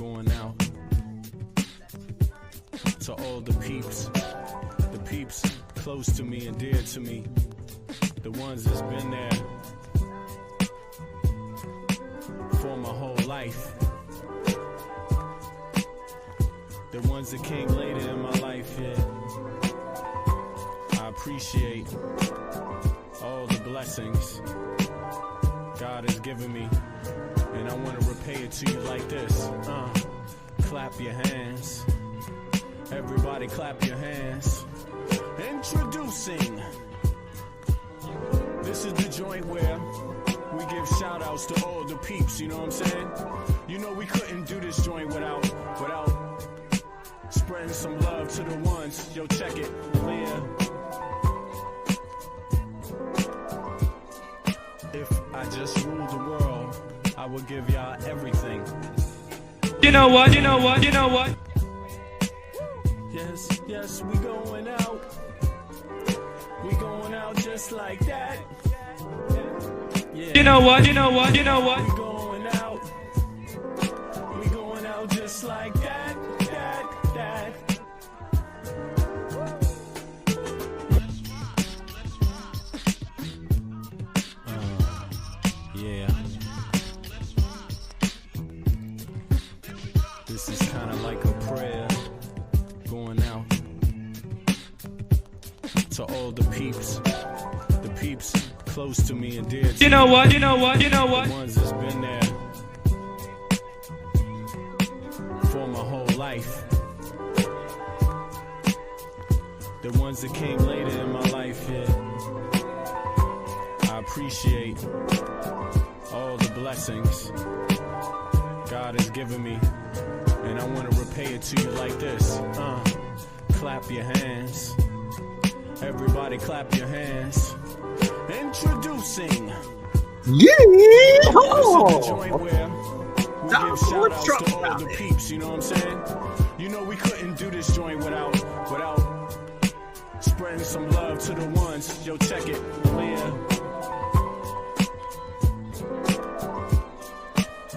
going out to all the peeps close to me and dear to me, the ones that's been there for my whole life, the ones that came later in my life. Yeah, I appreciate all the blessings God has given me, and I want to repay it to you like this. Clap your hands. Everybody clap your hands. Introducing. This is the joint where we give shout outs to all the peeps, you know what I'm saying? You know we couldn't do this joint without spreading some love to the ones. Yo, check it. Yeah. If I just ruled the world, I would give y'all everything. You know what? Yes, we going out. We going out just like that. Yeah. You know what? We going out. We going out just like that. Yeah. This is kind of like a prayer going out to all the peeps close to me and dear to me. You know what? The ones that's been there for my whole life, the ones that came later in my life. Yeah, I appreciate all the blessings God has given me, and I want to repay it to you like this. Clap your hands. Everybody clap your hands. Introducing. Yeah. This is the joint where we give shout outs to all the peeps, you know what I'm saying? You know we couldn't do this joint without spreading some love to the ones. Yo, check it. Yeah.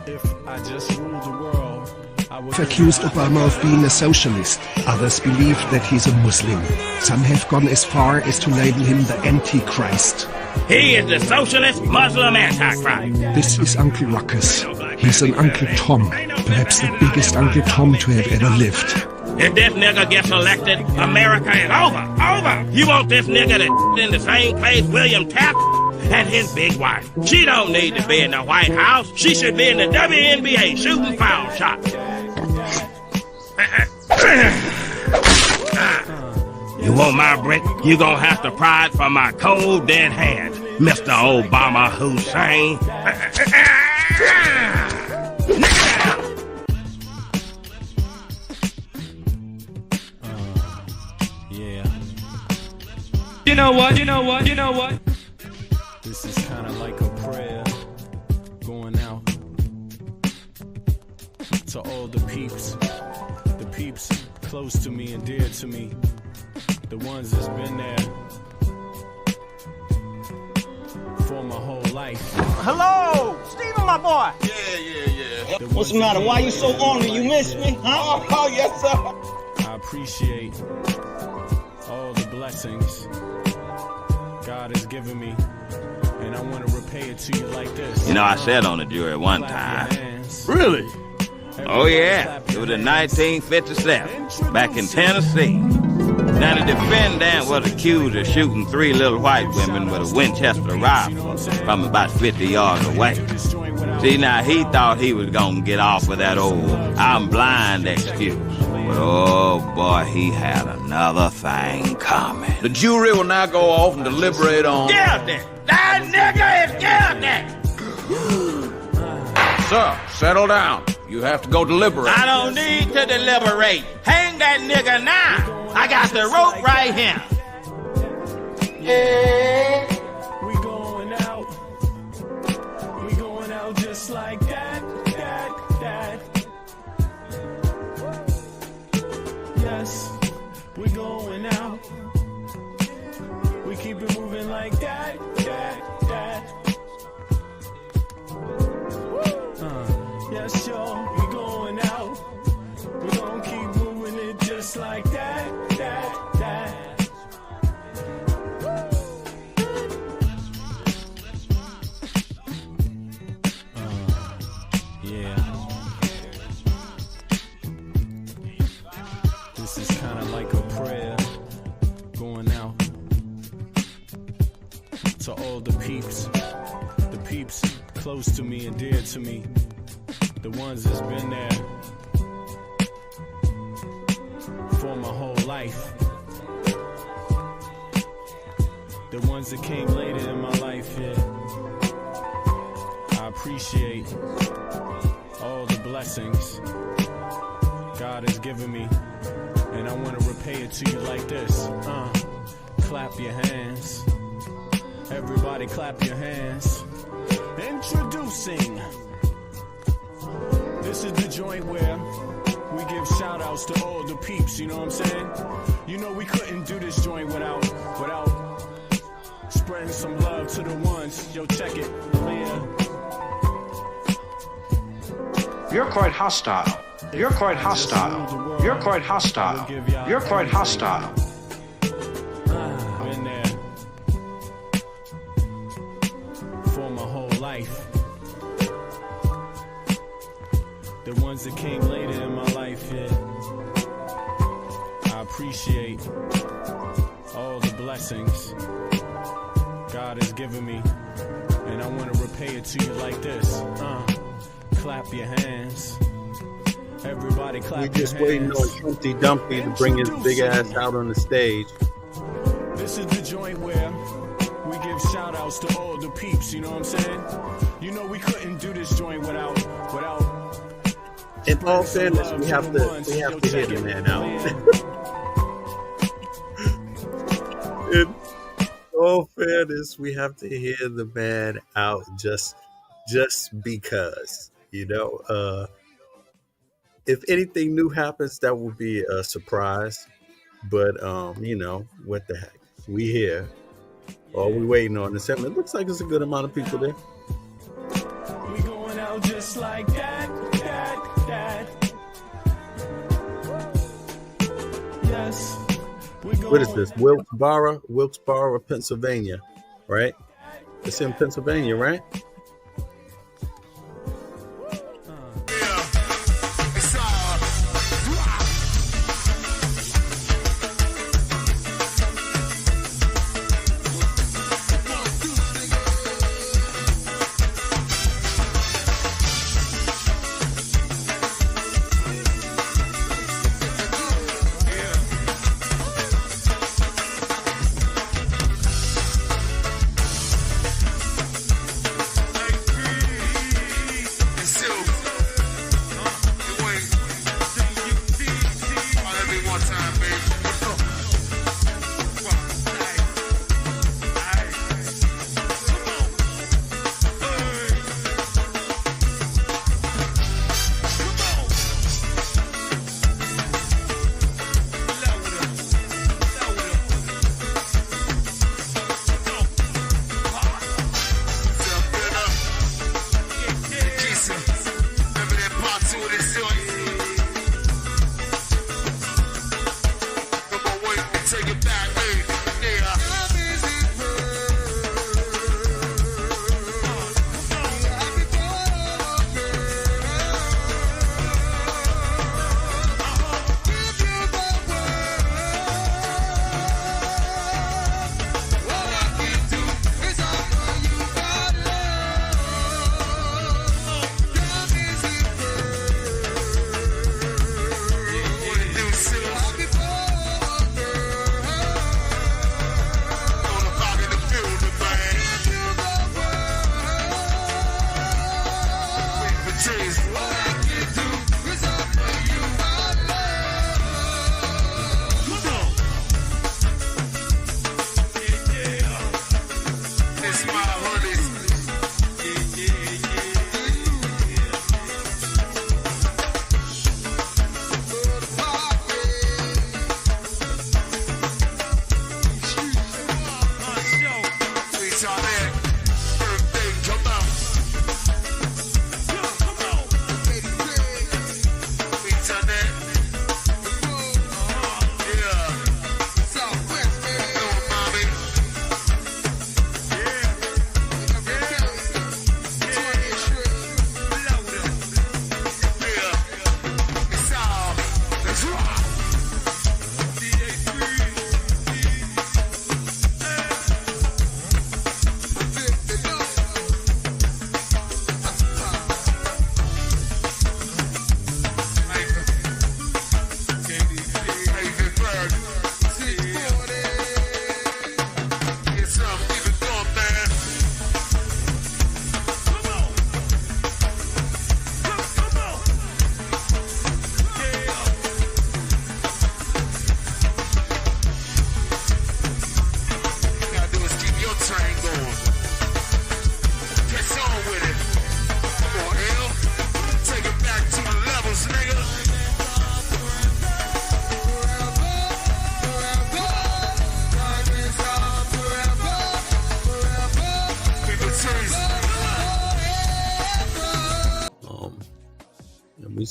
If I just ruled the world, I would Accused Obama of being a socialist. Others believe that he's a Muslim. Some have gone as far as to label him the Antichrist. He is the socialist Muslim Antichrist. This is Uncle Ruckus. He's an Uncle Tom, perhaps the biggest Uncle Tom to have ever lived. If this nigga gets elected, America is over. You want this nigga to in the same place William Taft and his big wife. She don't need to be in the White House. She should be in the WNBA shooting foul shots. You want my brick? You gonna have to pry it from my cold dead hand, Mr. Obama Hussein. Yeah. You know what? This is kind of like a prayer going out to all the peeps close to me and dear to me, the ones that's been there for my whole life. Hello, Steven, my boy. Yeah. What's the matter? Why you so on me? You miss me, huh? Oh, yes, sir. I appreciate all the blessings God has given me, and I want to repay it to you like this. You know, I sat on the jury one time. Really? Oh, yeah. It was in 1957, back in Tennessee. Now, the defendant was accused of shooting 3 little white women with a Winchester rifle from about 50 yards away. See, now, he thought he was going to get off with that old I'm blind excuse. But, oh, boy, he had another thing coming. The jury will now go off and deliberate on... Guilty! That nigga is guilty! Sir, settle down. You have to go deliberate. I don't need to deliberate. Hang that nigga now. I got the rope right here. Yeah. We going out just like that. Yes, we going out. We keep it moving like that. Yes, yo, we going out. to all the peeps close to me and dear to me, the ones that's been there for my whole life, the ones that came later in my life, yeah. I appreciate all the blessings God has given me, and I want to repay it to you like this. Clap your hands. Everybody clap your hands. Introducing. This is the joint where we give shout outs to all the peeps, you know what I'm saying? You know we couldn't do this joint without spreading some love to the ones. Yo, check it. You're quite hostile. You're quite hostile. You're quite hostile. You're quite hostile. Been there for my whole life. The ones that came later in my life, yeah. I appreciate all the blessings God has given me, and I want to repay it to you like this. Clap your hands. Everybody clap your hands. We just waiting on Trumpy Dumpy to bring his big ass out on the stage. This is the joint where we give shout outs to all the peeps, you know what I'm saying? You know we couldn't do this joint without in all fairness, we have to hear the man out. In all fairness, we have to hear the man out just because, you know. If anything new happens, that will be a surprise. But you know, what the heck? We here. All we waiting on is him. It looks like there's a good amount of people there. We going out just like that. Yes. What is this? Wilkes-Barre, Pennsylvania, right? It's in Pennsylvania, right?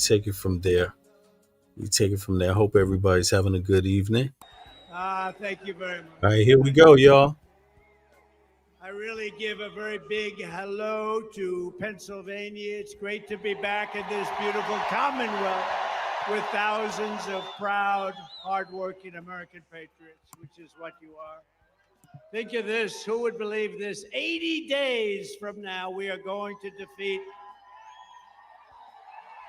take it from there. We take it from there. I hope everybody's having a good evening. Thank you very much. All right, here we go, y'all. I really give a very big hello to Pennsylvania. It's great to be back in this beautiful Commonwealth with thousands of proud, hardworking American patriots, which is what you are. Think of this. Who would believe this? 80 days from now, we are going to defeat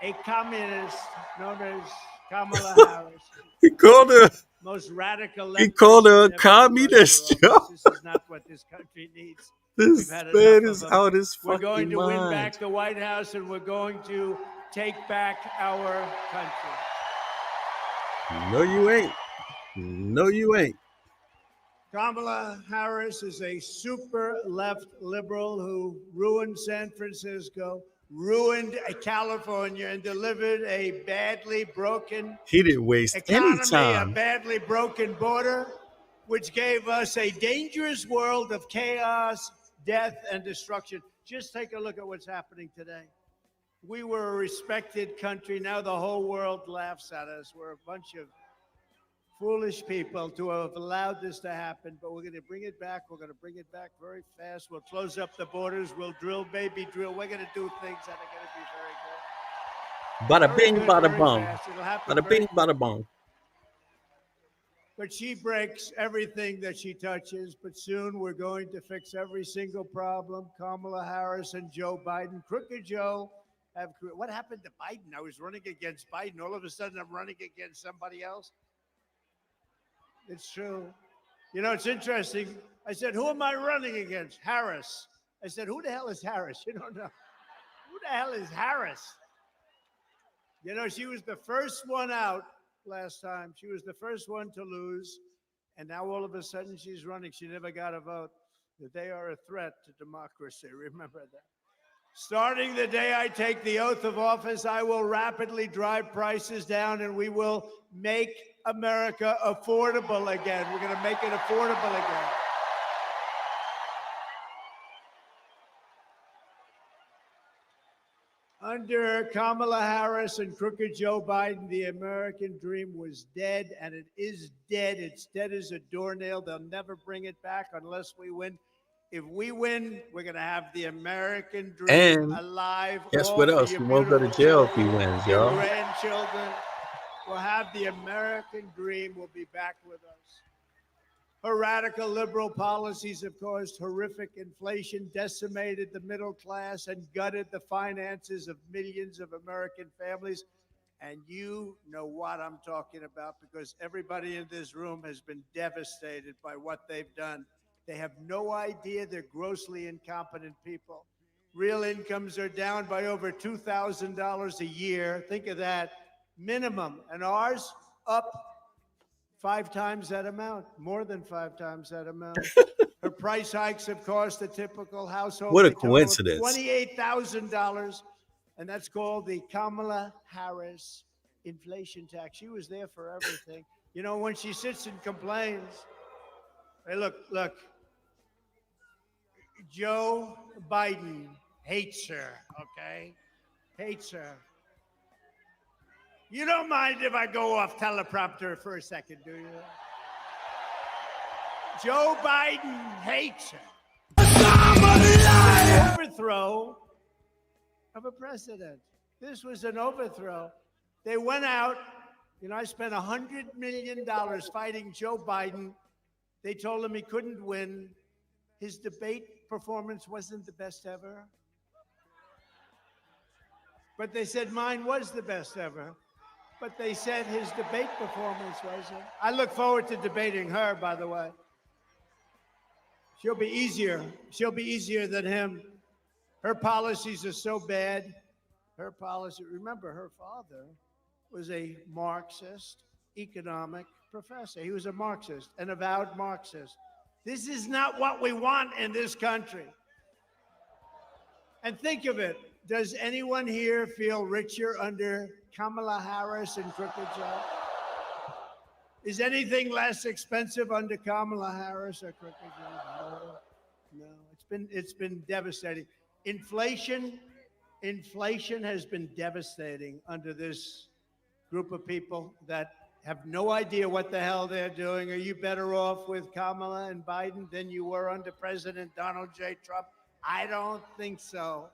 a communist known as Kamala Harris. He called her. Most radical. He called her a communist. This is not what this country needs. This man is out his fucking mind. We're going to win back the White House, and we're going to take back our country. No, you ain't. No, you ain't. Kamala Harris is a super left liberal who ruined San Francisco, ruined California, and delivered a badly broken He didn't waste any economy, time. a badly broken border, which gave us a dangerous world of chaos, death, and destruction. Just take a look at what's happening today. We were a respected country. Now the whole world laughs at us. We're a bunch of foolish people to have allowed this to happen, but we're going to bring it back. We're going to bring it back very fast. We'll close up the borders. We'll drill, baby, drill. We're going to do things that are going to be very good. Bada bing, bada bong. Bada bing, bada bong. But she breaks everything that she touches. But soon we're going to fix every single problem. Kamala Harris and Joe Biden. Crooked Joe. What happened to Biden? I was running against Biden. All of a sudden I'm running against somebody else. It's true. You know, it's interesting. I said, who am I running against? Harris. I said, who the hell is Harris? You don't know. Who the hell is Harris? You know, she was the first one out last time. She was the first one to lose. And now all of a sudden she's running. She never got a vote. That they are a threat to democracy. Remember that. Starting the day I take the oath of office, I will rapidly drive prices down and we will make America affordable again. We're going to make it affordable again. Under Kamala Harris and crooked Joe Biden, the American dream was dead, and it is dead. It's dead as a doornail. They'll never bring it back unless we win. If we win, we're going to have the American dream alive. Guess what else? He won't go to jail if he wins, y'all. Grandchildren will have the American dream. Will be back with us. Her radical liberal policies have caused horrific inflation, decimated the middle class, and gutted the finances of millions of American families. And you know what I'm talking about, because everybody in this room has been devastated by what they've done. They have no idea. They're grossly incompetent people. Real incomes are down by over $2,000 a year. Think of that. Minimum. And ours up 5 times that amount, more than 5 times that amount. Her price hikes have cost the typical household what a coincidence. $28,000, and that's called the Kamala Harris inflation tax. She was there for everything. You know, when she sits and complains, hey, look, Joe Biden hates her, okay? Hates her. You don't mind if I go off teleprompter for a second, do you? Joe Biden hates her. Overthrow of a president. This was an overthrow. They went out. You know, I spent $100 million fighting Joe Biden. They told him he couldn't win. His debate performance wasn't the best ever. But they said mine was the best ever. But they said his debate performance wasn't. I look forward to debating her, by the way. She'll be easier. She'll be easier than him. Her policies are so bad. Her policy, remember, her father was a Marxist economic professor. He was a Marxist, an avowed Marxist. This is not what we want in this country. And think of it. Does anyone here feel richer under Kamala Harris and crooked Joe? Is anything less expensive under Kamala Harris or crooked Joe? No. It's been devastating. Inflation Inflation has been devastating under this group of people that have no idea what the hell they're doing. Are you better off with Kamala and Biden than you were under President Donald J. Trump? I don't think so.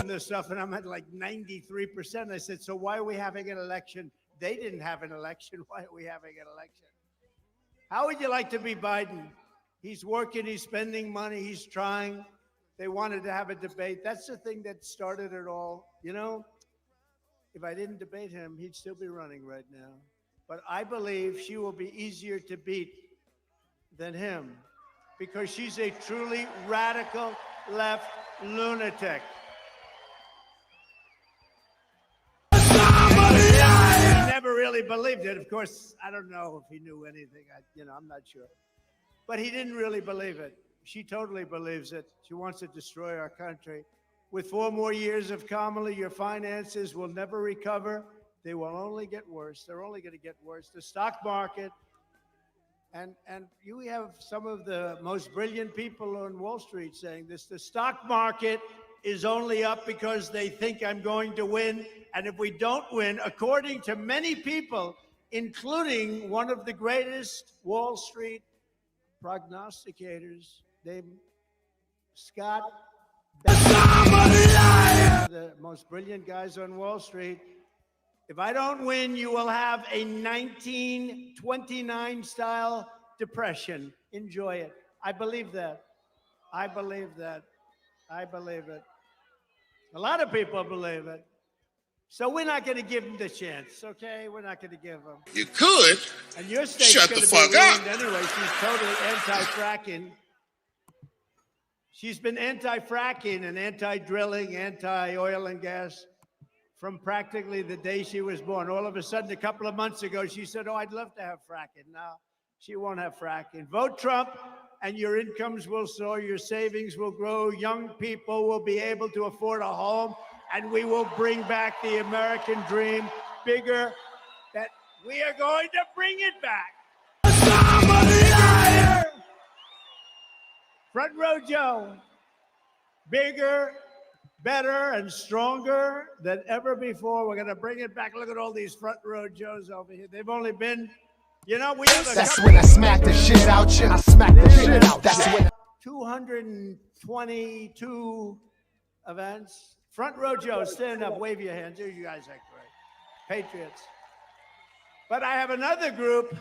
This stuff, and I'm at like 93%. I said, so why are we having an election? They didn't have an election. Why are we having an election? How would you like to be Biden? He's working, he's spending money, he's trying. They wanted to have a debate. That's the thing that started it all. You know, if I didn't debate him, he'd still be running right now. But I believe she will be easier to beat than him because she's a truly radical left lunatic. He never really believed it. Of course, I don't know if he knew anything. I'm not sure. But he didn't really believe it. She totally believes it. She wants to destroy our country. With 4 more years of Kamala, your finances will never recover. They will only get worse. They're only going to get worse. The stock market, and you have some of the most brilliant people on Wall Street saying this, the stock market is only up because they think I'm going to win. And if we don't win, according to many people, including one of the greatest Wall Street prognosticators, named Scott, the most brilliant guys on Wall Street, if I don't win, you will have a 1929 style depression. Enjoy it. I believe that. I believe that. I believe it. A lot of people believe it. So we're not going to give them the chance, okay? We're not going to give them. You could. And your state's shut going the to be fuck ruined up. anyway. She's totally anti-fracking. She's been anti-fracking and anti-drilling, anti-oil and gas from practically the day she was born. All of a sudden, a couple of months ago, she said, oh, I'd love to have fracking. Now, she won't have fracking. Vote Trump, and your incomes will soar, your savings will grow, young people will be able to afford a home, and we will bring back the American dream bigger, that we are going to bring it back. Front Row Joe, bigger, better, and stronger than ever before. We're going to bring it back. Look at all these Front Row Joes over here. They've only been, we have a That's when I smack the shit out you. I smack the shit out. That's when 222 events. Front Row Joe, stand up, wave your hands. You guys are great. Patriots. But I have another group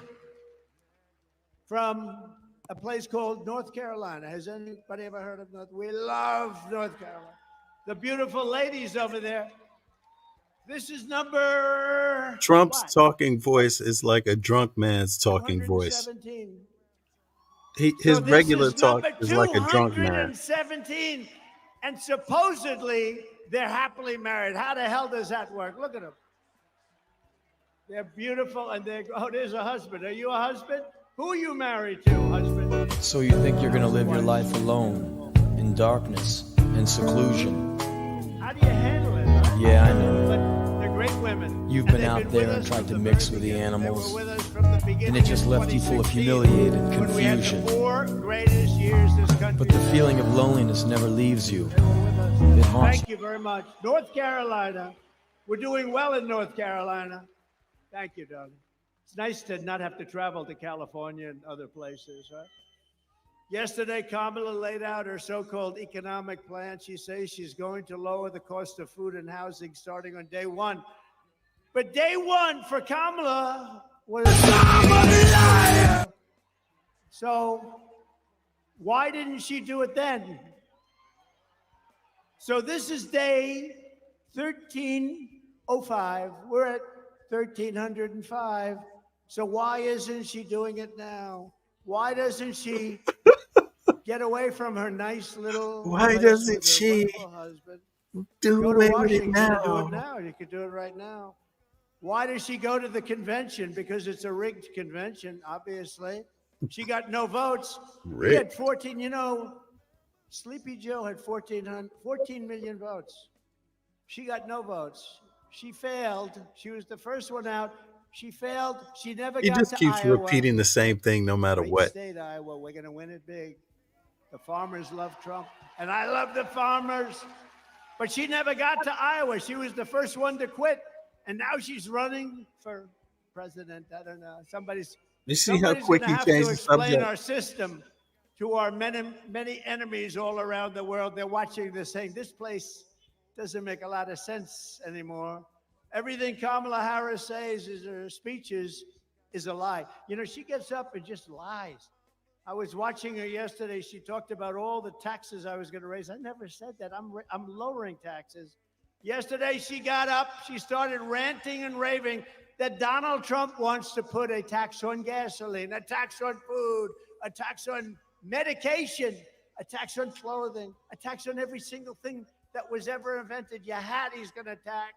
from a place called North Carolina. Has anybody ever heard of North? We love North Carolina. The beautiful ladies over there. This is number... Trump's talking voice is like a drunk man's talking voice. His regular talk is like a drunk man. 217, and supposedly they're happily married. How the hell does that work? Look at them. They're beautiful, and there's a husband. Are you a husband? Who are you married to, husband? So you think you're going to live your life alone, in darkness and seclusion? How do you handle it? Huh? Yeah, I know. But they're great women. You've been out there and tried to mix with the animals, and it just left you full of humiliated confusion. But the feeling of loneliness never leaves you. It haunts you. Thank you very much. North Carolina. We're doing well in North Carolina. Thank you, Doug. It's nice to not have to travel to California and other places, huh? Yesterday, Kamala laid out her so-called economic plan. She says she's going to lower the cost of food and housing starting on day one. But day one for Kamala was... So why didn't she do it then? So this is day 1305. We're at 1305. So why isn't she doing it now? Why doesn't she get away from her nice little... Why doesn't she do it now? Do it now. You could do it right now. Why does she go to the convention? Because it's a rigged convention, obviously. She got no votes. Rigged. He had 14, Sleepy Joe had 14 million votes. She got no votes. She failed. She was the first one out. She failed. She never got to Iowa. He just keeps repeating the same thing no matter what. State, Iowa. We're going to win it big. The farmers love Trump, and I love the farmers. But she never got to Iowa. She was the first one to quit, and now she's running for president. I don't know. You see how quick he changed the subject? Our system to our many enemies all around the world. They're watching this saying, this place doesn't make a lot of sense anymore. Everything Kamala Harris says in her speeches is a lie. You know, she gets up and just lies. I was watching her yesterday. She talked about all the taxes I was going to raise. I never said that. I'm lowering taxes. Yesterday, she got up. She started ranting and raving that Donald Trump wants to put a tax on gasoline, a tax on food, a tax on medication, a tax on clothing, a tax on every single thing that was ever invented. Your hat, he's going to tax.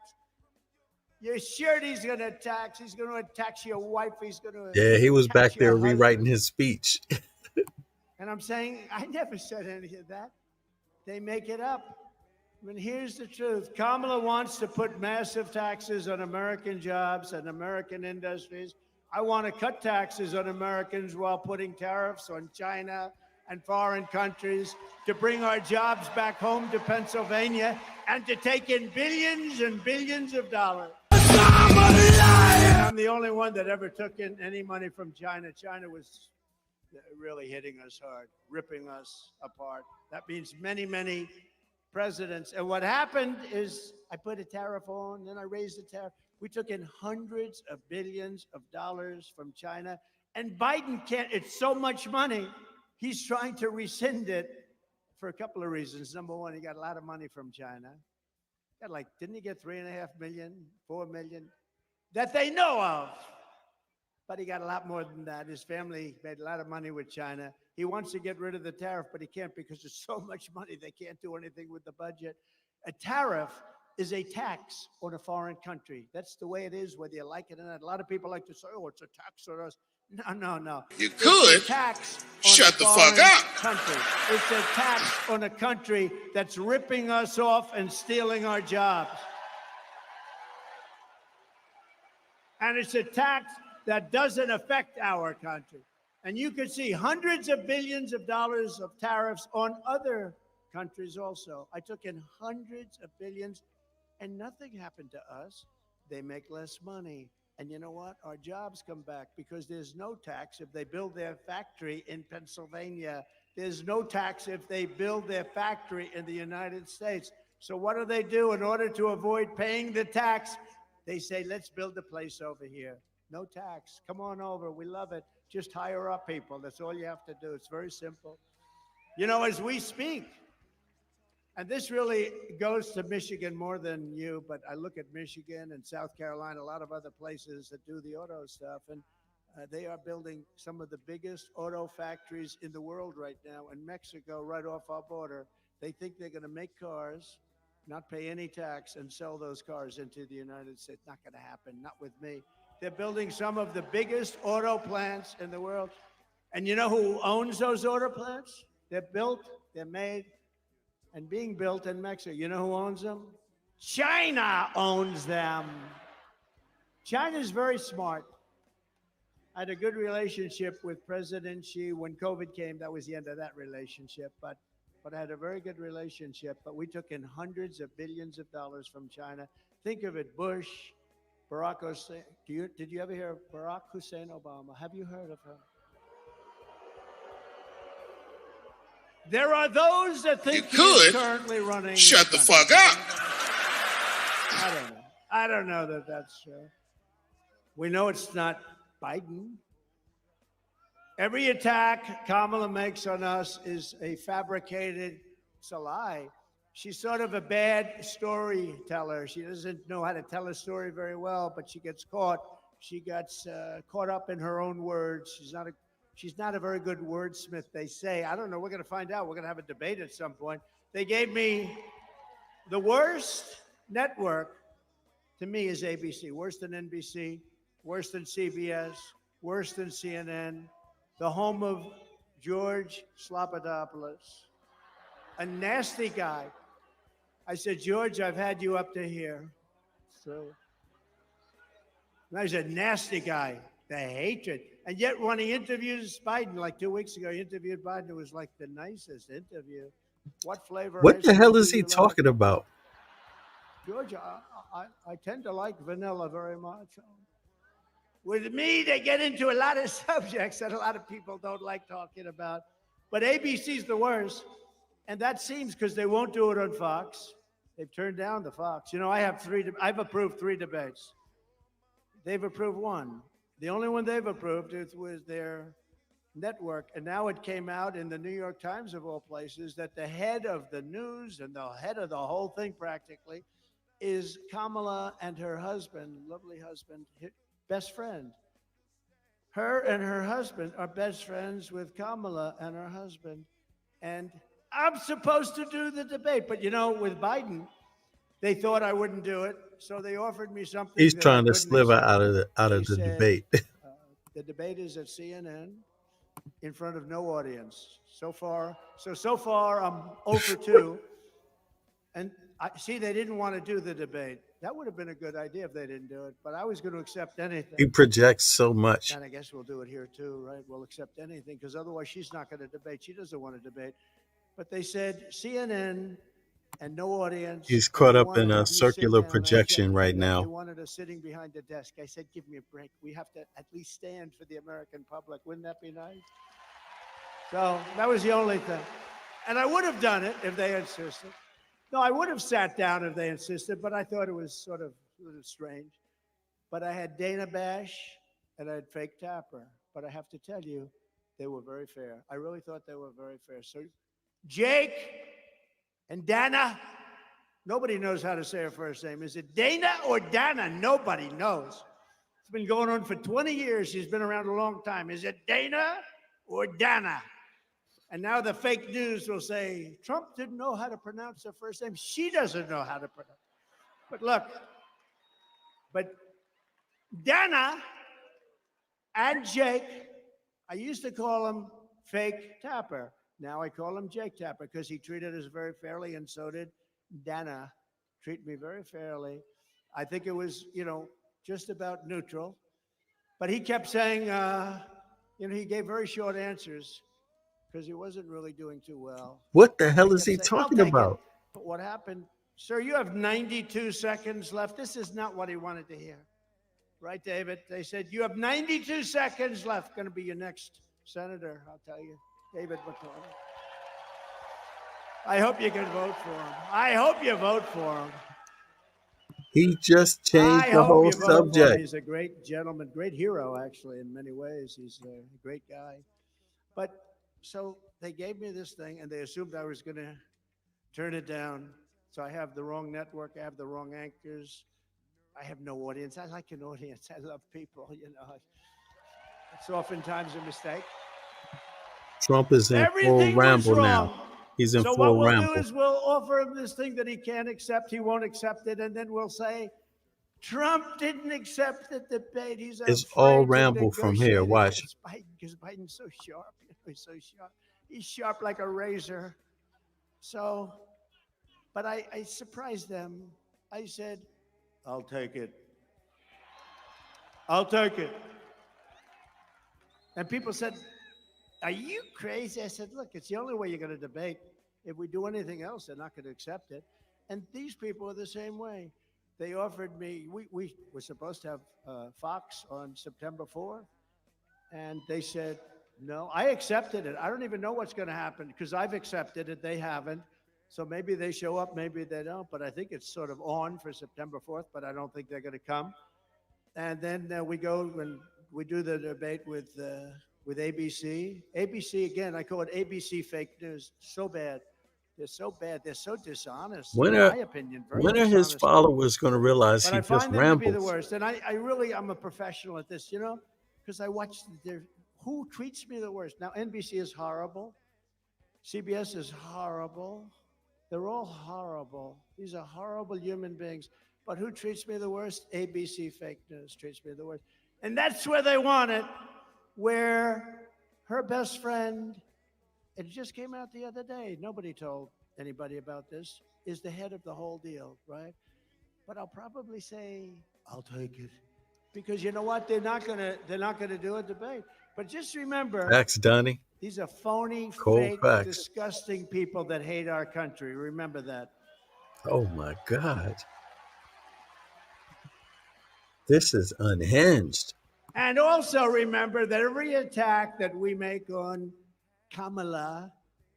Your shirt, he's going to tax. He's going to tax your wife. He's going to. Yeah, he was back there rewriting his speech. And I'm saying, I never said any of that. They make it up. I mean, here's the truth. Kamala wants to put massive taxes on American jobs and American industries. I want to cut taxes on Americans while putting tariffs on China and foreign countries to bring our jobs back home to Pennsylvania and to take in billions and billions of dollars. I'm the only one that ever took in any money from China. China was really hitting us hard, ripping us apart. That means many, many presidents. And what happened is I put a tariff on, then I raised the tariff. We took in hundreds of billions of dollars from China. And Biden can't, it's so much money, he's trying to rescind it for a couple of reasons. Number one, he got a lot of money from China. Didn't he get 3.5 million, 4 million that they know of? But he got a lot more than that. His family made a lot of money with China. He wants to get rid of the tariff, but he can't because there's so much money they can't do anything with the budget. A tariff is a tax on a foreign country. That's the way it is, whether you like it or not. A lot of people like to say, oh, it's a tax on us. No. You could shut the fuck up. Country. It's a tax on a country that's ripping us off and stealing our jobs. And it's a tax that doesn't affect our country. And you could see hundreds of billions of dollars of tariffs on other countries also. I took in hundreds of billions and nothing happened to us. They make less money. And you know what? Our jobs come back because there's no tax if they build their factory in Pennsylvania. There's no tax if they build their factory in the United States. So what do? In order to avoid paying the tax, they say, let's build a place over here. No tax. Come on over. We love it. Just hire our people. That's all you have to do. It's very simple. You know, as we speak, and this really goes to Michigan more than you, but I look at Michigan and South Carolina, a lot of other places that do the auto stuff, and they are building some of the biggest auto factories in the world right now in Mexico, right off our border. They think they're going to make cars, not pay any tax, and sell those cars into the United States. Not going to happen. Not with me. They're building some of the biggest auto plants in the world. And you know who owns those auto plants? They're built, they're made, and being built in Mexico. You know who owns them? China owns them. China's very smart. I had a good relationship with President Xi. When COVID came, that was the end of that relationship. But I had a very good relationship. But we took in hundreds of billions of dollars from China. Think of it, Bush, Barack Hussein. Did you ever hear of Barack Hussein Obama? Have you heard of him? There are those that think he's currently running. Shut the fuck up. I don't know that that's true. We know it's not Biden. Every attack Kamala makes on us is a fabricated, it's a lie. She's sort of a bad storyteller. She doesn't know how to tell a story very well, but she gets caught. She gets caught up in her own words. She's not a very good wordsmith, they say. I don't know. We're going to find out. We're going to have a debate at some point. They gave me the worst network to me is ABC. Worse than NBC, worse than CBS, worse than CNN, the home of George Slopadopoulos, a nasty guy. I said, George, I've had you up to here. So, he's a nasty guy. The hatred. And yet when he interviews Biden, like 2 weeks ago, he interviewed Biden. It was like the nicest interview. What flavor? What ice the cream hell do is he you like? talking about? George, I tend to like vanilla very much. With me, they get into a lot of subjects that a lot of people don't like talking about. But ABC's the worst. And that seems because they won't do it on Fox. They've turned down the Fox. You know, I've approved 3 debates. They've approved 1. The only one they've approved was their network. And now it came out in the New York Times, of all places, that the head of the news and the head of the whole thing practically is Kamala and her husband, lovely husband, best friend. Her and her husband are best friends with Kamala and her husband. And I'm supposed to do the debate. But, you know, with Biden, they thought I wouldn't do it. So they offered me something. He's that trying I to couldn't sliver accept. out of They the said, debate. The debate is at CNN in front of no audience. So far I'm 0 for 2. And I see they didn't want to do the debate. That would have been a good idea if they didn't do it. But I was going to accept anything. He projects so much. And I guess we'll do it here too, right? We'll accept anything because otherwise she's not going to debate. She doesn't want to debate. But they said CNN and no audience. He's and caught they up wanted in to a have you sit circular down. I projection objected right to that. They now. wanted us sitting behind the desk. I said, give me a break. We have to at least stand for the American public. Wouldn't that be nice? So that was the only thing. And I would have done it if they insisted. No, I would have sat down if they insisted, but I thought it was sort of strange. But I had Dana Bash and I had Fake Tapper. But I have to tell you, they were very fair. I really thought they were very fair. So Jake and Dana, nobody knows how to say her first name. Is it Dana or Dana? Nobody knows. It's been going on for 20 years. She's been around a long time. Is it Dana or Dana? And now the fake news will say, Trump didn't know how to pronounce her first name. She doesn't know how to pronounce it. But look, but Dana and Jake, I used to call him Fake Tapper. Now I call him Jake Tapper because he treated us very fairly, and so did Dana. Treat me very fairly. I think it was, you know, just about neutral. But he kept saying, he gave very short answers because he wasn't really doing too well. What the hell is he Kept saying, talking "I'll take about? it." But what happened? Sir, you have 92 seconds left. This is not what he wanted to hear. Right, David? They said, you have 92 seconds left. Going to be your next senator, I'll tell you. David McClellan. I hope you can vote for him. I hope you vote for him. He just changed I the hope whole you vote for him. subject. He's a great gentleman, great hero, actually, in many ways. He's a great guy. But so they gave me this thing, and they assumed I was going to turn it down. So I have the wrong network. I have the wrong anchors. I have no audience. I like an audience. I love people, you know. It's oftentimes a mistake. Trump is in full Everything was ramble wrong. now. He's in So what full we'll ramble. do is we'll offer him this thing that he can't accept. He won't accept it. And then we'll say, Trump didn't accept the debate. He's It's afraid all to ramble from here. negotiate Watch. against Biden because Biden's so sharp. You know, he's so sharp. He's sharp like a razor. So, but I surprised them. I said, I'll take it. I'll take it. And people said, are you crazy? I said, look, it's the only way you're going to debate. If we do anything else, they're not going to accept it. And these people are the same way. They offered me, we were supposed to have Fox on September 4th. And they said, no, I accepted it. I don't even know what's going to happen because I've accepted it. They haven't. So maybe they show up, maybe they don't. But I think it's sort of on for September 4th, but I don't think they're going to come. And then we go and we do the debate with ABC. ABC, again, I call it ABC fake news. So bad. They're so bad. They're so dishonest, When in are, my opinion. Very when are his dishonest. followers going to realize But he I just find them to be the rambles? worst. And I'm a professional at this, you know, because I watch who treats me the worst. Now, NBC is horrible. CBS is horrible. They're all horrible. These are horrible human beings. But who treats me the worst? ABC fake news treats me the worst. And that's where they want it, where her best friend, it just came out the other day, nobody told anybody about this, is the head of the whole deal, right? But I'll probably say, I'll take it. because you know what? They're not gonna do a debate. But just remember, Facts, Donnie. these are phony, Cold fake, facts. disgusting people that hate our country. Remember that. Oh my God. This is unhinged. And also remember that every attack that we make on Kamala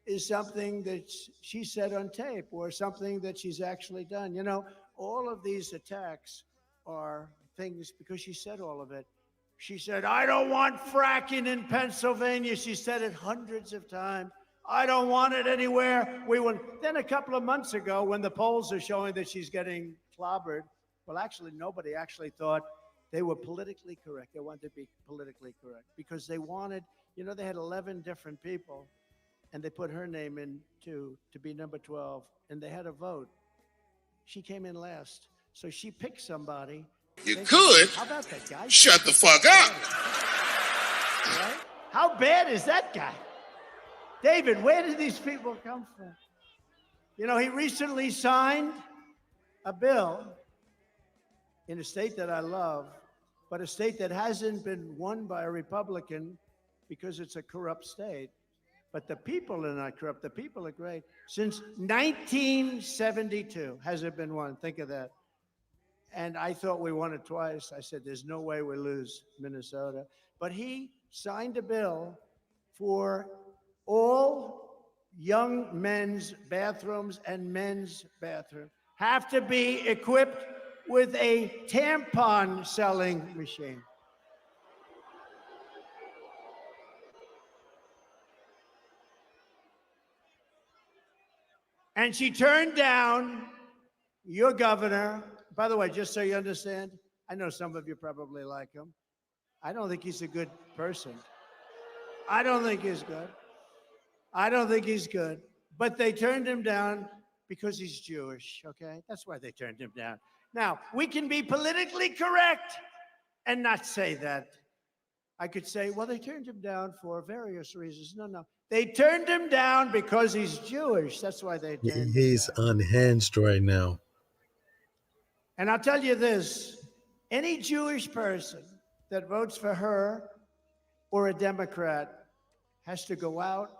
is something that she said on tape or something that she's actually done. You know, all of these attacks are things because she said all of it. She said, I don't want fracking in Pennsylvania. She said it hundreds of times. I don't want it anywhere. Then a couple of months ago, when the polls are showing that she's getting clobbered, well, actually, nobody actually thought they were politically correct. They wanted to be politically correct because they wanted, you know, they had 11 different people and they put her name in to be number 12 and they had a vote. She came in last. So she picked somebody. You could how about that guy? Shut the fuck up. Right? How bad is that guy? David, where did these people come from? You know, he recently signed a bill in a state that I love, but a state that hasn't been won by a Republican because it's a corrupt state. But the people are not corrupt. The people are great. Since 1972 has it been won. Think of that. And I thought we won it twice. I said, there's no way we lose Minnesota. But he signed a bill for all young men's bathrooms and men's bathrooms have to be equipped with a tampon selling machine. And she turned down your governor. By the way, just so you understand, I know some of you probably like him. I don't think he's a good person. I don't think he's good. I don't think he's good. But they turned him down because he's Jewish, okay? That's why they turned him down. Now, we can be politically correct and not say that. I could say, well, they turned him down for various reasons. No. They turned him down because he's Jewish. That's why they turned him down. He's unhinged right now. And I'll tell you this, any Jewish person that votes for her or a Democrat has to go out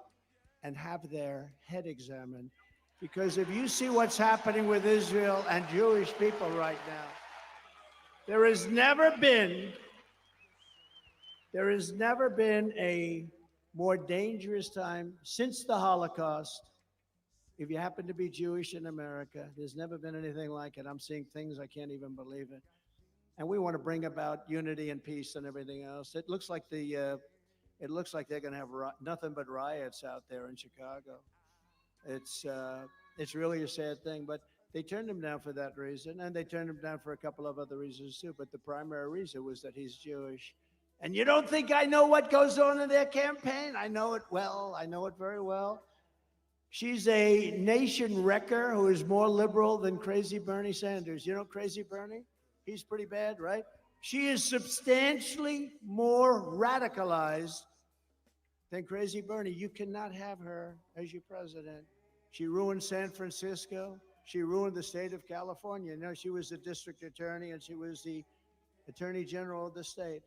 and have their head examined. Because if you see what's happening with Israel and Jewish people right now, there has never been a more dangerous time since the Holocaust. If you happen to be Jewish in America, there's never been anything like it. I'm seeing things I can't even believe it. And we want to bring about unity and peace and everything else. It looks like they're going to have nothing but riots out there in Chicago. It's really a sad thing, but they turned him down for that reason, and they turned him down for a couple of other reasons too. But the primary reason was that he's Jewish. And you don't think I know what goes on in their campaign? I know it well. I know it very well. She's a nation wrecker who is more liberal than crazy Bernie Sanders. You know crazy Bernie? He's pretty bad, right? She is substantially more radicalized than crazy Bernie. You cannot have her as your president. She ruined San Francisco. She ruined the state of California. You know, she was the district attorney and she was the attorney general of the state.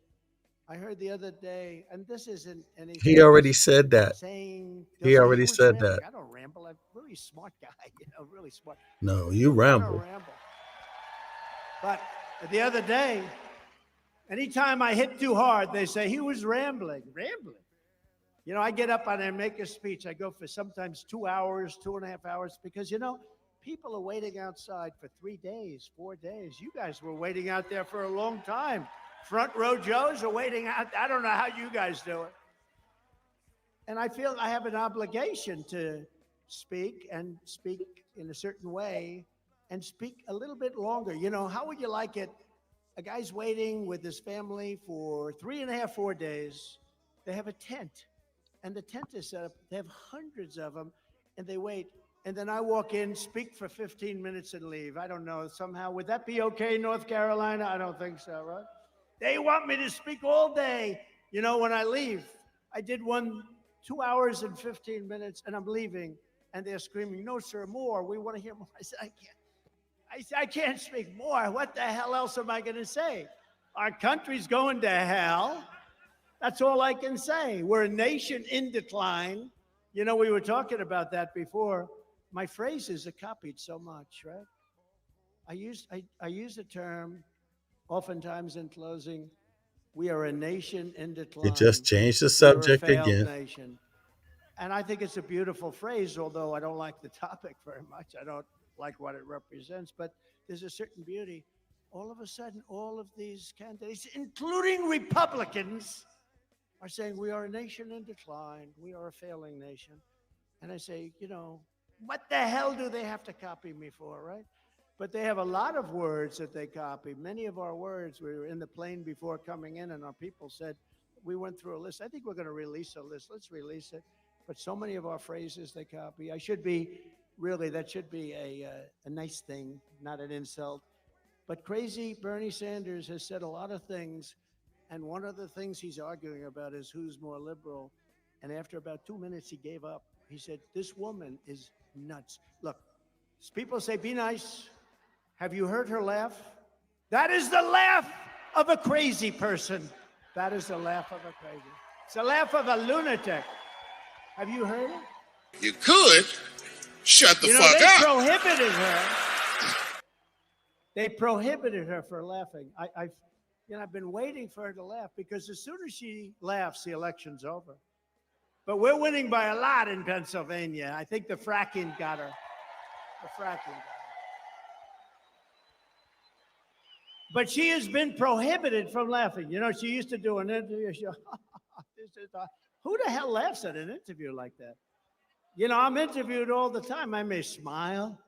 I heard the other day, and this isn't anything. He already said that. He already said that. I don't ramble. I'm a really smart guy, really smart. No, you ramble. But the other day, anytime I hit too hard, they say he was rambling. You know, I get up and I make a speech. I go for sometimes 2 hours, 2.5 hours, because, you know, people are waiting outside for 3 days, 4 days. You guys were waiting out there for a long time. Front row Joes are waiting out. I don't know how you guys do it. And I feel I have an obligation to speak and speak in a certain way and speak a little bit longer. You know, how would you like it? A guy's waiting with his family for 3.5, 4 days. They have a tent and the tent is set up. They have hundreds of them and they wait. And then I walk in, speak for 15 minutes and leave. I don't know, somehow. Would that be okay, North Carolina? I don't think so, right? They want me to speak all day. You know, when I leave, I did one 2 hours and 15 minutes and I'm leaving and they're screaming, no, sir, more. We want to hear more. I said, I can't speak more. What the hell else am I going to say? Our country's going to hell. That's all I can say. We're a nation in decline. You know, we were talking about that before. My phrases are copied so much, right? I use the term oftentimes in closing. We are a nation in decline. You just changed the We're a subject failed again. nation. And I think it's a beautiful phrase, although I don't like the topic very much. I don't like what it represents, but there's a certain beauty. All of a sudden, all of these candidates, including Republicans, are saying we are a nation in decline. We are a failing nation. And I say, you know, what the hell do they have to copy me for, right? But they have a lot of words that they copy. Many of our words, we were in the plane before coming in, and our people said, we went through a list. I think we're going to release a list. Let's release it. But so many of our phrases they copy. I should be, really, that should be a nice thing, not an insult. But crazy Bernie Sanders has said a lot of things, and one of the things he's arguing about is who's more liberal. And after about 2 minutes, he gave up. He said, this woman is nuts. Look, people say, be nice. Have you heard her laugh? That is the laugh of a crazy person. That is the laugh of a crazy. It's the laugh of a lunatic. Have you heard it? You could. Shut the fuck they up. Prohibited her. They prohibited her for laughing. I've been waiting for her to laugh because as soon as she laughs, the election's over. But we're winning by a lot in Pennsylvania. I think the fracking got her. The fracking got her. But she has been prohibited from laughing. You know, she used to do an interview. Who the hell laughs at an interview like that? You know, I'm interviewed all the time. I may smile.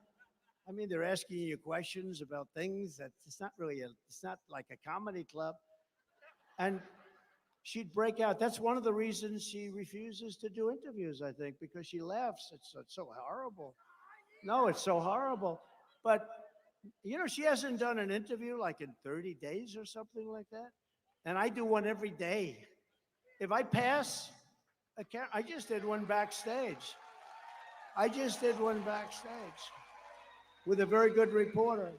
I mean, they're asking you questions about things that it's not like a comedy club. And she'd break out. That's one of the reasons she refuses to do interviews, I think, because she laughs. It's so horrible. No, it's so horrible. But, you know, she hasn't done an interview like in 30 days or something like that. And I do one every day. If I pass, I just did one backstage. With a very good reporter.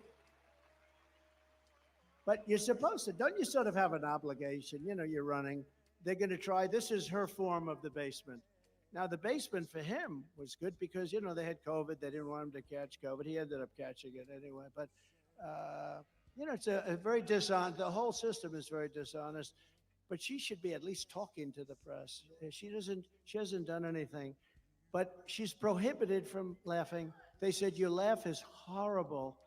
But you're supposed to, don't you sort of have an obligation? You know, you're running. They're going to try, this is her form of the basement. Now, the basement for him was good because, you know, they had COVID. They didn't want him to catch COVID. He ended up catching it anyway. But, you know, it's a very dishonest, the whole system is very dishonest. But she should be at least talking to the press. She hasn't done anything. But she's prohibited from laughing. They said, your laugh is horrible.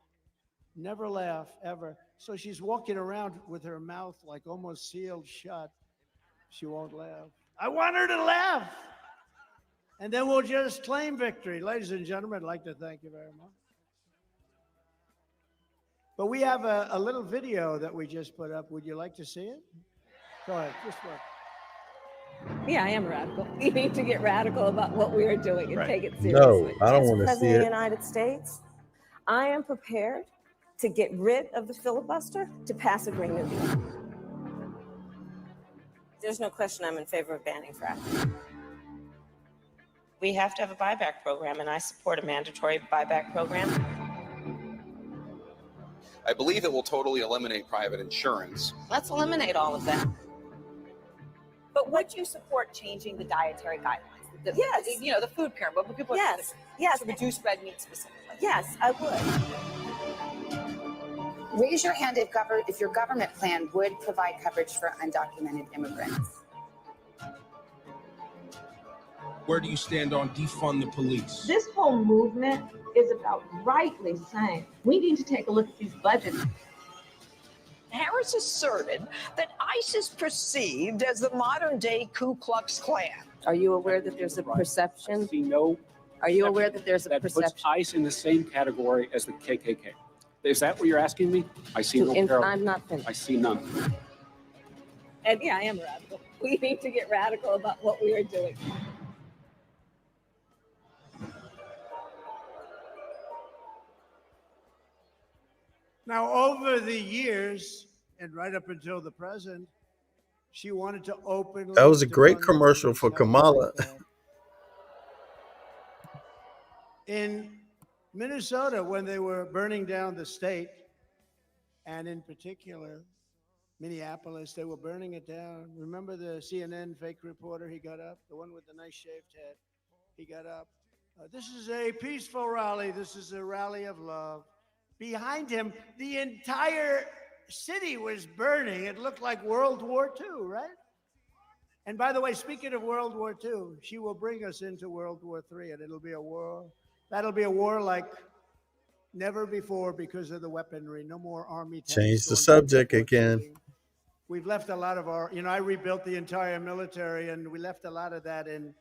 Never laugh, ever. So she's walking around with her mouth like almost sealed shut. She won't laugh. I want her to laugh. And then we'll just claim victory. Ladies and gentlemen, I'd like to thank you very much. But we have a little video that we just put up. Would you like to see it? Go ahead, just look. Yeah, I am radical. We need to get radical about what we are doing and take it seriously. No, I don't want to see As President of it. the United States, I am prepared to get rid of the filibuster to pass a Green New Deal. There's no question I'm in favor of banning fracking. We have to have a buyback program, and I support a mandatory buyback program. I believe it will totally eliminate private insurance. Let's eliminate all of that. But would you support changing the dietary guidelines? Yes. You know, the food pyramid. What people yes. To reduce red meat specifically. Yes, I would. Raise your hand if your government plan would provide coverage for undocumented immigrants. Where do you stand on defund the police? This whole movement is about rightly saying we need to take a look at these budgets. Harris asserted that ICE is perceived as the modern-day Ku Klux Klan. Are you aware that there's a perception? I see no. Are you aware that there's a perception? That puts ICE in the same category as the KKK. Is that what you're asking me? I see no parallel. I'm not finished. I see none. And yeah, I am radical. We need to get radical about what we are doing. Now, over the years, and right up until the present, she wanted to openly... That was a great commercial for Kamala. In Minnesota, when they were burning down the state, and in particular, Minneapolis, they were burning it down. Remember the CNN fake reporter? He got up, the one with the nice shaved head. He got up. This is a peaceful rally. This is a rally of love. Behind him, the entire city was burning. It looked like World War II, right? And by the way, speaking of World War II, she will bring us into World War III, and it'll be a war. That'll be a war like never before because of the weaponry. No more army tanks. Change the subject again. We've left a lot of our, I rebuilt the entire military, and we left a lot of that in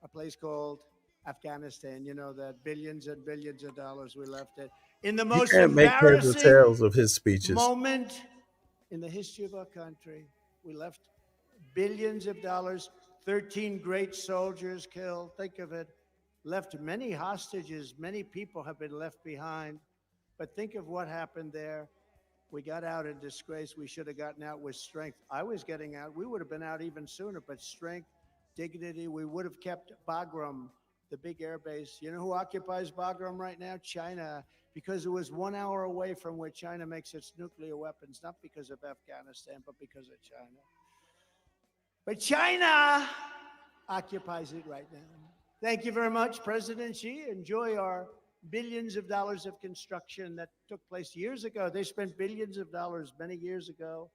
a place called Afghanistan. You know, that billions and billions of dollars we left it. In the most You can't make heads or tails of his speeches. Moment in the history of our country, we left billions of dollars, 13 great soldiers killed. Think of it. Left many hostages. Many people have been left behind. But think of what happened there. We got out in disgrace. We should have gotten out with strength. I was getting out. We would have been out even sooner, but strength, dignity. We would have kept Bagram, the big air base. You know who occupies Bagram right now? China, because it was 1 hour away from where China makes its nuclear weapons, not because of Afghanistan, but because of China. But China occupies it right now. Thank you very much, President Xi. Enjoy our billions of dollars of construction that took place years ago. They spent billions of dollars many years ago.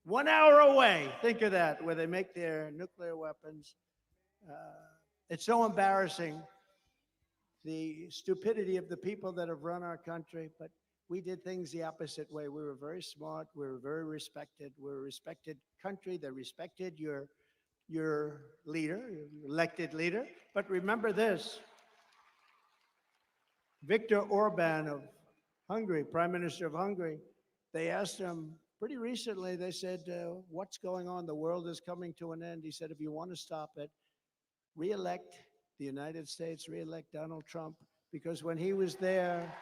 1 hour away, think of that, where they make their nuclear weapons. It's so embarrassing, the stupidity of the people that have run our country, but we did things the opposite way. We were very smart. We were very respected. We're a respected country that respected your leader, your elected leader. But remember this, Viktor Orban of Hungary, Prime Minister of Hungary, they asked him pretty recently, they said, what's going on? The world is coming to an end. He said, if you want to stop it, re-elect the United States, re-elect Donald Trump, because when he was there,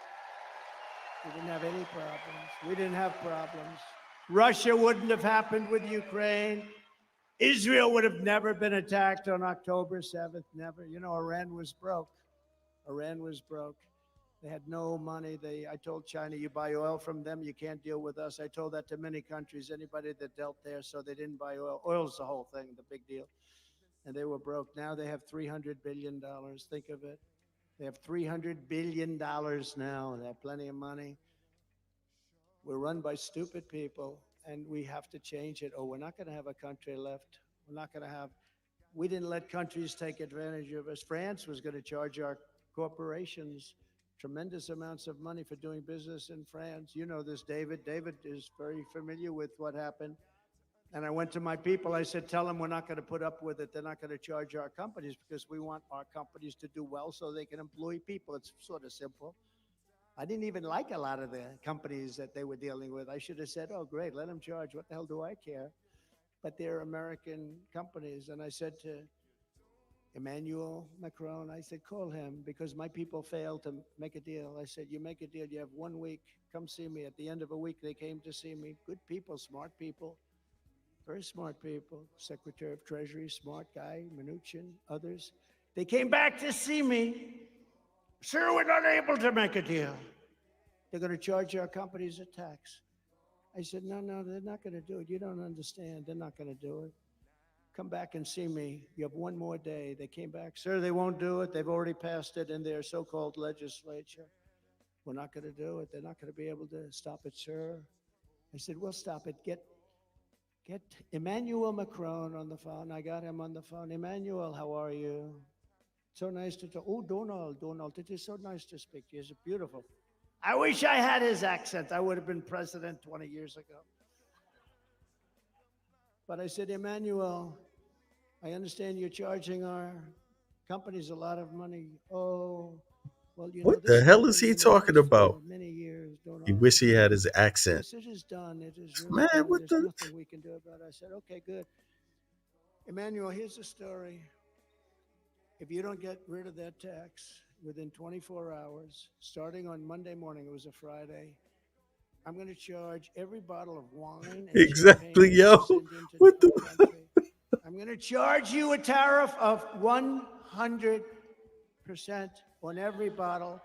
we didn't have any problems. We didn't have problems. Russia wouldn't have happened with Ukraine. Israel would have never been attacked on October 7th, never. You know, Iran was broke. Iran was broke. They had no money. I told China, you buy oil from them, you can't deal with us. I told that to many countries, anybody that dealt there, so they didn't buy oil. Oil's the whole thing, the big deal. And they were broke. Now they have $300 billion. Think of it. They have $300 billion now. They have plenty of money. We're run by stupid people, and we have to change it, or we're not going to have a country left. We're not going to have, we didn't let countries take advantage of us. France was going to charge our corporations tremendous amounts of money for doing business in France. You know this, David. David is very familiar with what happened. And I went to my people. I said, tell them we're not going to put up with it. They're not going to charge our companies because we want our companies to do well so they can employ people. It's sort of simple. I didn't even like a lot of the companies that they were dealing with. I should have said, oh, great, let them charge. What the hell do I care? But they're American companies. And I said to Emmanuel Macron, I said, call him, because my people failed to make a deal. I said, you make a deal, you have 1 week, come see me. At the end of a week, they came to see me. Good people, smart people, very smart people. Secretary of Treasury, smart guy, Mnuchin, others. They came back to see me. Sir, we're not able to make a deal. They're going to charge our companies a tax. I said, no, they're not going to do it. You don't understand. They're not going to do it. Come back and see me. You have 1 more day. They came back. Sir, they won't do it. They've already passed it in their so-called legislature. We're not going to do it. They're not going to be able to stop it, sir. I said, we'll stop it. Get Emmanuel Macron on the phone. I got him on the phone. Emmanuel, how are you? So nice to talk. Oh, Donald, it is so nice to speak to you. It's beautiful. I wish I had his accent. I would have been president 20 years ago. But I said, Emmanuel, I understand you're charging our companies a lot of money. Oh, well, you know, what the hell is he talking about? Many years, He wish he had his accent. It is done. It is really Man, done. what There's the? nothing we can do about it. I said, okay, good. Emmanuel, here's the story. If you don't get rid of that tax within 24 hours, starting on Monday morning, it was a Friday, I'm going to charge every bottle of wine. And Exactly, yo. What the? I'm going to charge you a tariff of 100% on every bottle,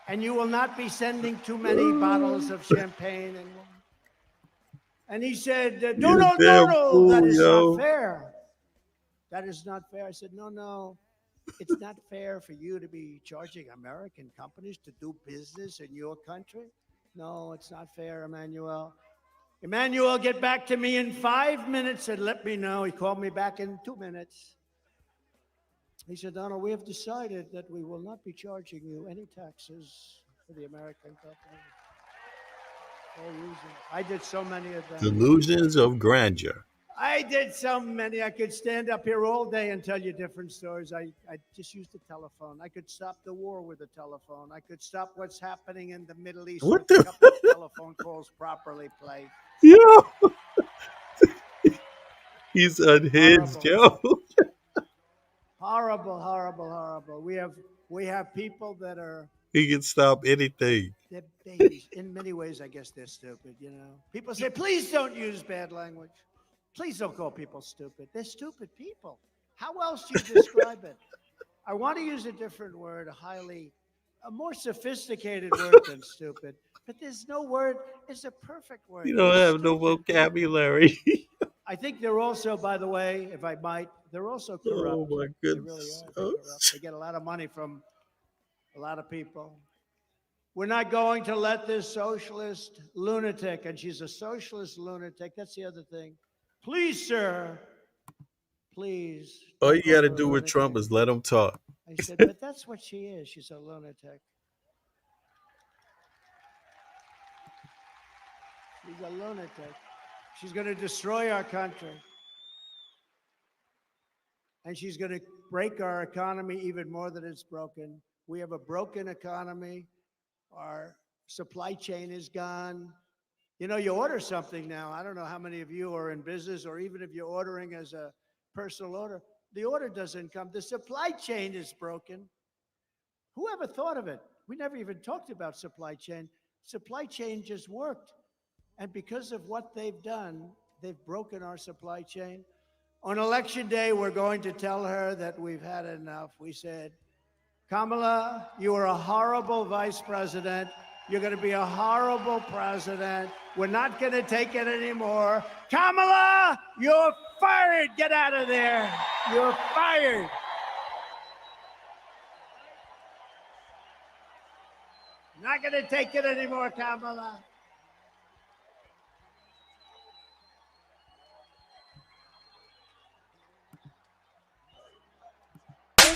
and you will not be sending too many bottles of champagne. And he said, You no, damn that fool, is yo. not fair. That is not fair. I said, no, it's not fair for you to be charging American companies to do business in your country. No, it's not fair, Emmanuel. Emmanuel, get back to me in 5 minutes and let me know. He called me back in 2 minutes. He said, Donald, we have decided that we will not be charging you any taxes for the American company. I did so many of them. Delusions of grandeur. I did so many. I could stand up here all day and tell you different stories. I just used the telephone. I could stop the war with the telephone. I could stop what's happening in the Middle East What with a the- couple of telephone calls properly played. Yo. He's unhinged, yo. Horrible. We have people that are He can stop anything. they're babies. In many ways, I guess they're stupid, you know. People say, please don't use bad language. Please don't call people stupid. They're stupid people. How else do you describe it? I want to use a different word, a more sophisticated word than stupid. But there's no word, it's a perfect word. You don't have no vocabulary. I think they're also, by the way, if I might, they're also corrupt. Oh my They really goodness. are. They're corrupt. They get a lot of money from a lot of people. We're not going to let this socialist lunatic, and she's a socialist lunatic. That's the other thing. Please, sir, please. All you don't got to call her a do with lunatic. Trump is let him talk. I said, but that's what she is. She's a lunatic. She's a lunatic. She's going to destroy our country. And she's going to break our economy even more than it's broken. We have a broken economy. Our supply chain is gone. You know, you order something now. I don't know how many of you are in business, or even if you're ordering as a personal order, the order doesn't come. The supply chain is broken. Who ever thought of it? We never even talked about supply chain. Supply chain just worked. And because of what they've done, they've broken our supply chain. On election day, we're going to tell her that we've had enough. We said, Kamala, you are a horrible vice president. You're going to be a horrible president. We're not going to take it anymore. Kamala, you're fired. Get out of there. You're fired. Not going to take it anymore, Kamala.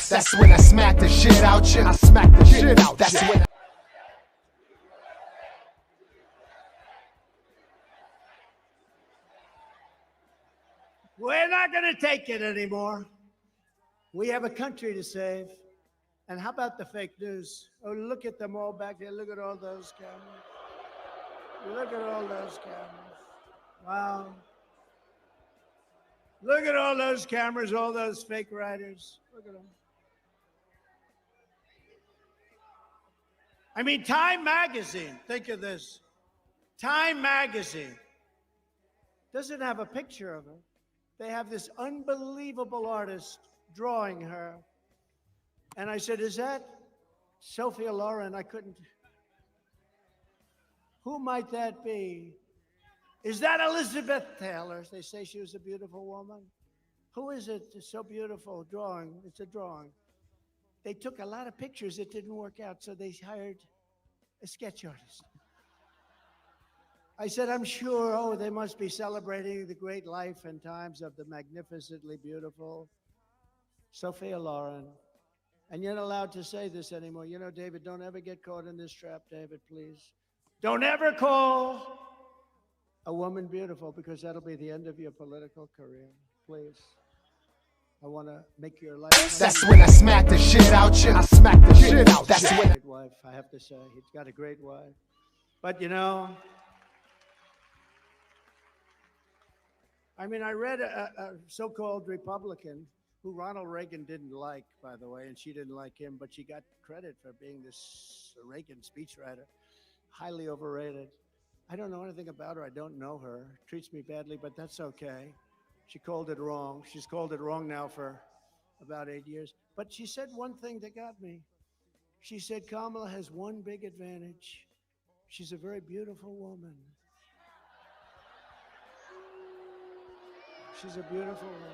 That's when I smack the shit out you. I smack the shit out. That's when We're not going to take it anymore. We have a country to save. And how about the fake news? Oh, look at them all back there. Look at all those cameras. Look at all those cameras. Wow. Look at all those cameras, all those fake writers. Look at them. I mean, Time Magazine, think of this. Time Magazine doesn't have a picture of her. They have this unbelievable artist drawing her. And I said, is that Sophia Loren? I couldn't. Who might that be? Is that Elizabeth Taylor? They say she was a beautiful woman. Who is it? It's so beautiful. Drawing. It's a drawing. They took a lot of pictures. It didn't work out, so they hired a sketch artist. I said, I'm sure, oh, they must be celebrating the great life and times of the magnificently beautiful Sophia Loren. And you're not allowed to say this anymore. You know, David, don't ever get caught in this trap, David, please. Don't ever call a woman beautiful, because that'll be the end of your political career. Please. I want to make your life. That's when I smack the shit out you. I smack the shit out. That's when. Great wife, I have to say. He's got a great wife. But you know, I mean, I read a so-called Republican who Ronald Reagan didn't like, by the way, and she didn't like him, but she got credit for being this Reagan speechwriter. Highly overrated. I don't know anything about her. I don't know her. Treats me badly, but that's okay. She called it wrong. She's called it wrong now for about 8 years. But she said one thing that got me. She said Kamala has one big advantage. She's a very beautiful woman. She's a beautiful woman.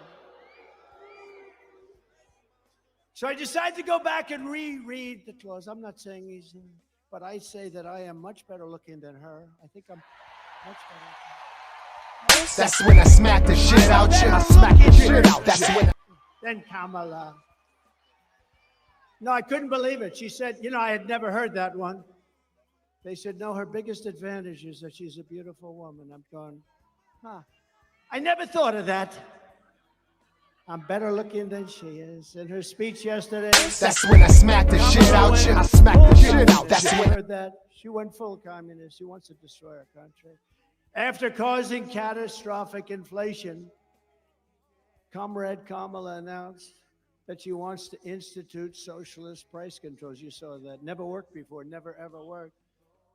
So I decided to go back and reread the clause. I'm not saying he's, but I say that I am much better looking than her. I think I'm much better. That's when I smack the shit out you. I smack the shit out. That's when. Then Kamala. No, I couldn't believe it. She said, you know, I had never heard that one. They said, no, her biggest advantage is that she's a beautiful woman. I'm going, huh. I never thought of that. I'm better looking than she is. In her speech yesterday. That's when I smack the shit out you. I smack the shit out. That's when. Heard that. She went full communist. She wants to destroy our country. After causing catastrophic inflation, Comrade Kamala announced that she wants to institute socialist price controls. You saw that. Never worked before. Never, ever worked.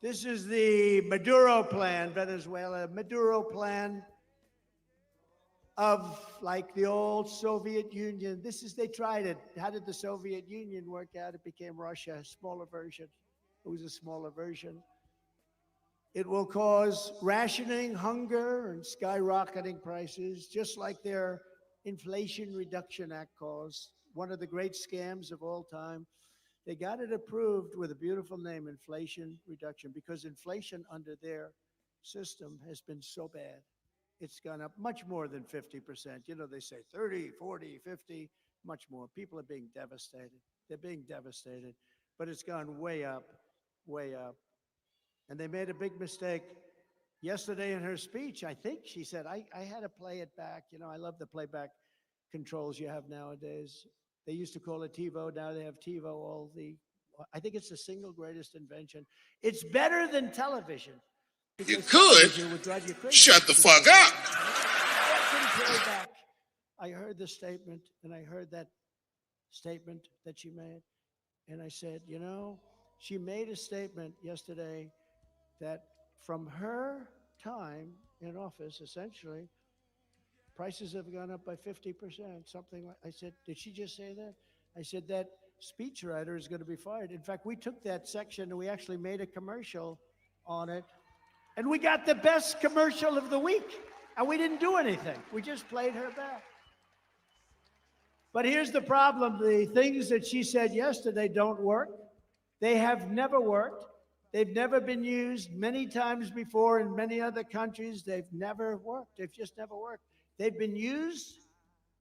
This is the Maduro plan, Venezuela. Maduro plan of like the old Soviet Union. They tried it. How did the Soviet Union work out? It became Russia, a smaller version. It was a smaller version. It will cause rationing, hunger, and skyrocketing prices, just like their Inflation Reduction Act caused. One of the great scams of all time. They got it approved with a beautiful name, Inflation Reduction, because inflation under their system has been so bad. It's gone up much more than 50%. You know, they say 30, 40, 50, much more. People are being devastated. They're being devastated. But it's gone way up, way up. And they made a big mistake yesterday in her speech. I think she said, I had to play it back. You know, I love the playback controls you have nowadays. They used to call it TiVo. Now they have TiVo. I think it's the single greatest invention. It's better than television. You could shut the fuck up. I heard the statement, and I heard that statement that she made. And I said, you know, she made a statement yesterday that from her time in office, essentially, prices have gone up by 50%, something like. I said, did she just say that? I said, that speechwriter is going to be fired. In fact, we took that section and we actually made a commercial on it. And we got the best commercial of the week. And we didn't do anything. We just played her back. But here's the problem. The things that she said yesterday don't work. They have never worked. They've never been used many times before in many other countries. They've never worked. They've just never worked. They've been used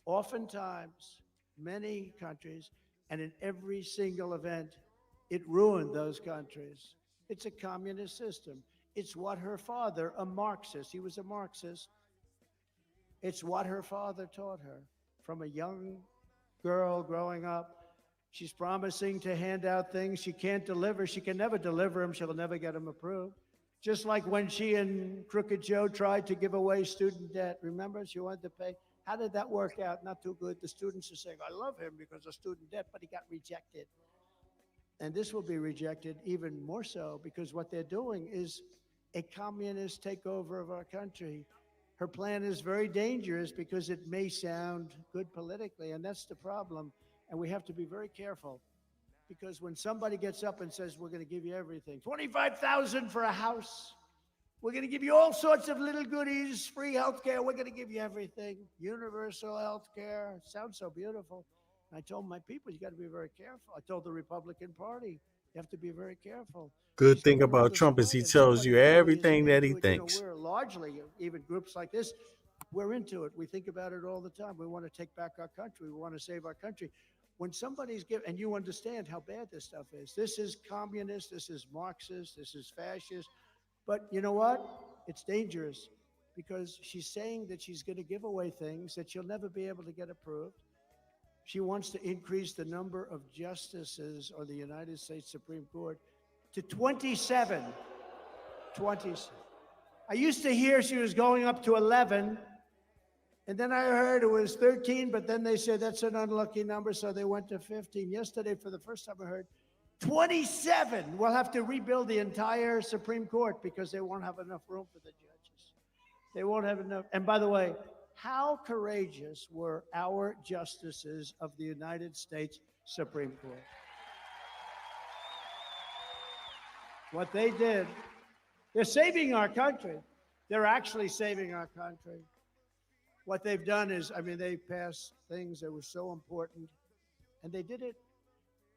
oftentimes, many countries, and in every single event, it ruined those countries. It's a communist system. It's what her father, a Marxist, he was a Marxist. It's what her father taught her from a young girl growing up. She's promising to hand out things she can't deliver. She can never deliver them. She'll never get them approved. Just like when she and Crooked Joe tried to give away student debt. Remember, she wanted to pay. How did that work out? Not too good. The students are saying, I love him because of student debt, but he got rejected. And this will be rejected even more so because what they're doing is a communist takeover of our country. Her plan is very dangerous because it may sound good politically, and that's the problem. And we have to be very careful because when somebody gets up and says, we're going to give you everything, $25,000 for a house, we're going to give you all sorts of little goodies, free health care, we're going to give you everything, universal health care. It sounds so beautiful. And I told my people, you got to be very careful. I told the Republican Party, you have to be very careful. Good thing about Trump is he tells you everything that he thinks. You know, we're largely, even groups like this, we're into it. We think about it all the time. We want to take back our country. We want to save our country. When somebody's and you understand how bad this stuff is. This is communist, this is Marxist, this is fascist. But you know what? It's dangerous because she's saying that she's going to give away things that she'll never be able to get approved. She wants to increase the number of justices on the United States Supreme Court to 27. 27. I used to hear she was going up to 11. And then I heard it was 13, but then they said that's an unlucky number, so they went to 15. Yesterday, for the first time I heard, 27. We'll have to rebuild the entire Supreme Court because they won't have enough room for the judges. They won't have enough. And by the way, how courageous were our justices of the United States Supreme Court? What they did, they're saving our country. They're actually saving our country. what they've done is, I mean, they passed things that were so important, and they did it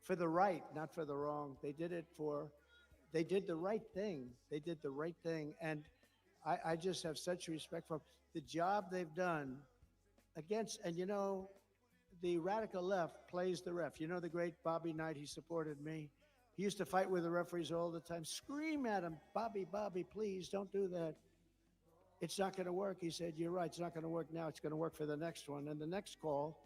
for the right, not for the wrong. They did the right thing. They did the right thing. And I just have such respect for them. The job they've done against, and you know, the radical left plays the ref. You know, the great Bobby Knight, he supported me. He used to fight with the referees all the time, scream at him, Bobby, please don't do that. It's not going to work. He said, you're right. It's not going to work now. It's going to work for the next one. And the next call,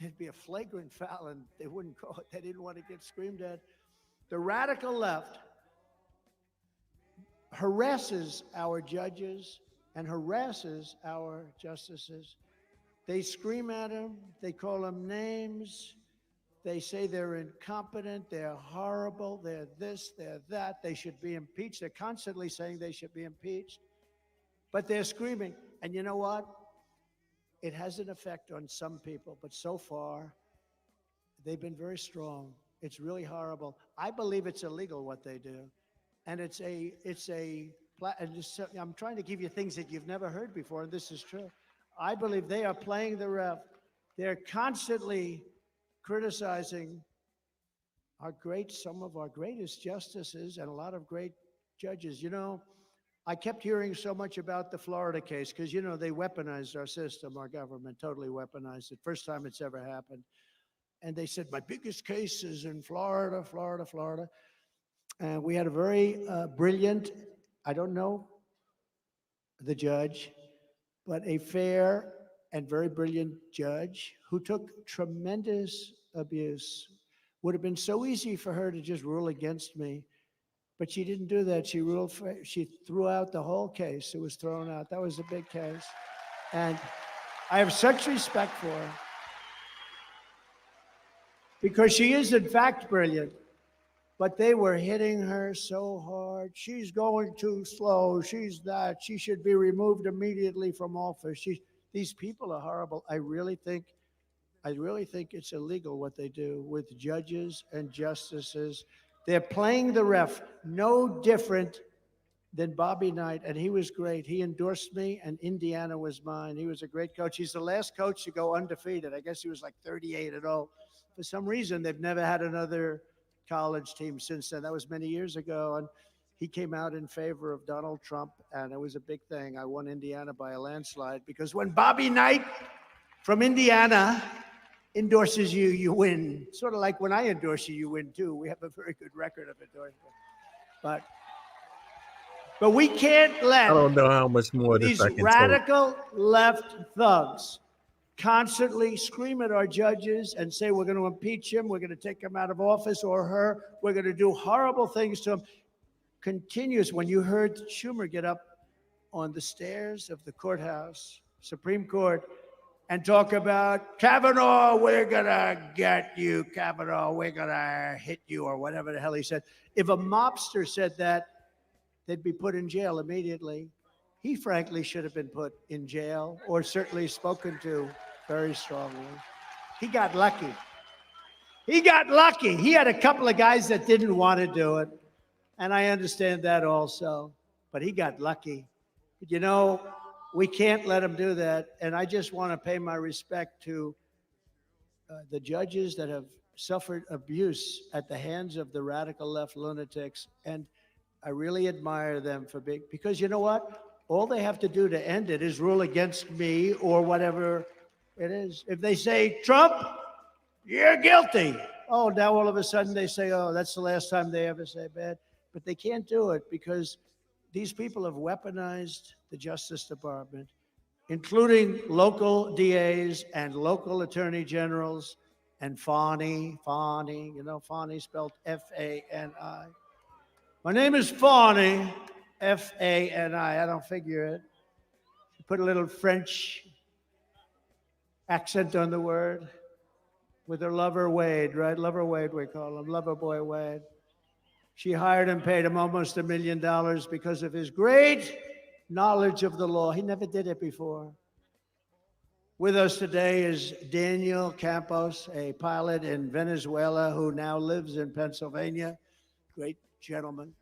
there'd be a flagrant foul, and they wouldn't call it. They didn't want to get screamed at. The radical left harasses our judges and harasses our justices. They scream at them. They call them names. They say they're incompetent. They're horrible. They're this, they're that. They should be impeached. They're constantly saying they should be impeached. But they're screaming. And you know what? It has an effect on some people. But so far, they've been very strong. It's really horrible. I believe it's illegal what they do. And I'm trying to give you things that you've never heard before, and this is true. I believe they are playing the ref. They're constantly criticizing some of our greatest justices and a lot of great judges. You know, I kept hearing so much about the Florida case because, you know, they weaponized our system, our government totally weaponized it. First time it's ever happened. And they said, my biggest case is in Florida. And we had a very brilliant, I don't know the judge, but a fair and very brilliant judge who took tremendous abuse. Would have been so easy for her to just rule against me, but she didn't do that. She threw out the whole case. It was thrown out. That was a big case. And I have such respect for her because she is in fact brilliant. But they were hitting her so hard. She's going too slow. She's that. She should be removed immediately from office. These people are horrible. I really think it's illegal what they do with judges and justices. They're playing the ref, no different than Bobby Knight, and he was great. He endorsed me, and Indiana was mine. He was a great coach. He's the last coach to go undefeated. I guess he was like 38-0. For some reason, they've never had another college team since then. That was many years ago, and he came out in favor of Donald Trump, and it was a big thing. I won Indiana by a landslide because when Bobby Knight from Indiana endorses you, you win. Sort of like when I endorse you, you win too. We have a very good record of endorsement. But we can't let I don't know how much more these this I can radical left thugs constantly scream at our judges and say we're going to impeach him, we're going to take him out of office or her, we're going to do horrible things to him. Continuous. When you heard Schumer get up on the stairs of the courthouse, Supreme Court, and talk about Kavanaugh, we're going to get you, Kavanaugh, we're going to hit you, or whatever the hell he said. If a mobster said that, they'd be put in jail immediately. He frankly should have been put in jail or certainly spoken to very strongly. He got lucky. He had a couple of guys that didn't want to do it. And I understand that also. But he got lucky. But you know, we can't let him do that. And I just want to pay my respect to the judges that have suffered abuse at the hands of the radical left lunatics. And I really admire them because you know what? All they have to do to end it is rule against me or whatever it is. If they say, Trump, you're guilty. Oh, now all of a sudden they say, oh, that's the last time they ever say bad. But they can't do it because these people have weaponized the Justice Department, including local DAs and local attorney generals and Fani, you know, Fani spelled F-A-N-I. My name is Fani, F-A-N-I. I don't figure it. Put a little French accent on the word with her lover Wade, right? Lover Wade, we call him, lover boy Wade. She hired him, paid him almost $1 million because of his great knowledge of the law. He never did it before. With us today is Daniel Campos, a pilot in Venezuela who now lives in Pennsylvania. Great gentleman.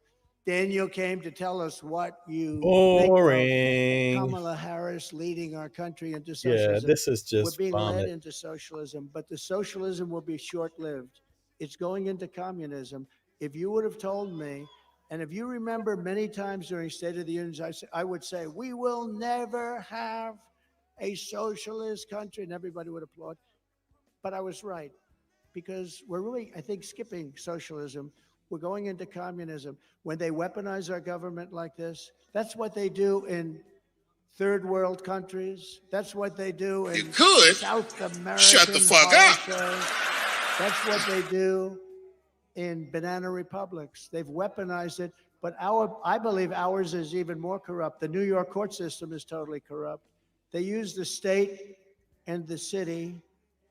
Daniel came to tell us what you Boring. think of Kamala Harris leading our country into socialism. Yeah, this is just We're being led vomit. into socialism, but the socialism will be short-lived. It's going into communism. If you would have told me, and if you remember many times during State of the Union, I would say, we will never have a socialist country, and everybody would applaud. But I was right, because we're really, I think, skipping socialism. We're going into communism. When they weaponize our government like this, that's what they do in third world countries. That's what they do in South America. Shut the fuck up. That's what they do in banana republics. They've weaponized it, but I believe ours is even more corrupt. The New York court system is totally corrupt. They use the state and the city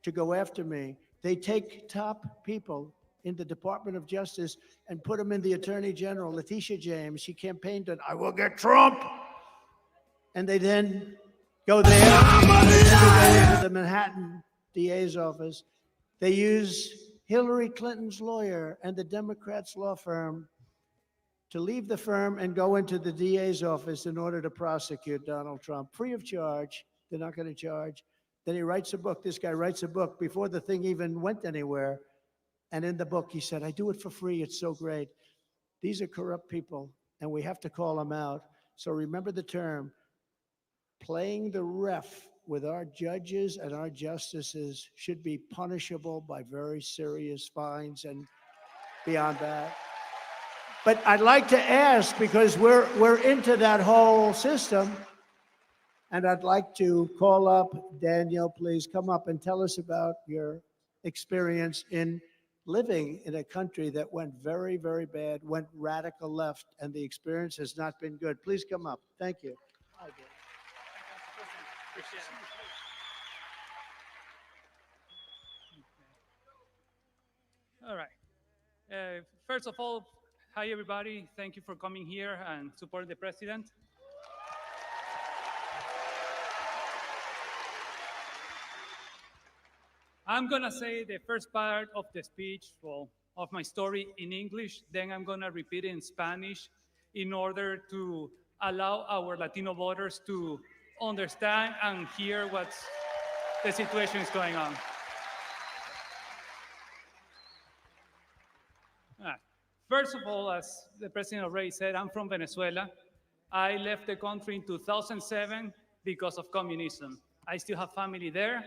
to go after me. They take top people in the Department of Justice and put them in the Attorney General. Letitia James, she campaigned on, I will get Trump. And they then go there to the Manhattan DA's office. They use Hillary Clinton's lawyer and the Democrats' law firm to leave the firm and go into the DA's office in order to prosecute Donald Trump, free of charge. They're not going to charge. Then he writes a book. This guy writes a book before the thing even went anywhere. And in the book, he said, I do it for free. It's so great. These are corrupt people, and we have to call them out. So remember the term, playing the ref with our judges and our justices should be punishable by very serious fines and beyond that. But I'd like to ask, because we're into that whole system, and I'd like to call up Daniel. Please come up and tell us about your experience in living in a country that went very, very bad, went radical left, and the experience has not been good. Please come up. Thank you. Hi, Dan. Appreciate it. All right. First of all, hi, everybody. Thank you for coming here and supporting the president. I'm going to say the first part of the speech, of my story in English, then I'm going to repeat it in Spanish in order to allow our Latino voters to understand and hear what the situation is going on. First of all, as the president already said, I'm from Venezuela. I left the country in 2007 because of communism. I still have family there.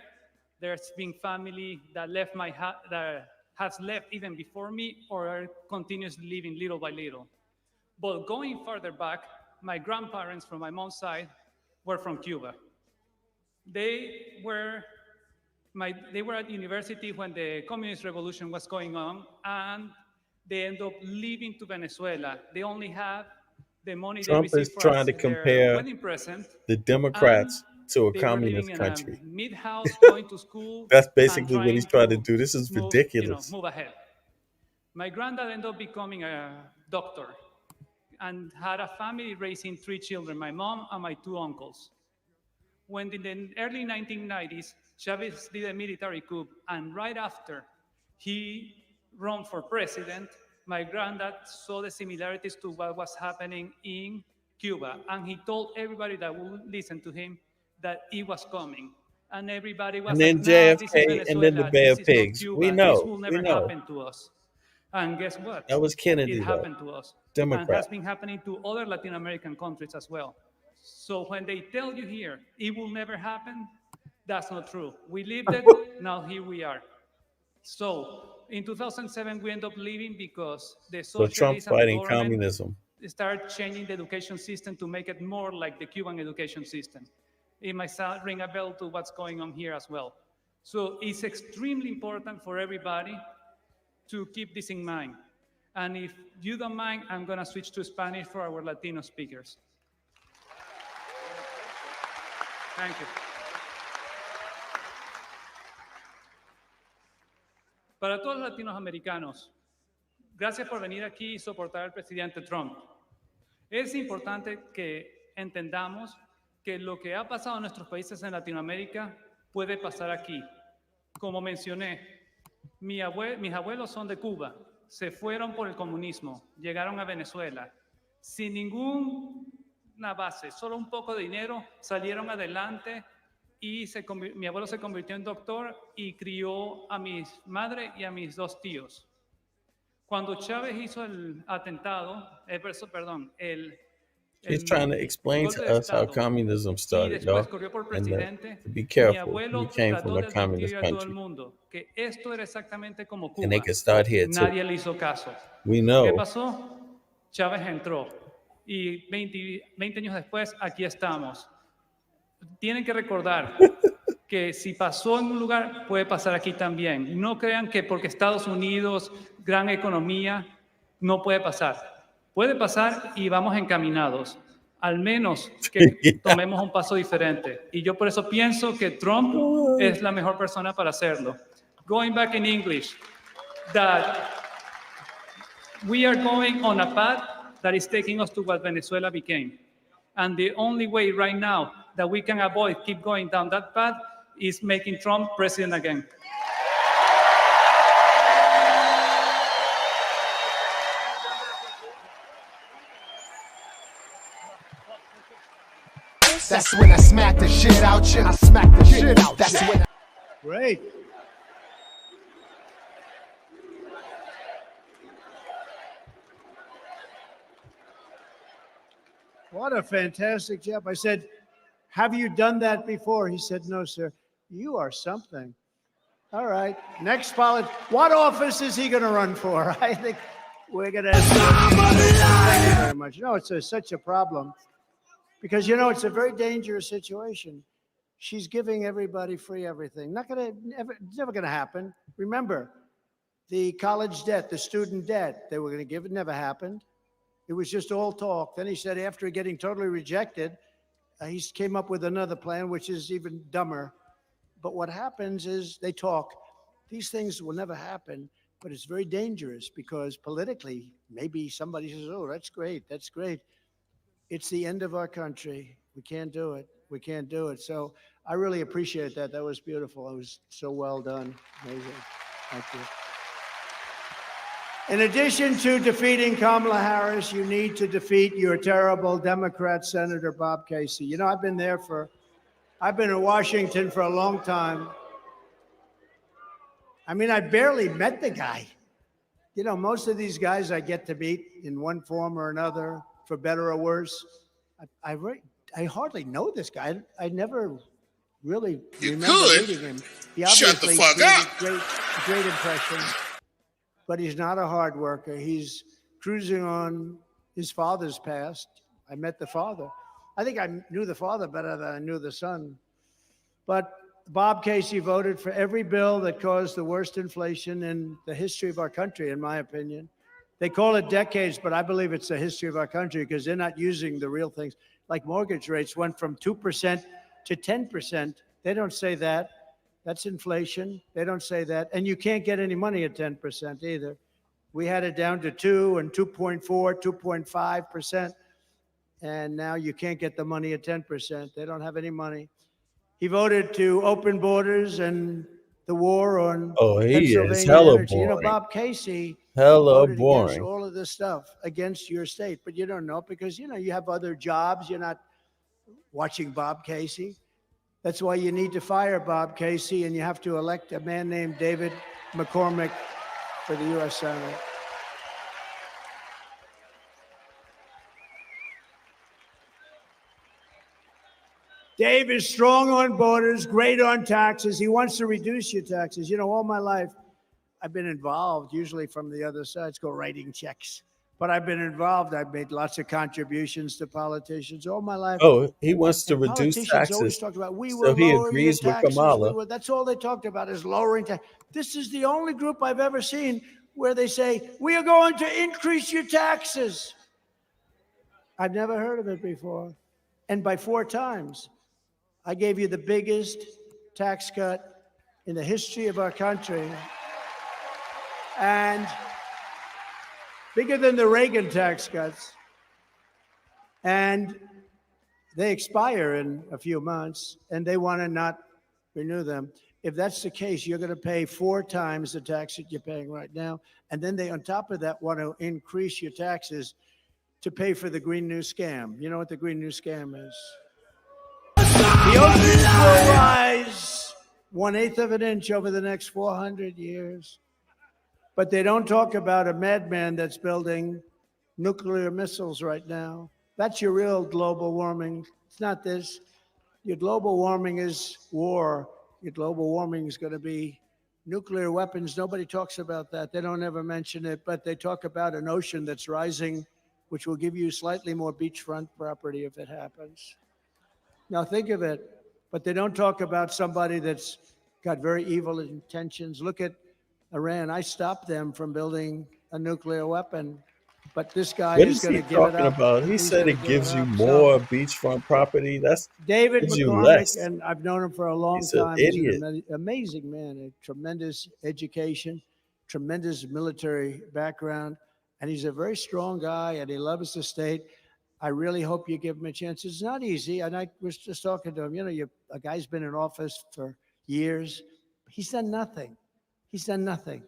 There's been family that left that has left even before me or are continuously living little by little. But going further back, my grandparents from my mom's side were from Cuba. They were at university when the communist revolution was going on, and they ended up leaving to Venezuela. They only have the money Trump they is received trying to for their compare wedding present, the Democrats to a they were communist living in country. a mid-house, going to school. That's basically what he's trying to to do. This is move, ridiculous. Move ahead. My granddad ended up becoming a doctor and had a family raising 3 children, my mom and my 2 uncles. When in the early 1990s, Chavez did a military coup, and right after he ran for president, my granddad saw the similarities to what was happening in Cuba, and he told everybody that would listen to him that it was coming. And everybody was And then like, nah, this is JFK, and then the Venezuela, Bay this of is not Pigs. Cuba, We this know, will we never know. happen to us. And guess what? That was Kennedy, It though. happened to us. Democrat. And has been happening to other Latin American countries as well. So when they tell you here, it will never happen, that's not true. We lived it, now here we are. So in 2007, we ended up leaving because the So Trump socialists and the fighting government communism. started changing the education system to make it more like the Cuban education system. It might ring a bell to what's going on here as well. So it's extremely important for everybody to keep this in mind. And if you don't mind, I'm going to switch to Spanish for our Latino speakers. Thank you. Para todos los latinos americanos, gracias por venir aquí y soportar al presidente Trump. Es importante que entendamos que lo que ha pasado en nuestros países en Latinoamérica puede pasar aquí. Como mencioné, mis abuelos son de Cuba, se fueron por el comunismo, llegaron a Venezuela, sin ninguna base, solo un poco de dinero, salieron adelante y mi abuelo se convirtió en doctor y crió a mi madre y a mis 2 tíos. Cuando Chávez hizo el atentado, He's trying to explain to us how communism started, y'all. And that, to be careful, he came from a communist country. Que esto era exactamente como Cuba. And they could start here too. Nadie le hizo caso. We know. ¿Qué pasó? Chávez entró. Y 20 años después, aquí estamos. Tienen que recordar que si pasó en un lugar, puede pasar aquí también. No crean que porque Estados Unidos, gran economía, no puede pasar. Puede pasar y vamos encaminados. Al menos que tomemos un paso diferente. Y yo por eso pienso que Trump es la mejor persona para hacerlo. Going back in English, that we are going on a path that is taking us to what Venezuela became. And the only way right now that we can avoid keep going down that path is making Trump president again. That's when I smack the shit out you. I smack the shit out. That's when. Great. What a fantastic job. I said, have you done that before? He said, no, sir. You are something. All right. Next politician. What office is he going to run for? I think we're going to. Thank you very much. No, it's such a problem. Because, you know, it's a very dangerous situation. She's giving everybody free everything. It's never going to happen. Remember, the college debt, the student debt, they were going to give, it never happened. It was just all talk. Then he said after getting totally rejected, he came up with another plan, which is even dumber. But what happens is they talk. These things will never happen, but it's very dangerous because politically, maybe somebody says, oh, that's great, that's great. It's the end of our country. We can't do it. We can't do it. So I really appreciate that. That was beautiful. It was so well done. Amazing. Thank you. In addition to defeating Kamala Harris, you need to defeat your terrible Democrat Senator Bob Casey. You know, I've been in Washington for a long time. I mean, I barely met the guy. You know, most of these guys I get to meet in one form or another, for better or worse. I hardly know this guy. I never really remember meeting him. He obviously Shut the fuck up. Great impression. But he's not a hard worker. He's cruising on his father's past. I met the father. I think I knew the father better than I knew the son. But Bob Casey voted for every bill that caused the worst inflation in the history of our country, in my opinion. They call it decades, but I believe it's the history of our country because they're not using the real things. Like mortgage rates went from 2% to 10%. They don't say that. That's inflation. They don't say that. And you can't get any money at 10% either. We had it down to 2 and 2.4, 2.5%. And now you can't get the money at 10%. They don't have any money. He voted to open borders and the war on Pennsylvania is hella energy. boring. You know, Bob Casey Hella voted boring. against all of this stuff against your state, but you don't know because, you know, you have other jobs. You're not watching Bob Casey. That's why you need to fire Bob Casey and you have to elect a man named David McCormick for the U.S. Senate. Dave is strong on borders, great on taxes. He wants to reduce your taxes. You know, all my life, I've been involved, usually from the other side, it's called writing checks. But I've been involved. I've made lots of contributions to politicians all my life. Oh, he wants to reduce Politicians taxes. always talked about, So he agrees with Kamala. That's all they talked about is lowering taxes. This is the only group I've ever seen where they say, we are going to increase your taxes. I've never heard of it before. And by 4 times. I gave you the biggest tax cut in the history of our country. And bigger than the Reagan tax cuts. And they expire in a few months, and they want to not renew them. If that's the case, you're going to pay 4 times the tax that you're paying right now. And then they, on top of that, want to increase your taxes. to pay for the Green New Scam. You know what the Green New Scam is? The oceans will rise 1/8 of an inch over the next 400 years. But they don't talk about a madman that's building nuclear missiles right now. That's your real global warming. It's not this. Your global warming is war. Your global warming is going to be nuclear weapons. Nobody talks about that. They don't ever mention it, but they talk about an ocean that's rising, which will give you slightly more beachfront property if it happens. Now think of it, but they don't talk about somebody that's got very evil intentions. Look at Iran. I stopped them from building a nuclear weapon, but this guy What is is going he to give it talking up. about? He He's said gonna it give gives you up. more So, beachfront property. That's David gives you McCormick, less. and I've known him for a long He's an time. He's idiot. an amazing man, a tremendous education, tremendous military background, and he's a very strong guy, and he loves the state. I really hope you give him a chance. It's not easy, and I was just talking to him. You know, a guy's been in office for years. He's done nothing. He's done nothing.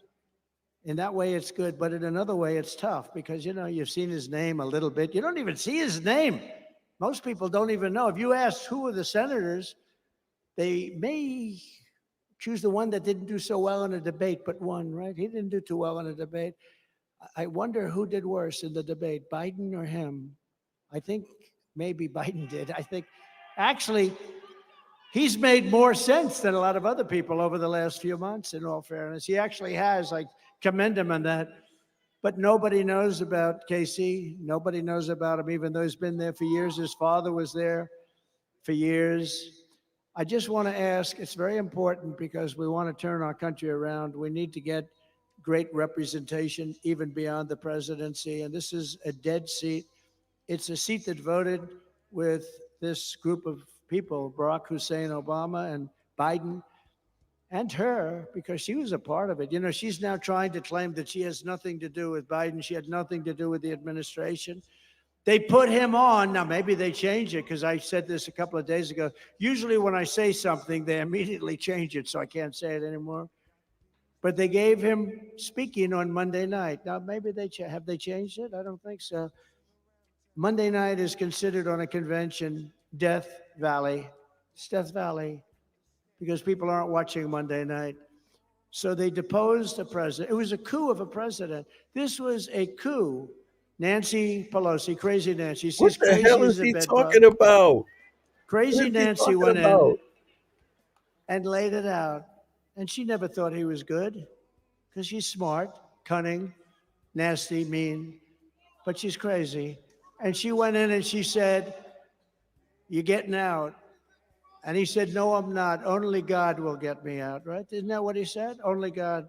In that way, it's good, but in another way, it's tough because, you know, you've seen his name a little bit. You don't even see his name. Most people don't even know. If you ask who are the senators, they may choose the one that didn't do so well in a debate, but won, right? He didn't do too well in a debate. I wonder who did worse in the debate, Biden or him? I think maybe Biden did. I think actually he's made more sense than a lot of other people over the last few months, in all fairness. He actually has. I commend him on that. But nobody knows about Casey. Nobody knows about him, even though he's been there for years. His father was there for years. I just want to ask, it's very important because we want to turn our country around. We need to get great representation even beyond the presidency. And this is a dead seat. It's a seat that voted with this group of people, Barack Hussein Obama and Biden and her, because she was a part of it. You know, she's now trying to claim that she has nothing to do with Biden. She had nothing to do with the administration. They put him on. Now, maybe they change it because I said this a couple of days ago. Usually when I say something, they immediately change it, so I can't say it anymore. But they gave him speaking on Monday night. Now, maybe have they changed it? I don't think so. Monday night is considered on a convention Death Valley. It's Death Valley because people aren't watching Monday night. So they deposed a president. It was a coup of a president. This was a coup. Nancy Pelosi, crazy Nancy. She's What the crazy hell as is a he bed talking bug. about? Crazy What is he Nancy talking went about? in and laid it out. And she never thought he was good because she's smart, cunning, nasty, mean, but she's crazy. And she went in and she said, "You're getting out." And he said, "No, I'm not. Only God will get me out," right? Isn't that what he said? Only God.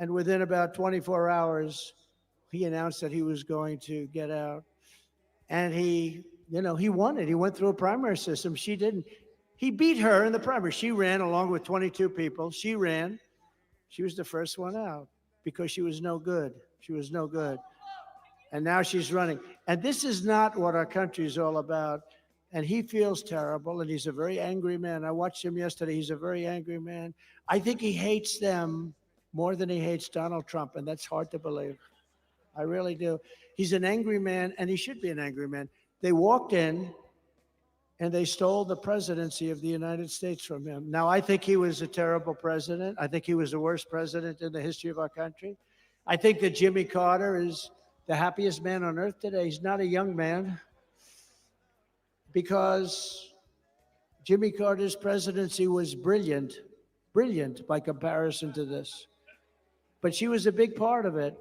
And within about 24 hours, he announced that he was going to get out. And he won it. He went through a primary system. She didn't. He beat her in the primary. She ran along with 22 people. She ran. She was the first one out because she was no good. She was no good. And now she's running. And this is not what our country is all about. And he feels terrible, and he's a very angry man. I watched him yesterday. He's a very angry man. I think he hates them more than he hates Donald Trump, and that's hard to believe. I really do. He's an angry man, and he should be an angry man. They walked in, and they stole the presidency of the United States from him. Now, I think he was a terrible president. I think he was the worst president in the history of our country. I think that Jimmy Carter is the happiest man on earth today. He's not a young man because Jimmy Carter's presidency was brilliant by comparison to this. But she was a big part of it,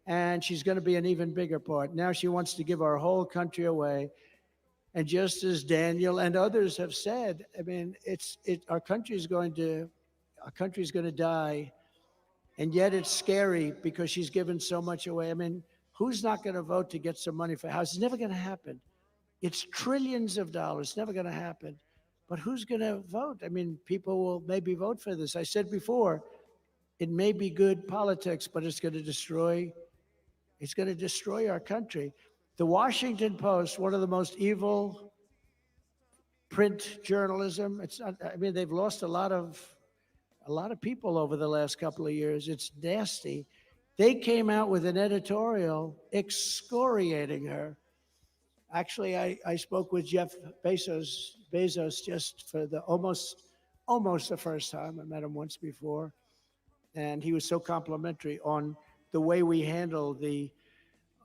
and she's going to be an even bigger part. Now she wants to give our whole country away. And just as Daniel and others have said, I mean, our country's going to die. And yet it's scary because she's given so much away. I mean, who's not going to vote to get some money for a house? It's never going to happen. It's trillions of dollars. It's never going to happen. But who's going to vote? I mean, people will maybe vote for this. I said before, it may be good politics, but it's going to destroy our country. The Washington Post, one of the most evil print journalism. They've lost a lot of people over the last couple of years. It's nasty. They came out with an editorial excoriating her. Actually, I spoke with Jeff Bezos just for the almost the first time. I met him once before, and he was so complimentary on the way we handle the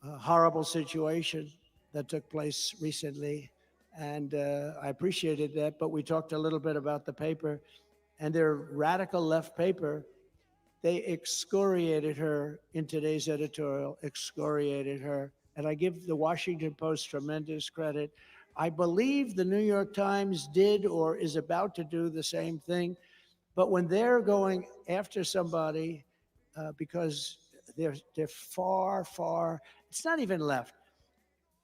horrible situation that took place recently. And I appreciated that, but we talked a little bit about the paper, and their radical left paper, they excoriated her in today's editorial, excoriated her. And I give the Washington Post tremendous credit. I believe the New York Times did or is about to do the same thing. But when they're going after somebody because they're far, it's not even left.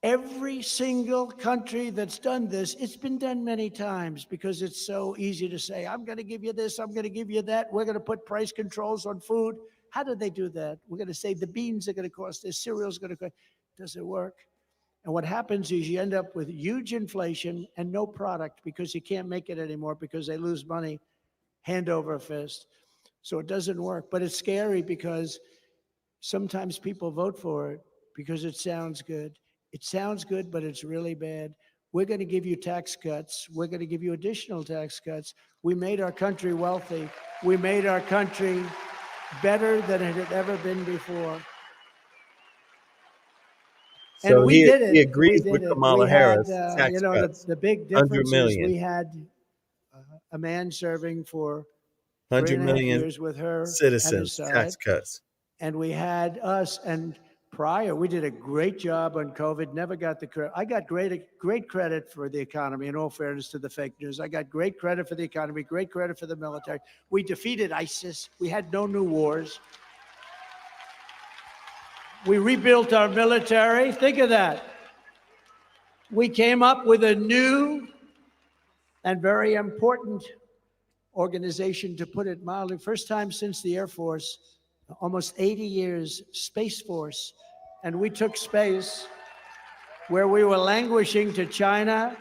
Every single country that's done this, it's been done many times because it's so easy to say, I'm going to give you this, I'm going to give you that. We're going to put price controls on food. How do they do that? We're going to say the beans are going to cost this, cereal's going to cost. Does it work? And what happens is you end up with huge inflation and no product because you can't make it anymore because they lose money hand over fist. So it doesn't work. But it's scary because sometimes people vote for it because it sounds good. It sounds good, but it's really bad. We're going to give you tax cuts. We're going to give you additional tax cuts. We made our country wealthy. We made our country better than it had ever been before. So and we did it. He agrees we with did Kamala it. Harris. Had, tax cuts, the big 100 difference is million. we had a man serving for 100 3.5 million years with her citizens, at his tax side. cuts. And we had us, and prior, we did a great job on COVID, never got the credit. I got great credit for the economy, in all fairness to the fake news. I got great credit for the economy, great credit for the military. We defeated ISIS. We had no new wars. We rebuilt our military. Think of that. We came up with a new and very important organization, to put it mildly. First time since the Air Force, almost 80 years, Space Force. And we took space where we were languishing to China,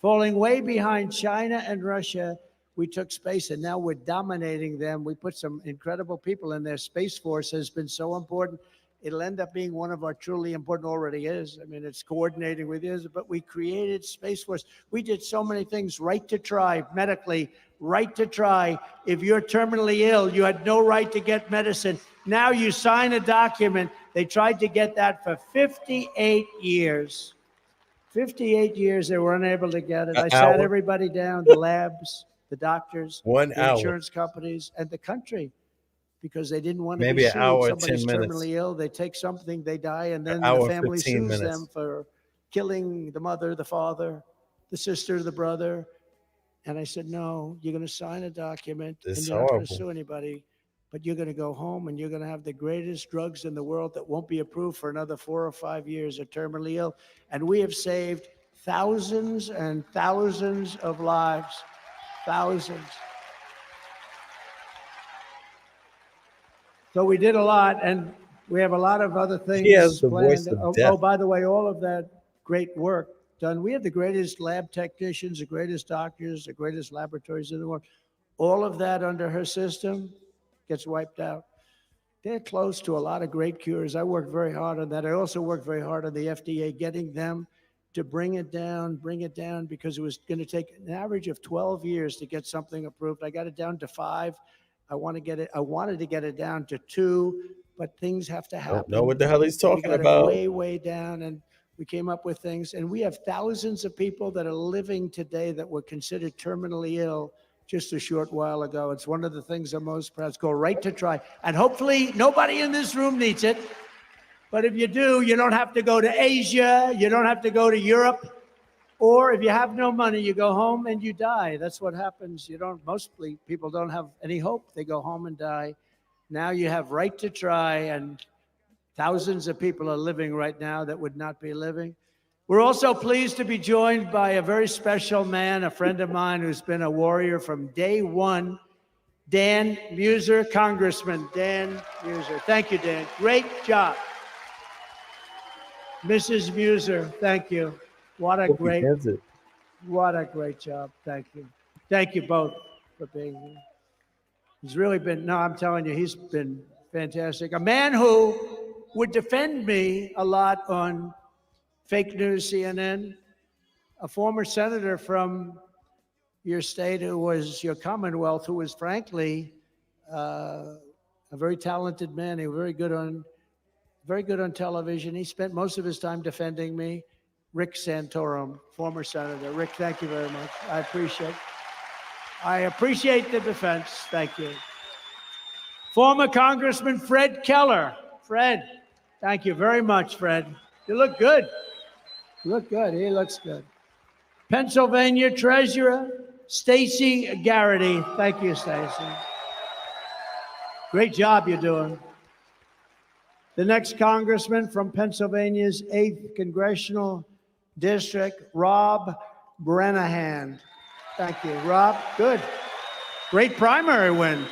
falling way behind China and Russia. We took space, and now we're dominating them. We put some incredible people in there. Space Force has been so important. It'll end up being one of our truly important, already is. I mean, it's coordinating with yours, but we created Space Force. We did so many things. Right to try, medically, right to try. If you're terminally ill, you had no right to get medicine. Now you sign a document. They tried to get that for 58 years. 58 years, they were unable to get it. I sat everybody down, the labs, the doctors, the insurance companies, and the country, because they didn't want to be sued. An hour, Somebody's 10 minutes. terminally ill, they take something, they die, and then Hour, the family 15 sues minutes. them for killing the mother, the father, the sister, the brother. And I said, no, you're going to sign a document, and you're not going to sue anybody, but you're going to go home and you're going to have the greatest drugs in the world that won't be approved for another 4 or 5 years, are terminally ill. And we have saved thousands and thousands of lives, thousands. So we did a lot, and we have a lot of other things He has the planned. voice of death. Oh, by the way, all of that great work done. We have the greatest lab technicians, the greatest doctors, the greatest laboratories in the world. All of that under her system gets wiped out. They're close to a lot of great cures. I worked very hard on that. I also worked very hard on the FDA, getting them to bring it down, because it was going to take an average of 12 years to get something approved. I got it down to 5. I wanted to get it down to 2, but things have to happen. Don't know what the hell he's talking we got about. It way down, and we came up with things. And we have thousands of people that are living today that were considered terminally ill just a short while ago. It's one of the things I'm most proud of. It's called Right to Try. And hopefully nobody in this room needs it. But if you do, you don't have to go to Asia. You don't have to go to Europe. Or if you have no money, you go home and you die. That's what happens. Mostly people don't have any hope. They go home and die. Now you have Right to Try, and thousands of people are living right now that would not be living. We're also pleased to be joined by a very special man, a friend of mine who's been a warrior from day one, Dan Muser, Congressman Dan Muser. Thank you, Dan. Great job. Mrs. Muser, thank you. What a great job. Thank you. Thank you both for being here. He's really been, I'm telling you, he's been fantastic. A man who would defend me a lot on Fake news, CNN. A former senator from your state who was your Commonwealth, who was frankly a very talented man. He was very good on television. He spent most of his time defending me. Rick Santorum, former senator. Rick, thank you very much. I appreciate the defense. Thank you. Former Congressman Fred Keller. Fred, thank you very much, Fred. You look good. You look good. He looks good. Pennsylvania Treasurer Stacey Garrity. Thank you, Stacey. Great job you're doing. The next congressman from Pennsylvania's 8th Congressional District, Rob Brennahan. Thank you, Rob. Good. Great primary win.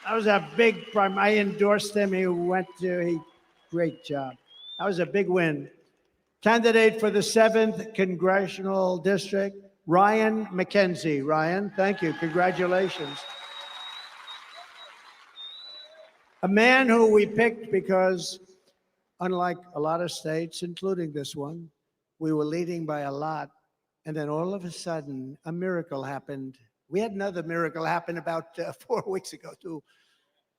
That was a big primary. I endorsed him. Great job. That was a big win. Candidate for the 7th Congressional District, Ryan McKenzie. Ryan, thank you. Congratulations. A man who we picked because, unlike a lot of states, including this one, we were leading by a lot. And then all of a sudden, a miracle happened. We had another miracle happen about 4 weeks ago, too.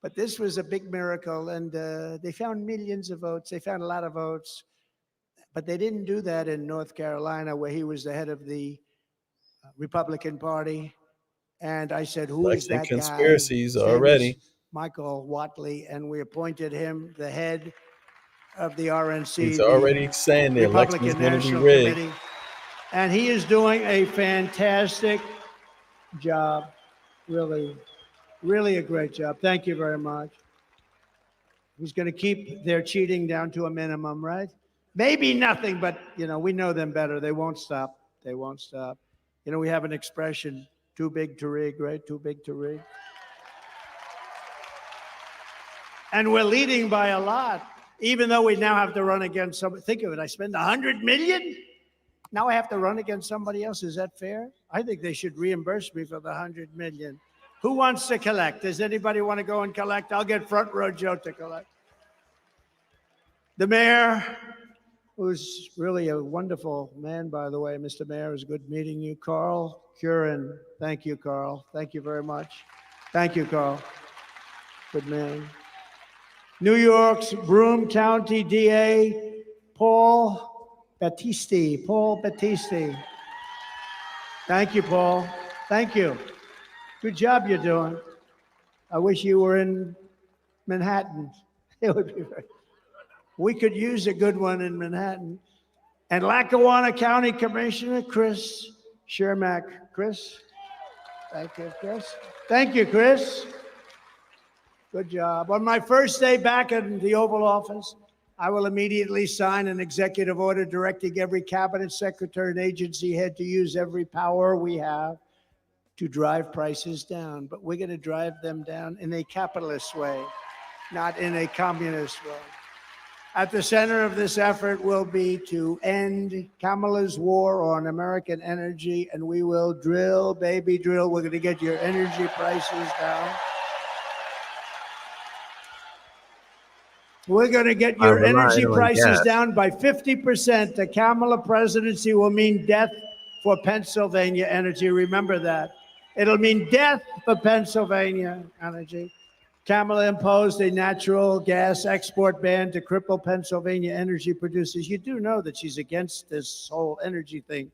But this was a big miracle, and they found millions of votes. They found a lot of votes. But they didn't do that in North Carolina, where he was the head of the Republican Party. And I said, who is that conspiracies guy? already. Michael Watley, and we appointed him the head of the RNC. He's already saying the election is going to be rigged. Committee. And he is doing a fantastic job. Really, really a great job. Thank you very much. He's going to keep their cheating down to a minimum, right? Maybe nothing, but, we know them better. They won't stop. They won't stop. We have an expression, too big to rig, right? Too big to rig. And we're leading by a lot, even though we now have to run against somebody. Think of it, I spend $100 million. Now I have to run against somebody else. Is that fair? I think they should reimburse me for the $100 million. Who wants to collect? Does anybody want to go and collect? I'll get Front Row Joe to collect. The mayor, who's really a wonderful man, by the way. Mr. Mayor, it was good meeting you. Carl Curran. Thank you, Carl. Thank you very much. Thank you, Carl. Good man. New York's Broome County DA, Paul Battisti. Paul Battisti. Thank you, Paul. Thank you. Good job you're doing. I wish you were in Manhattan. It would be very. We could use a good one in Manhattan. And Lackawanna County Commissioner Chris Shermack. Chris. Thank you, Chris. Thank you, Chris. Good job. On my first day back in the Oval Office, I will immediately sign an executive order directing every cabinet secretary and agency head to use every power we have to drive prices down. But we're going to drive them down in a capitalist way, not in a communist way. At the center of this effort will be to end Kamala's war on American energy, and we will drill, baby, drill. We're going to get your energy prices down. We're going to get your energy prices down by 50%. The Kamala presidency will mean death for Pennsylvania energy. Remember that. It'll mean death for Pennsylvania energy. Kamala imposed a natural gas export ban to cripple Pennsylvania energy producers. You do know that she's against this whole energy thing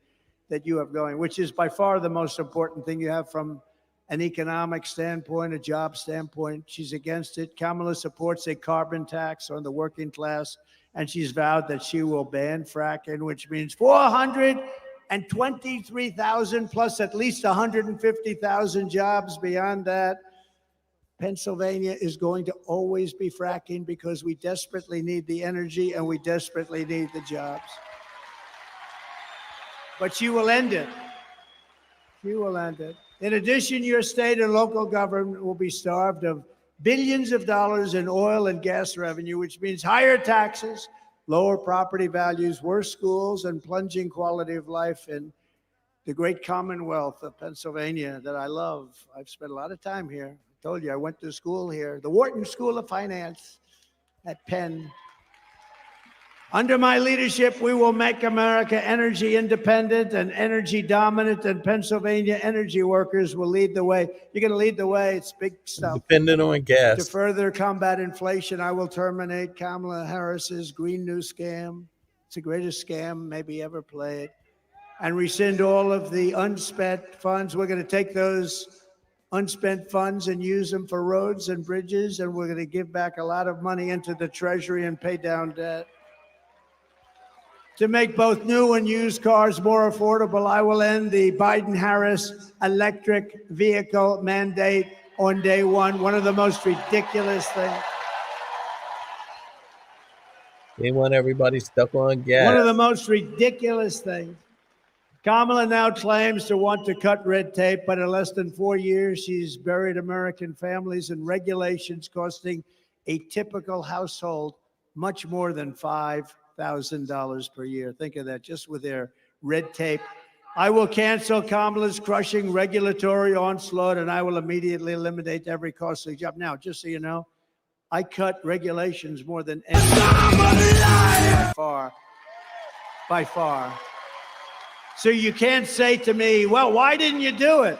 that you have going, which is by far the most important thing you have from an economic standpoint, a job standpoint. She's against it. Kamala supports a carbon tax on the working class, and she's vowed that she will ban fracking, which means 423,000 plus at least 150,000 jobs beyond that. Pennsylvania is going to always be fracking because we desperately need the energy and we desperately need the jobs. But she will end it. She will end it. In addition, your state and local government will be starved of billions of dollars in oil and gas revenue, which means higher taxes, lower property values, worse schools, and plunging quality of life in the great Commonwealth of Pennsylvania that I love. I've spent a lot of time here. I told you I went to school here, the Wharton School of Finance at Penn. Under my leadership, we will make America energy independent and energy dominant, and Pennsylvania energy workers will lead the way. You're going to lead the way. It's big stuff. Dependent on gas. To further combat inflation, I will terminate Kamala Harris's Green New Scam. It's the greatest scam maybe ever played. And rescind all of the unspent funds. We're going to take those unspent funds and use them for roads and bridges, and we're going to give back a lot of money into the Treasury and pay down debt. To make both new and used cars more affordable, I will end the Biden-Harris electric vehicle mandate on day one. One of the most ridiculous things. They want everybody stuck on gas. One of the most ridiculous things. Kamala now claims to want to cut red tape, but in less than 4 years, she's buried American families in regulations costing a typical household much more than $5,000 per year. Think of that, just with their red tape. I will cancel Kamala's crushing regulatory onslaught, and I will immediately eliminate every costly job. Now, just so you know, I cut regulations more than anyone by far. So you can't say to me, well, why didn't you do it?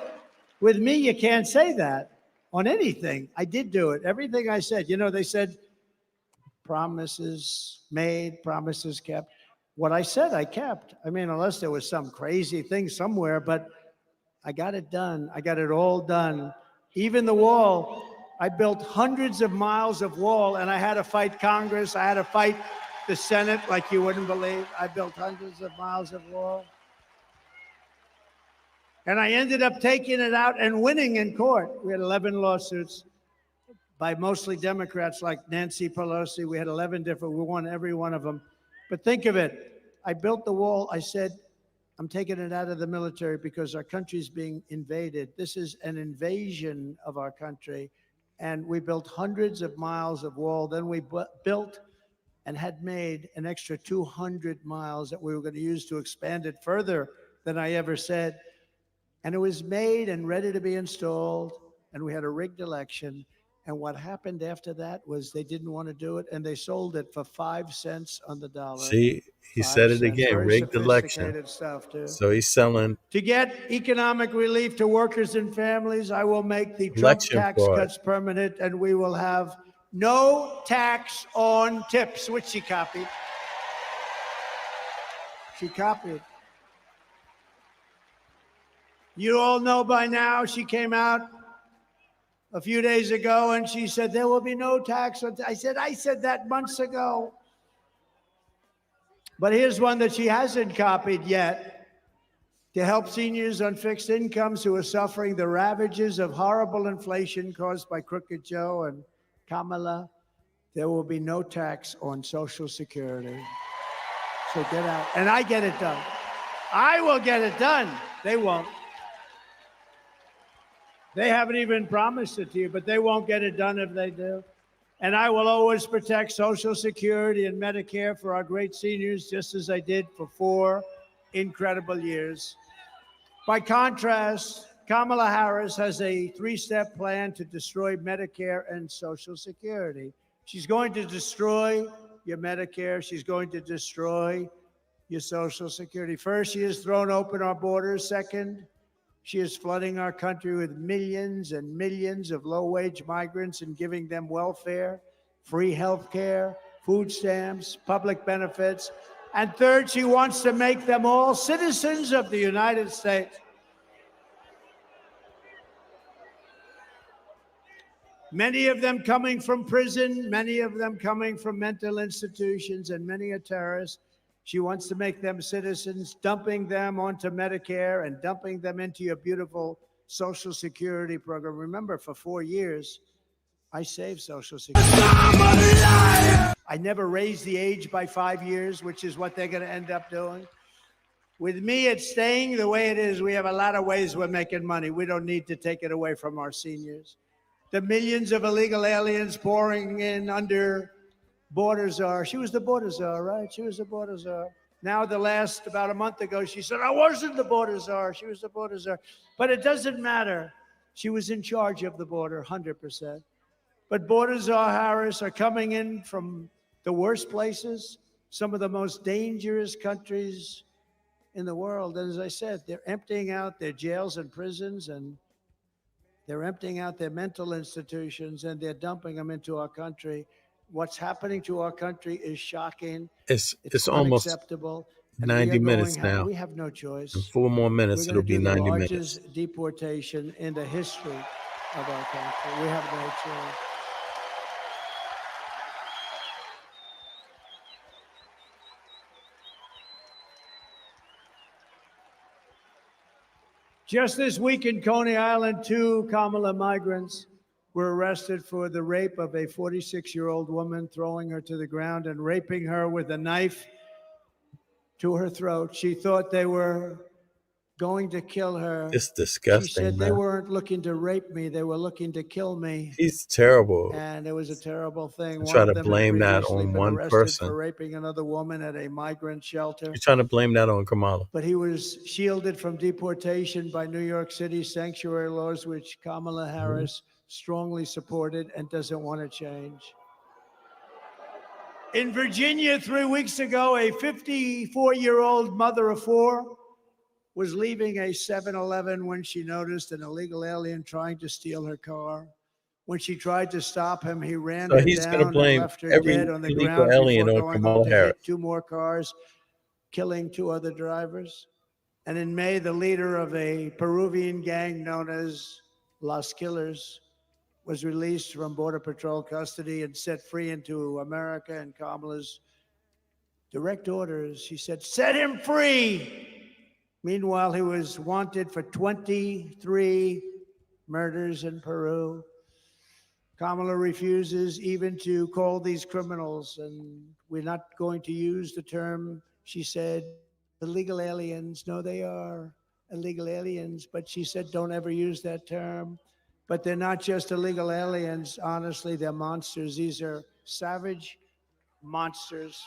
With me, you can't say that on anything. I did do it. Everything I said, they said promises made, promises kept. What I said, I kept. I mean, unless there was some crazy thing somewhere, but I got it done. I got it all done. Even the wall, I built hundreds of miles of wall, and I had to fight Congress. I had to fight the Senate like you wouldn't believe. I built hundreds of miles of wall. And I ended up taking it out and winning in court. We had 11 lawsuits by mostly Democrats like Nancy Pelosi. We had 11 different, we won every one of them. But think of it. I built the wall. I said, I'm taking it out of the military because our country's being invaded. This is an invasion of our country. And we built hundreds of miles of wall. Then we built and had made an extra 200 miles that we were going to use to expand it further than I ever said. And it was made and ready to be installed, and we had a rigged election. And what happened after that was they didn't want to do it, and they sold it for 5 cents on the dollar. See, he said it again, rigged election. Stuff too. So he's selling. To get economic relief to workers and families, I will make the Trump tax cuts permanent, and we will have no tax on tips, which she copied. She copied. You all know by now, she came out a few days ago and she said, there will be no tax on I said that months ago. But here's one that she hasn't copied yet. To help seniors on fixed incomes who are suffering the ravages of horrible inflation caused by Crooked Joe and Kamala, there will be no tax on Social Security. So get out. And I get it done. I will get it done. They won't. They haven't even promised it to you, but they won't get it done if they do. And I will always protect Social Security and Medicare for our great seniors, just as I did for 4 incredible years. By contrast, Kamala Harris has a 3-step plan to destroy Medicare and Social Security. She's going to destroy your Medicare. She's going to destroy your Social Security. First, she has thrown open our borders. Second, she is flooding our country with millions and millions of low-wage migrants and giving them welfare, free health care, food stamps, public benefits. And third, she wants to make them all citizens of the United States. Many of them coming from prison, many of them coming from mental institutions, and many are terrorists. She wants to make them citizens, dumping them onto Medicare and dumping them into your beautiful Social Security program. Remember, for 4 years, I saved Social Security. I never raised the age by 5 years, which is what they're going to end up doing. With me, it's staying the way it is. We have a lot of ways we're making money. We don't need to take it away from our seniors. The millions of illegal aliens pouring in under border czar. She was the border czar, right? She was the border czar. Now, about a month ago, she said, I wasn't the border czar. She was the border czar. But it doesn't matter. She was in charge of the border, 100%. But border czar Harris are coming in from the worst places, some of the most dangerous countries in the world. And as I said, they're emptying out their jails and prisons, and they're emptying out their mental institutions, and they're dumping them into our country. What's happening to our country is shocking. It's almost unacceptable. 90 minutes now. We have no choice. In 4 more minutes, it'll be 90 minutes. We're going to do the largest deportation in the history of our country. We have no choice. Just this week in Coney Island, 2 Kamala migrants were arrested for the rape of a 46-year-old woman, throwing her to the ground and raping her with a knife to her throat. She thought they were going to kill her. It's disgusting. She said man. they weren't looking to rape me, they were looking to kill me. He's terrible. And it was a terrible thing. Try to blame that on one person for raping another woman at a migrant shelter. You're trying to blame that on Kamala. But he was shielded from deportation by New York City sanctuary laws, which Kamala Harris strongly supported and doesn't want to change. In Virginia 3 weeks ago, a 54-year-old mother of 4 was leaving a 7-Eleven when she noticed an illegal alien trying to steal her car. When she tried to stop him, he ran her down and left her dead on the ground before going on to hit 2 more cars, killing 2 other drivers. And in May, the leader of a Peruvian gang known as Los Killers was released from Border Patrol custody and set free into America. And Kamala's direct orders, she said, set him free. Meanwhile, he was wanted for 23 murders in Peru. Kamala refuses even to call these criminals, and we're not going to use the term, she said, illegal aliens. No, they are illegal aliens, but she said don't ever use that term. But they're not just illegal aliens. Honestly, they're monsters. These are savage monsters.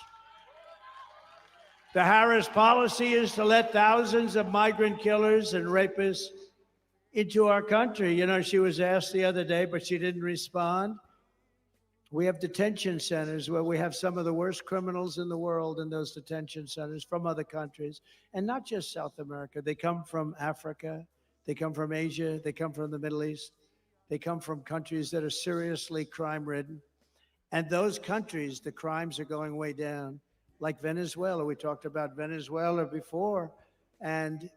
The Harris policy is to let thousands of migrant killers and rapists into our country. You know, she was asked the other day, but she didn't respond. We have detention centers where we have some of the worst criminals in the world in those detention centers from other countries, and not just South America. They come from Africa. They come from Asia. They come from the Middle East. They come from countries that are seriously crime-ridden. And those countries, the crimes are going way down. Like Venezuela, we talked about Venezuela before. And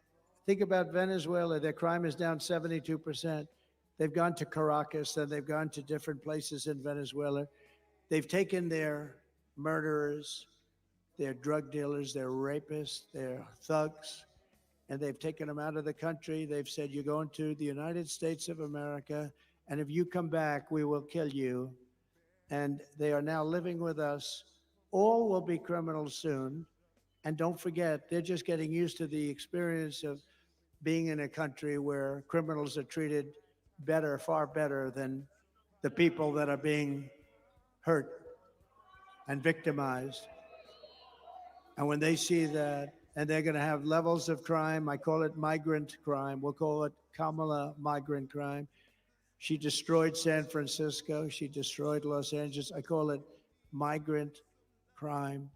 think about Venezuela, their crime is down 72%. They've gone to Caracas and they've gone to different places in Venezuela. They've taken their murderers, their drug dealers, their rapists, their thugs, and they've taken them out of the country. They've said, you're going to the United States of America, and if you come back, we will kill you. And they are now living with us. All will be criminals soon. And don't forget, they're just getting used to the experience of being in a country where criminals are treated better, far better than the people that are being hurt and victimized. And when they see that, and they're going to have levels of crime, I call it migrant crime. We'll call it Kamala migrant crime. She destroyed San Francisco. She destroyed Los Angeles. I call it migrant crime.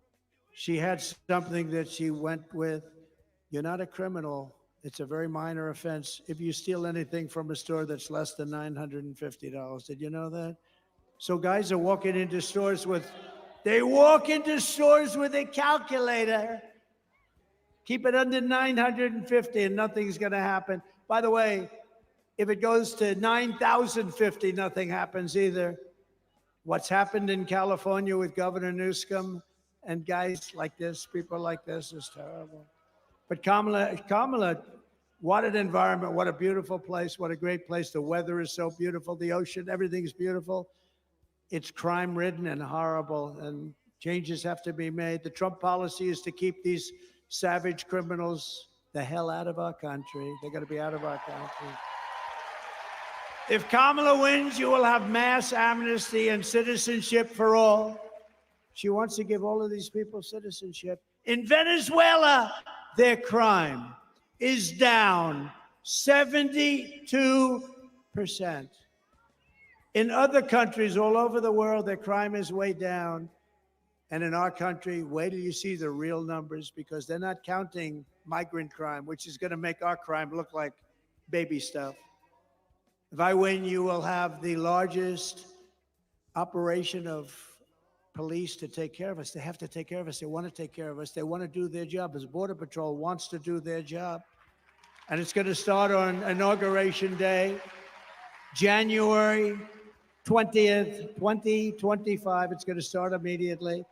She had something that she went with. You're not a criminal. It's a very minor offense if you steal anything from a store that's less than $950. Did you know that? So guys are walking into stores with, they walk into stores with a calculator. Keep it under 950 and nothing's going to happen. By the way, if it goes to 9,050, nothing happens either. What's happened in California with Governor Newsom and guys like this, people like this, is terrible. But Kamala, what an environment, what a beautiful place, what a great place. The weather is so beautiful, the ocean, everything's beautiful. It's crime-ridden and horrible, and changes have to be made. The Trump policy is to keep these savage criminals the hell out of our country. They're going to be out of our country. If Kamala wins, you will have mass amnesty and citizenship for all. She wants to give all of these people citizenship. In Venezuela, their crime is down 72%. In other countries all over the world, their crime is way down. And in our country, wait till you see the real numbers, because they're not counting migrant crime, which is going to make our crime look like baby stuff. If I win, you will have the largest operation of police to take care of us. They have to take care of us. They want to take care of us. They want to do their job. As Border Patrol wants to do their job. And it's going to start on Inauguration Day, January 20th, 2025. It's going to start immediately.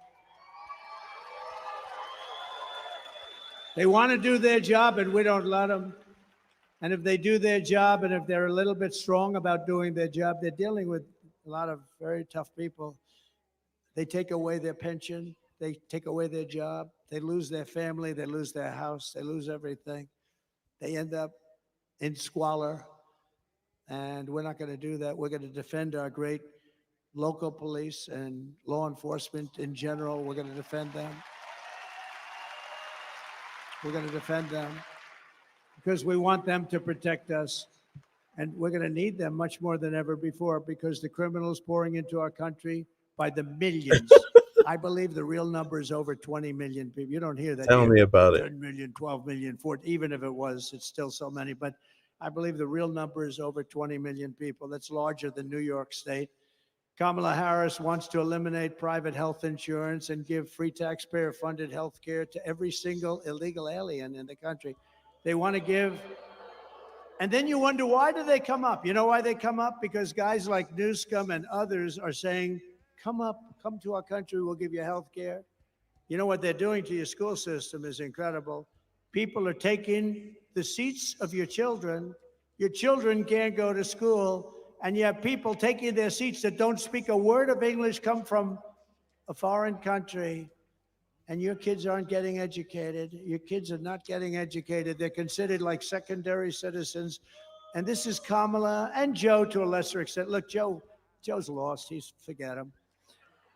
They want to do their job, and we don't let them. And if they do their job, and if they're a little bit strong about doing their job, they're dealing with a lot of very tough people. They take away their pension. They take away their job. They lose their family. They lose their house. They lose everything. They end up in squalor. And we're not going to do that. We're going to defend our great local police and law enforcement in general. We're going to defend them. We're going to defend them because we want them to protect us. And we're going to need them much more than ever before, because the criminals pouring into our country by the millions. I believe the real number is over 20 million people. You don't hear that. Tell me about 10 it. 10 million, 12 million, 14, even if it was, it's still so many. But I believe the real number is over 20 million people. That's larger than New York State. Kamala Harris wants to eliminate private health insurance and give free taxpayer-funded health care to every single illegal alien in the country. They want to give, and then you wonder, why do they come up? You know why they come up? Because guys like Newscomb and others are saying, come to our country, we'll give you health care. You know what they're doing to your school system is incredible. People are taking the seats of your children. Your children can't go to school, and you have people taking their seats that don't speak a word of English, come from a foreign country, and your kids aren't getting educated. Your kids are not getting educated. They're considered like secondary citizens. And this is Kamala and Joe to a lesser extent. Look, Joe's lost. Forget him.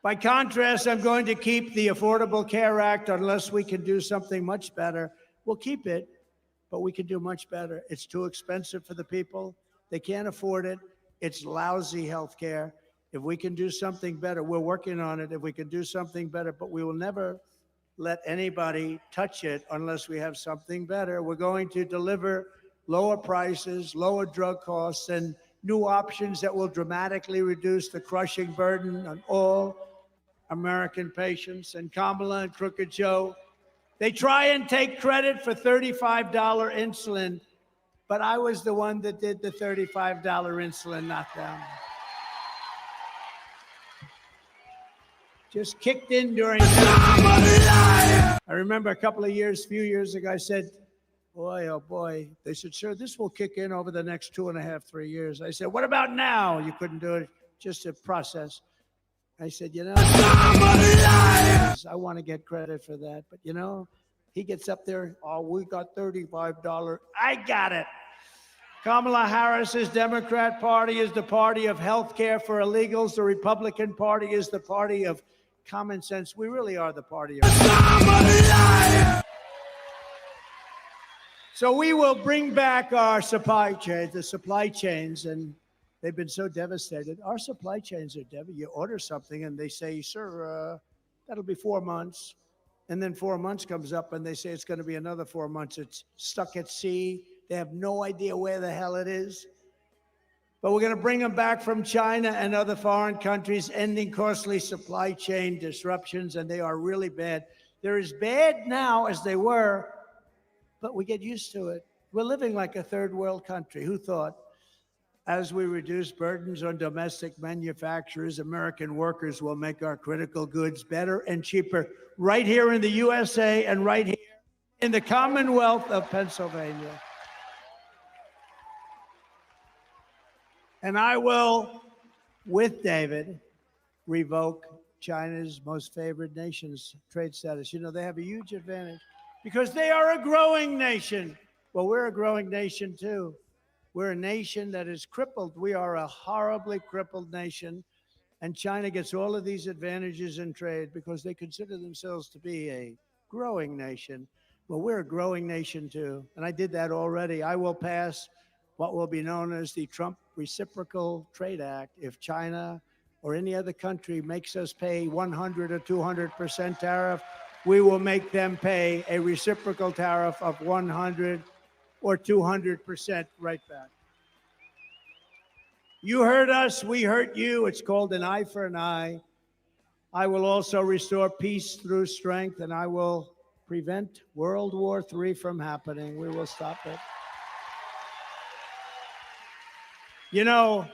By contrast, I'm going to keep the Affordable Care Act unless we can do something much better. We'll keep it, but we can do much better. It's too expensive for the people. They can't afford it. It's lousy health care. If we can do something better, we're working on it. If we can do something better, but we will never let anybody touch it unless we have something better. We're going to deliver lower prices, lower drug costs, and new options that will dramatically reduce the crushing burden on all American patients. And Kamala and Crooked Joe, they try and take credit for $35 insulin, but I was the one that did the $35 insulin, not them. Just kicked in during. I remember a few years ago, I said, boy, oh boy. They said, sir, this will kick in over the next 2.5, 3 years. I said, what about now? You couldn't do it, just a process. I said, you know, I want to get credit for that. But, you know, he gets up there, oh, we got $35. I got it. Kamala Harris's Democrat Party is the party of health care for illegals. The Republican Party is the party of common sense. We really are the party of. So we will bring back our supply chains, and they've been so devastated. Our supply chains are devastated. You order something, and they say, sir, that'll be 4 months. And then 4 months comes up, and they say it's going to be another 4 months. It's stuck at sea. They have no idea where the hell it is. But we're going to bring them back from China and other foreign countries, ending costly supply chain disruptions, and they are really bad. They're as bad now as they were, but we get used to it. We're living like a third world country. Who thought? As we reduce burdens on domestic manufacturers, American workers will make our critical goods better and cheaper right here in the USA and right here in the Commonwealth of Pennsylvania. And I will, with David, revoke China's most favored nation's trade status. You know, they have a huge advantage because they are a growing nation. Well, we're a growing nation, too. We're a nation that is crippled. We are a horribly crippled nation. And China gets all of these advantages in trade because they consider themselves to be a growing nation. Well, we're a growing nation, too. And I did that already. I will pass what will be known as the Trump Reciprocal Trade Act. If China or any other country makes us pay 100 or 200% tariff, we will make them pay a reciprocal tariff of 100 or 200% right back. You hurt us, we hurt you. It's called an eye for an eye. I will also restore peace through strength, and I will prevent World War III from happening. We will stop it. You know,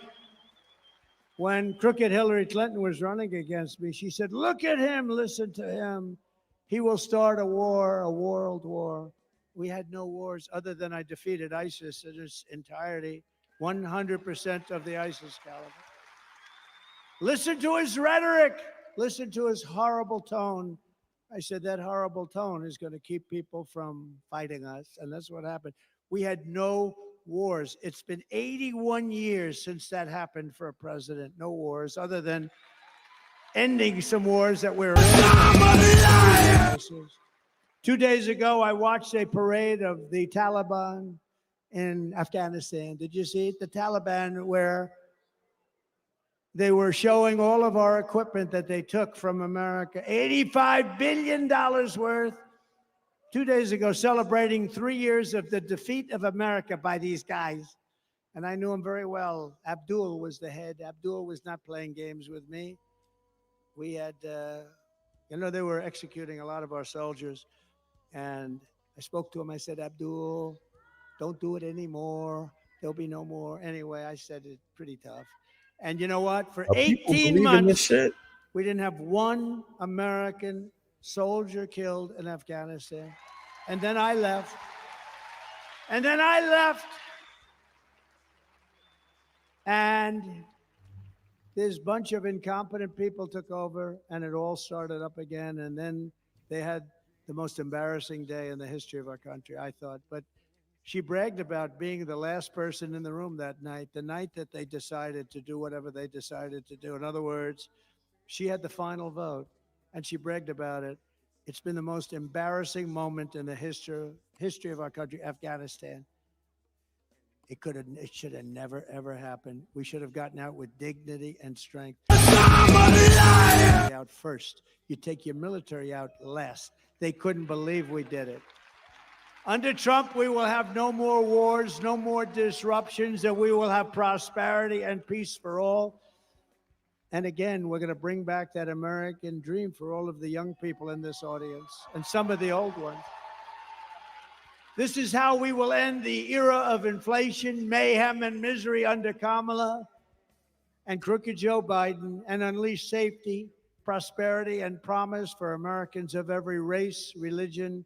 when crooked Hillary Clinton was running against me, she said, look at him, listen to him. He will start a war, a world war. We had no wars other than I defeated ISIS in its entirety, 100% of the ISIS caliber. Listen to his rhetoric. Listen to his horrible tone. I said that horrible tone is going to keep people from fighting us, and that's what happened. We had no wars. It's been 81 years since that happened for a president. No wars other than ending some wars that we're in. 2 days ago, I watched a parade of the Taliban in Afghanistan. Did you see it? The Taliban, where they were showing all of our equipment that they took from America, $85 billion worth. 2 days ago, celebrating 3 years of the defeat of America by these guys. And I knew him very well. Abdul was the head. Abdul was not playing games with me. We had, they were executing a lot of our soldiers. And I spoke to him. I said, Abdul, don't do it anymore. There'll be no more. Anyway, I said it's pretty tough. And you know what? For 18 months, we didn't have one American soldier killed in Afghanistan. And then I left. And this bunch of incompetent people took over, and it all started up again. And then they had the most embarrassing day in the history of our country, I thought. But she bragged about being the last person in the room that night, the night that they decided to do whatever they decided to do. In other words, she had the final vote, and she bragged about it. It's been the most embarrassing moment in the history of our country, Afghanistan. It should have never, ever happened. We should have gotten out with dignity and strength. Out first. You take your military out last. They couldn't believe we did it. Under Trump, we will have no more wars, no more disruptions, and we will have prosperity and peace for all. And again, we're going to bring back that American dream for all of the young people in this audience and some of the old ones. This is how we will end the era of inflation, mayhem, and misery under Kamala and crooked Joe Biden, and unleash safety, prosperity, and promise for Americans of every race, religion,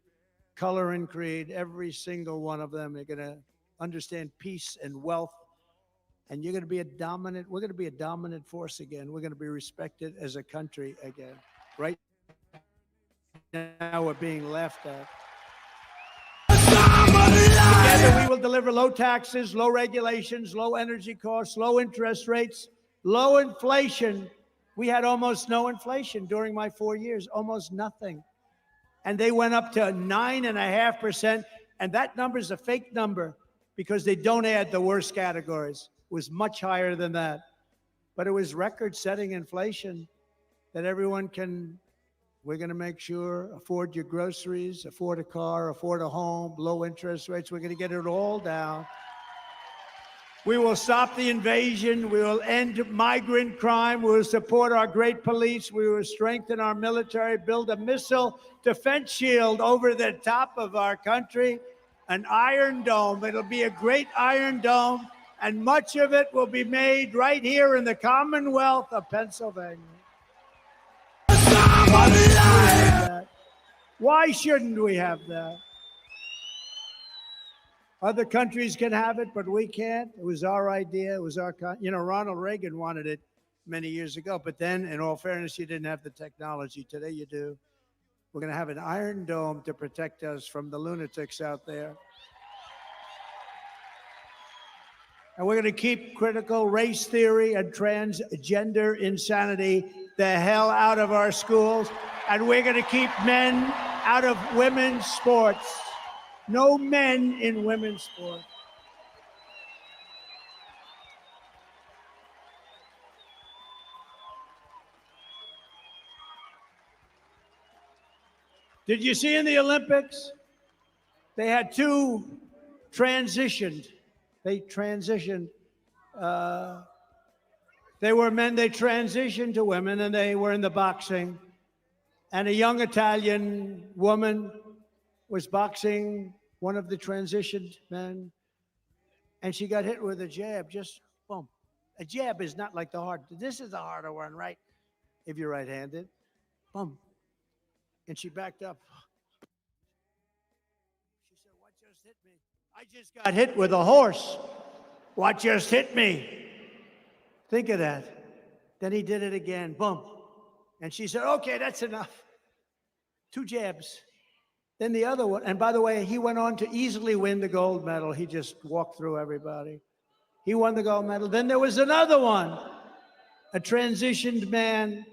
color, and creed. Every single one of them are going to understand peace and wealth. And you're going to be we're going to be a dominant force again. We're going to be respected as a country again. Right now, we're being laughed at. Together, we will deliver low taxes, low regulations, low energy costs, low interest rates, low inflation. We had almost no inflation during my 4 years, almost nothing. And they went up to 9.5%. And that number is a fake number because they don't add the worst categories. It was much higher than that. But it was record-setting inflation that everyone can, we're going to make sure, afford your groceries, afford a car, afford a home, low interest rates. We're going to get it all down. We will stop the invasion. We will end migrant crime. We will support our great police. We will strengthen our military, build a missile defense shield over the top of our country, an iron dome. It'll be a great iron dome, and much of it will be made right here in the Commonwealth of Pennsylvania. Why shouldn't we have that? Other countries can have it, but we can't. It was our idea. It was our, Ronald Reagan wanted it many years ago, but then, in all fairness, you didn't have the technology. Today you do. We're going to have an iron dome to protect us from the lunatics out there. And we're going to keep critical race theory and transgender insanity the hell out of our schools. And we're going to keep men out of women's sports. No men in women's sports. Did you see in the Olympics? They had two transitioned. They transitioned. They were men, they transitioned to women, and they were in the boxing. And a young Italian woman was boxing one of the transitioned men, and she got hit with a jab, just boom. A jab is not like the hard. This is the harder one, right? If you're right-handed, boom. And she backed up. She said, "What just hit me? I just got hit with a horse. What just hit me?" Think of that. Then he did it again, boom. And she said, "Okay, that's enough." 2 jabs. Then the other one, and by the way, he went on to easily win the gold medal. He just walked through everybody. He won the gold medal. Then there was another one, a transitioned man,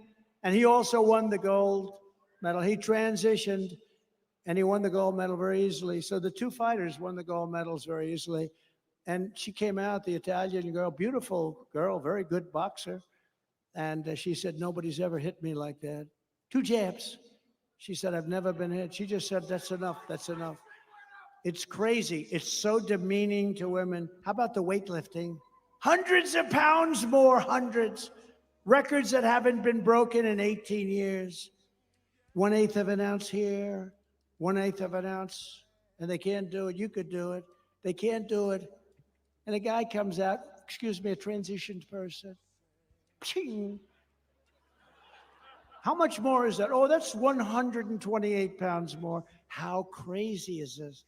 and he also won the gold medal. He transitioned, and he won the gold medal very easily. So the 2 fighters won the gold medals very easily. And she came out, the Italian girl, beautiful girl, very good boxer. And she said, "Nobody's ever hit me like that." 2 jabs. She said, "I've never been hit." She just said, "That's enough, that's enough." It's crazy. It's so demeaning to women. How about the weightlifting? Hundreds of pounds more, hundreds. Records that haven't been broken in 18 years. 1/8 of an ounce here, 1/8 of an ounce, and they can't do it. You could do it. They can't do it. And a guy comes out, excuse me, a transitioned person. Ching. How much more is that? Oh, that's 128 pounds more. How crazy is this?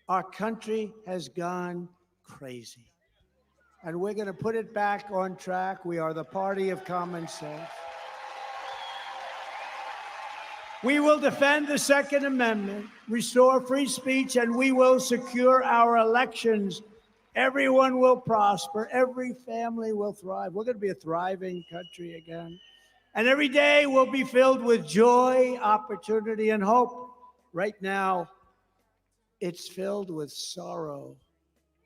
Our country has gone crazy. And we're going to put it back on track. We are the party of common sense. We will defend the Second Amendment, restore free speech, and we will secure our elections. Everyone will prosper. Every family will thrive. We're going to be a thriving country again. And every day will be filled with joy, opportunity, and hope. Right now, it's filled with sorrow.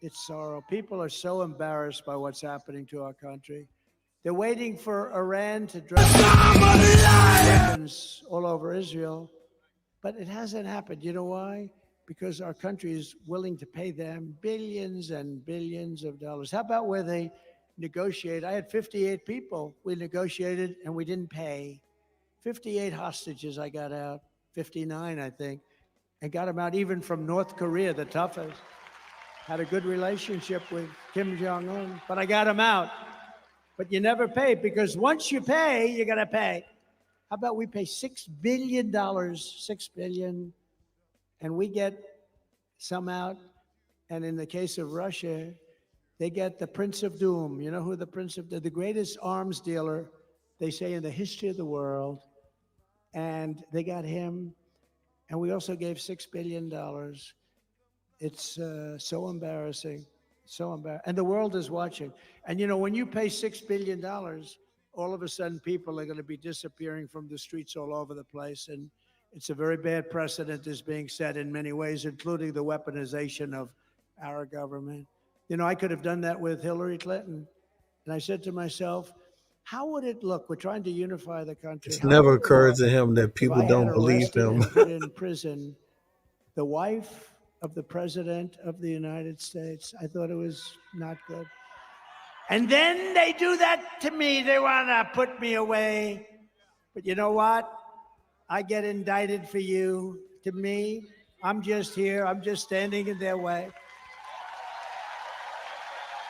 It's sorrow. People are so embarrassed by what's happening to our country. They're waiting for Iran to drop weapons all over Israel, but it hasn't happened. You know why? Because our country is willing to pay them billions and billions of dollars. How about where they negotiate? I had 58 people. We negotiated and we didn't pay. 58 hostages I got out, 59, I think, and got them out even from North Korea, the toughest. Had a good relationship with Kim Jong-un, but I got them out. But you never pay, because once you pay, you got to pay. How about we pay $6 billion, $6 billion, and we get some out. And in the case of Russia, they get the Prince of Doom. You know who the Prince of Doom, the greatest arms dealer, they say, in the history of the world. And they got him. And we also gave $6 billion. It's so embarrassing. So embarrassing. And the world is watching. And you know, when you pay $6 billion, all of a sudden people are going to be disappearing from the streets all over the place. And it's a very bad precedent is being set in many ways, including the weaponization of our government. You know, I could have done that with Hillary Clinton. And I said to myself, how would it look? We're trying to unify the country. It's never occurred to him that people don't believe him. Put in prison the wife of the President of the United States. I thought it was not good. And then they do that to me. They want to put me away. But you know what? I get indicted for you. To me, I'm just here. I'm just standing in their way.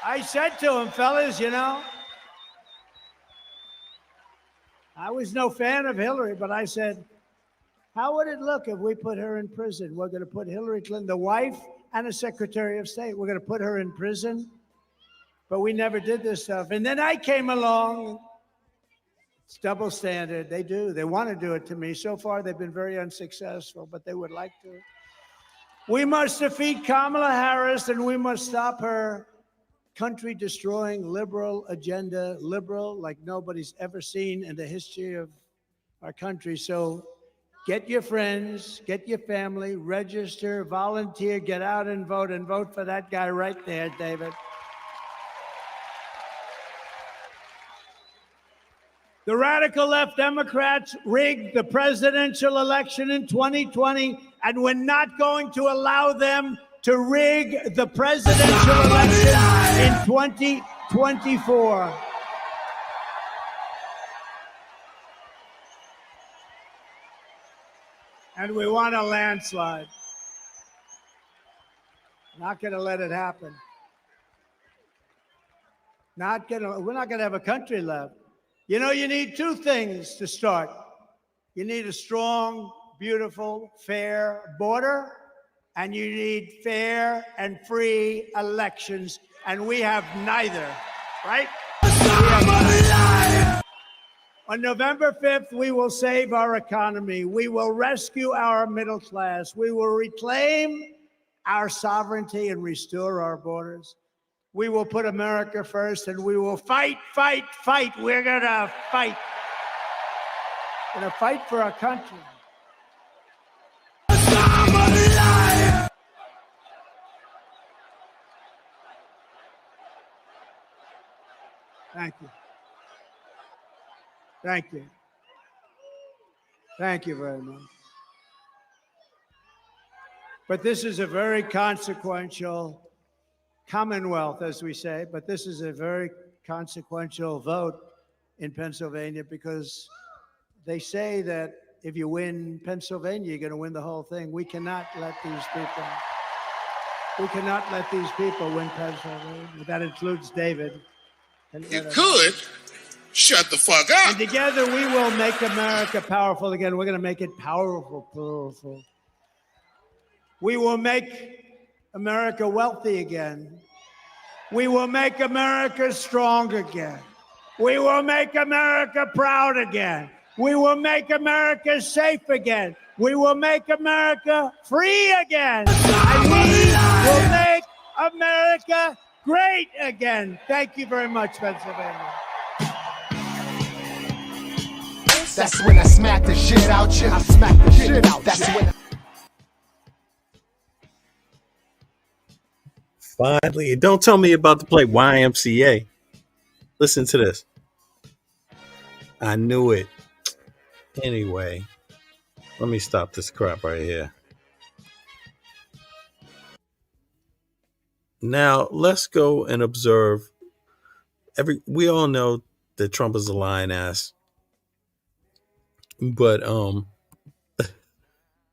I said to them, fellas, you know, I was no fan of Hillary, but I said, how would it look if we put her in prison? We're going to put Hillary Clinton, the wife and a Secretary of State. We're going to put her in prison. But we never did this stuff. And then I came along. It's double standard. They do. They want to do it to me. So far, they've been very unsuccessful, but they would like to. We must defeat Kamala Harris, and we must stop her country-destroying liberal agenda, liberal like nobody's ever seen in the history of our country. So get your friends, get your family, register, volunteer, get out and vote for that guy right there, David. The radical left Democrats rigged the presidential election in 2020, and we're not going to allow them to rig the presidential election in 2024. And we want a landslide. Not going to let it happen. We're not going to have a country left. You know, you need two things to start. You need a strong, beautiful, fair border, and you need fair and free elections, and we have neither, right? On November 5th, we will save our economy. We will rescue our middle class. We will reclaim our sovereignty and restore our borders. We will put America first, and we will fight, fight, fight. We're going to fight. We're going to fight for our country. Thank you. Thank you. Thank you very much. But this is a very consequential Commonwealth, as we say, but this is a very consequential vote in Pennsylvania because they say that if you win Pennsylvania, you're going to win the whole thing. We cannot let these people win Pennsylvania. That includes David. You could shut the fuck up. And together we will make America powerful again. We're going to make it powerful. We will make America wealthy again. We will make America strong again. We will make America proud again. We will make America safe again. We will make America free again. And we will make America great again. Thank you very much, Pennsylvania. That's when I smack the shit out you. I smack the shit out. That's when Finally, don't tell me about to play YMCA. Listen to this. I knew it. Anyway, let me stop this crap right here. Now, let's go and observe. We all know that Trump is a lying ass. But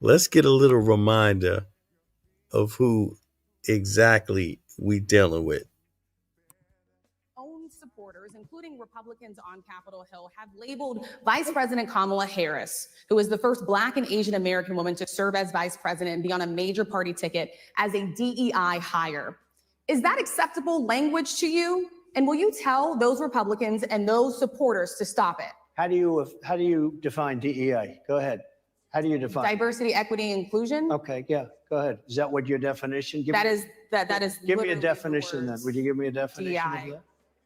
let's get a little reminder of who exactly we dealing with. Own supporters, including Republicans on Capitol Hill, have labeled Vice President Kamala Harris, who is the first Black and Asian American woman to serve as vice president and be on a major party ticket, as a DEI hire. Is that acceptable language to you? And will you tell those Republicans and those supporters to stop it? How do you define DEI? Go ahead. How do you define diversity, equity, inclusion? Okay, yeah, go ahead. Is that what your definition? That is. Give me a definition then. Would you give me a definition? DEI. Of that?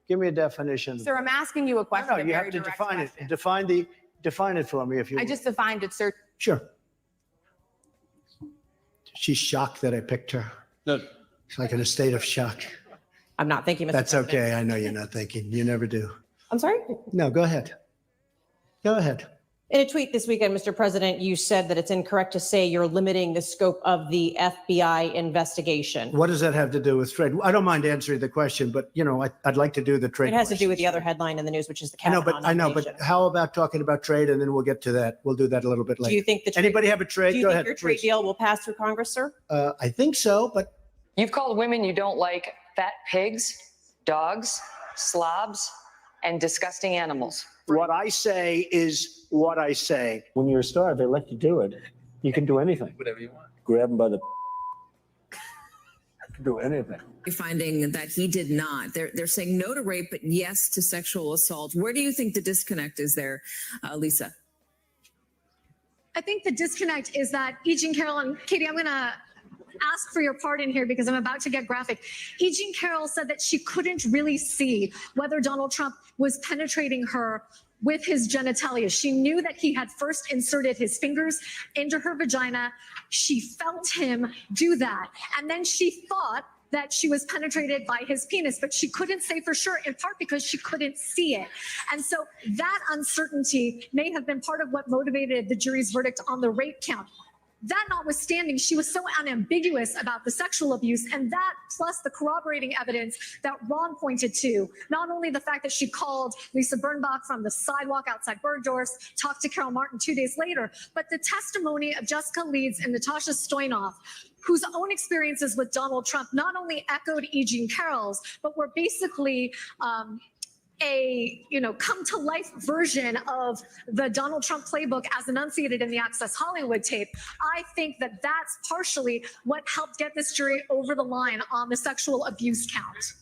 Give me a definition. Sir, I'm asking you a question. No, you have to define it. Define it for me if you. I just defined it, sir. Sure. She's shocked that I picked her. No. It's like in a state of shock. I'm not thinking. Mr. That's President. okay. I know you're not thinking. You never do. I'm sorry? No, go ahead. Go ahead. In a tweet this weekend, Mr. President, you said that it's incorrect to say you're limiting the scope of the FBI investigation. What does that have to do with trade? I don't mind answering the question, but you know, I'd like to do the trade. It has to do with the other headline in the news, which is the Kavanaugh I know, but how about talking about trade, and then we'll get to that. We'll do that a little bit later. Do you think the trade, anybody have a trade? Do you Go think ahead, your trade please. deal will pass through Congress, sir? I think so, but You've called women you don't like fat pigs, dogs, slobs, and disgusting animals. What I say is what I say. When you're a star, they let you do it. You can do anything. Whatever you want. Grab them by the. Do anything. Finding that he did not. They're saying no to rape, but yes to sexual assault. Where do you think the disconnect is there, Lisa? I think the disconnect is that E. Jean Carroll, and Katie, I'm going to ask for your pardon here because I'm about to get graphic. E. Jean Carroll said that she couldn't really see whether Donald Trump was penetrating her with his genitalia. She knew that he had first inserted his fingers into her vagina. She felt him do that. And then she thought that she was penetrated by his penis, but she couldn't say for sure, in part because she couldn't see it. And so that uncertainty may have been part of what motivated the jury's verdict on the rape count. That notwithstanding, she was so unambiguous about the sexual abuse, and that plus the corroborating evidence that Ron pointed to, not only the fact that she called Lisa Birnbach from the sidewalk outside Bergdorf's, talked to Carol Martin 2 days later, but the testimony of Jessica Leeds and Natasha Stoynoff, whose own experiences with Donald Trump not only echoed E. Jean Carroll's, but were basically a come to life version of the Donald Trump playbook as enunciated in the Access Hollywood tape. I think that that's partially what helped get this jury over the line on the sexual abuse count.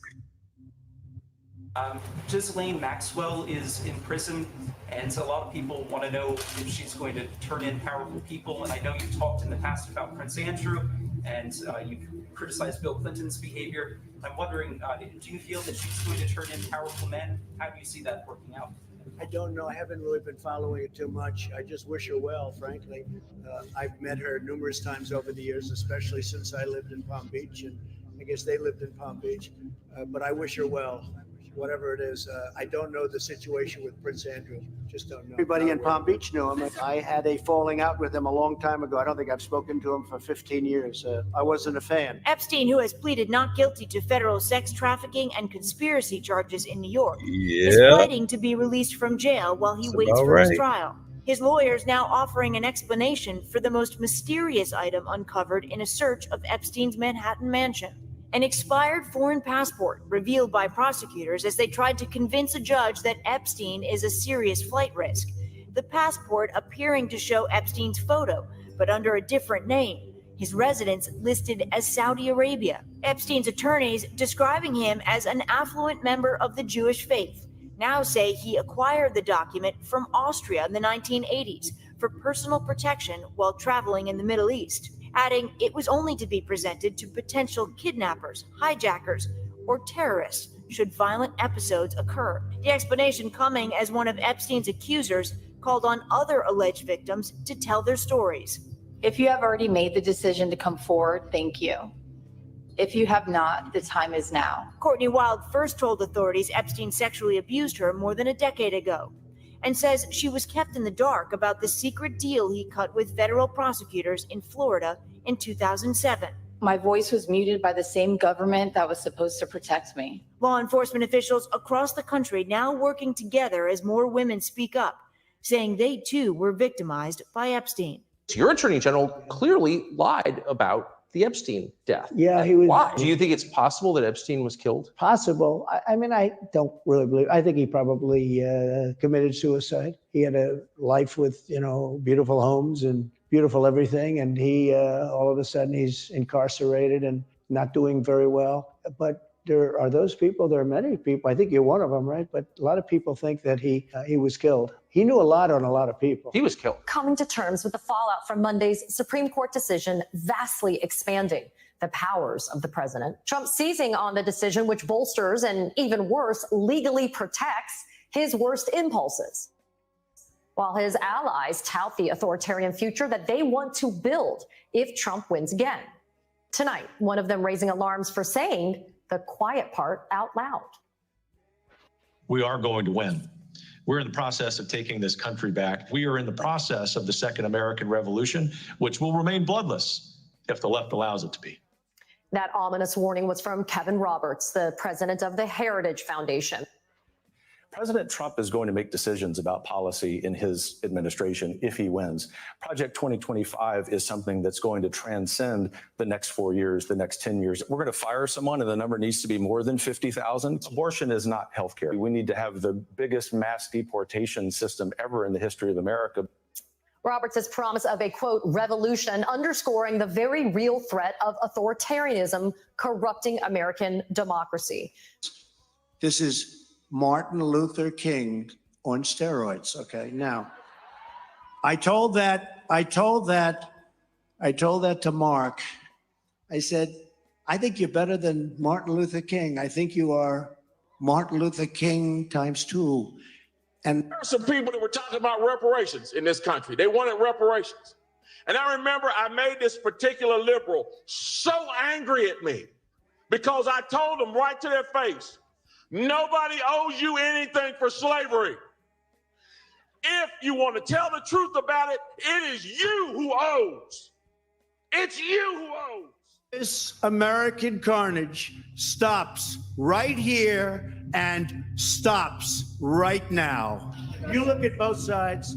Ghislaine Maxwell is in prison, and so a lot of people want to know if she's going to turn in powerful people. And I know you've talked in the past about Prince Andrew, and you've criticized Bill Clinton's behavior. I'm wondering, do you feel that she's going to turn in powerful men? How do you see that working out? I don't know. I haven't really been following it too much. I just wish her well, frankly. I've met her numerous times over the years, especially since I lived in Palm Beach, and I guess they lived in Palm Beach. But I wish her well, whatever it is. I don't know the situation with Prince Andrew. Just don't know. Everybody in Palm Beach knew him. I had a falling out with him a long time ago. I don't think I've spoken to him for 15 years. I wasn't a fan. Epstein, who has pleaded not guilty to federal sex trafficking and conspiracy charges in New York, is fighting to be released from jail while he waits for his trial. His lawyers now offering an explanation for the most mysterious item uncovered in a search of Epstein's Manhattan mansion. An expired foreign passport revealed by prosecutors as they tried to convince a judge that Epstein is a serious flight risk. The passport appearing to show Epstein's photo, but under a different name. His residence listed as Saudi Arabia. Epstein's attorneys describing him as an affluent member of the Jewish faith now say he acquired the document from Austria in the 1980s for personal protection while traveling in the Middle East, adding it was only to be presented to potential kidnappers, hijackers, or terrorists should violent episodes occur. The explanation coming as one of Epstein's accusers called on other alleged victims to tell their stories. If you have already made the decision to come forward, thank you. If you have not, the time is now. Courtney Wild first told authorities Epstein sexually abused her more than a decade ago, and says she was kept in the dark about the secret deal he cut with federal prosecutors in Florida in 2007. My voice was muted by the same government that was supposed to protect me. Law enforcement officials across the country now working together as more women speak up, saying they too were victimized by Epstein. Your attorney general clearly lied about the Epstein death. Yeah, he was. Why? Do you think it's possible that Epstein was killed? Possible. I mean, I don't really believe. I think he probably committed suicide. He had a life with, beautiful homes and beautiful everything, and he all of a sudden he's incarcerated and not doing very well. But there are those people. There are many people. I think you're one of them, right? But a lot of people think that he was killed. He knew a lot on a lot of people. He was killed. Coming to terms with the fallout from Monday's Supreme Court decision, vastly expanding the powers of the president. Trump seizing on the decision, which bolsters and even worse, legally protects his worst impulses, while his allies tout the authoritarian future that they want to build if Trump wins again. Tonight, one of them raising alarms for saying the quiet part out loud. We are going to win. We're in the process of taking this country back. We are in the process of the Second American Revolution, which will remain bloodless if the left allows it to be. That ominous warning was from Kevin Roberts, the president of the Heritage Foundation. President Trump is going to make decisions about policy in his administration if he wins. Project 2025 is something that's going to transcend the next 4 years, the next 10 years. We're going to fire someone and the number needs to be more than 50,000. Abortion is not healthcare. We need to have the biggest mass deportation system ever in the history of America. Roberts' promise of a, quote, revolution, underscoring the very real threat of authoritarianism corrupting American democracy. This is Martin Luther King on steroids. Okay. Now, I told that to Mark. I said, I think you're better than Martin Luther King. I think you are Martin Luther King times 2. And there are some people that were talking about reparations in this country. They wanted reparations. And I remember I made this particular liberal so angry at me because I told them right to their face, nobody owes you anything for slavery. If you want to tell the truth about it, it is you who owes. It's you who owes. This American carnage stops right here and stops right now. You look at both sides.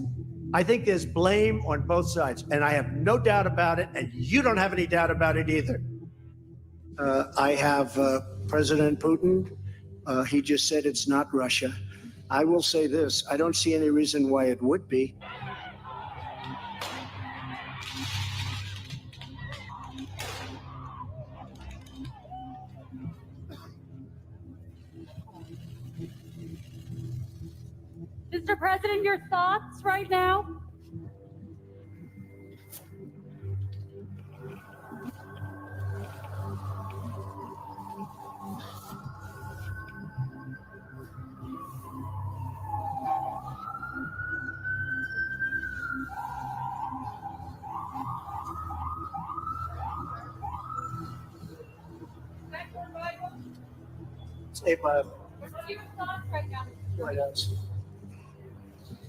I think there's blame on both sides, and I have no doubt about it, and you don't have any doubt about it either. I have President Putin. He just said it's not Russia. I will say this. I don't see any reason why it would be. Mr. President, your thoughts right now? Stay by. Your thoughts right now. White House.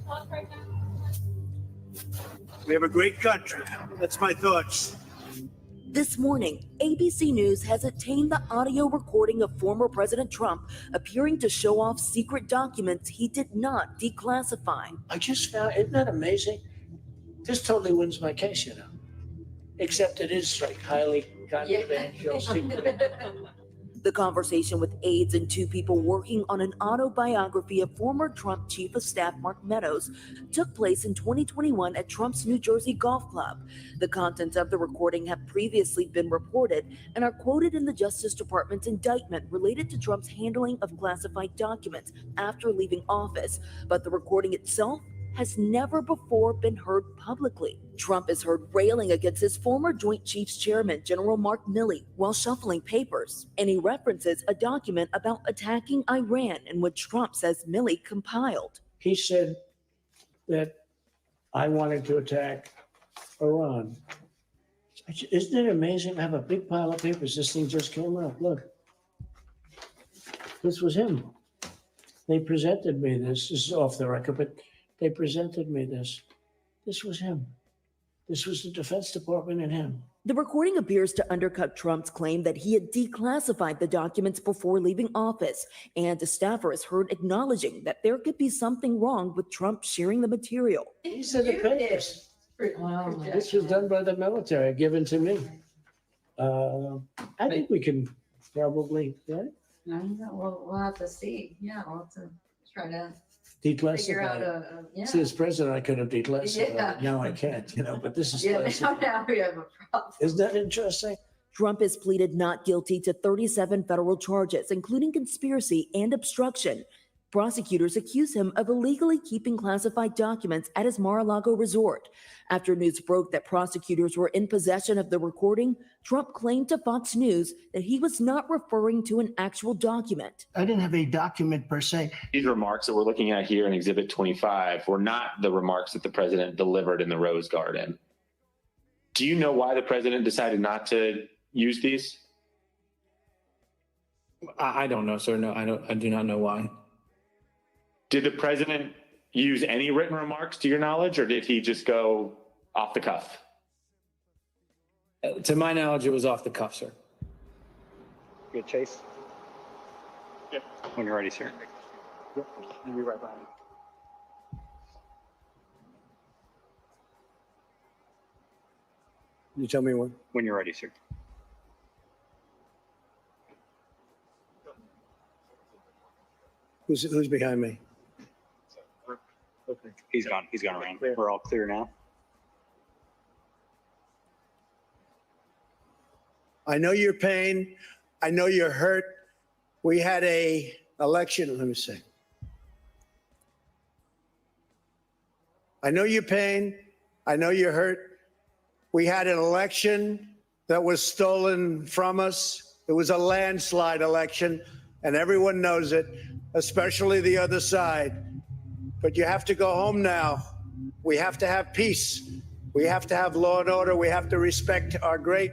Thoughts right now. We have a great country. That's my thoughts. This morning, ABC News has obtained the audio recording of former President Trump appearing to show off secret documents he did not declassify. I just found, isn't that amazing? This totally wins my case, you know. Except it is like highly confidential secret. The conversation with aides and two people working on an autobiography of former Trump Chief of Staff Mark Meadows took place in 2021 at Trump's New Jersey Golf Club. The contents of the recording have previously been reported and are quoted in the Justice Department's indictment related to Trump's handling of classified documents after leaving office, but the recording itself has never before been heard publicly. Trump is heard railing against his former Joint Chiefs Chairman, General Mark Milley, while shuffling papers. And he references a document about attacking Iran in which Trump says Milley compiled. He said that I wanted to attack Iran. Isn't it amazing? I have a big pile of papers. This thing just came up. Look. This was him. They presented me this. This is off the record, but they presented me this. This was him. This was the Defense Department and him. The recording appears to undercut Trump's claim that he had declassified the documents before leaving office, and a staffer is heard acknowledging that there could be something wrong with Trump sharing the material. These are the papers. This was done by the military, given to me. I think we can probably, right? We'll have to see. Yeah, we'll have to try to Declassified. figure out yeah. See, as president, I could have declassified. Yeah. Now I can't, you know, but this is Yeah, classified. now we have a problem. Isn't that interesting? Trump has pleaded not guilty to 37 federal charges, including conspiracy and obstruction. Prosecutors accuse him of illegally keeping classified documents at his Mar-a-Lago resort. After news broke that prosecutors were in possession of the recording, Trump claimed to Fox News that he was not referring to an actual document. I didn't have a document per se. These remarks that we're looking at here in Exhibit 25 were not the remarks that the president delivered in the Rose Garden. Do you know why the president decided not to use these? I don't know, sir. No, I do not know why. Did the president use any written remarks to your knowledge, or did he just go off the cuff? To my knowledge, it was off the cuff, sir. Good, Chase? Yep. When you're ready, sir. Yep. I'll be right behind you. You tell me when you're ready, sir. Who's behind me? Okay. He's gone around. We're all clear now. I know your pain. I know you're hurt. We had a election. Let me see. I know your pain. I know you're hurt. We had an election that was stolen from us. It was a landslide election, and everyone knows it, especially the other side. But you have to go home now. We have to have peace. We have to have law and order. We have to respect our great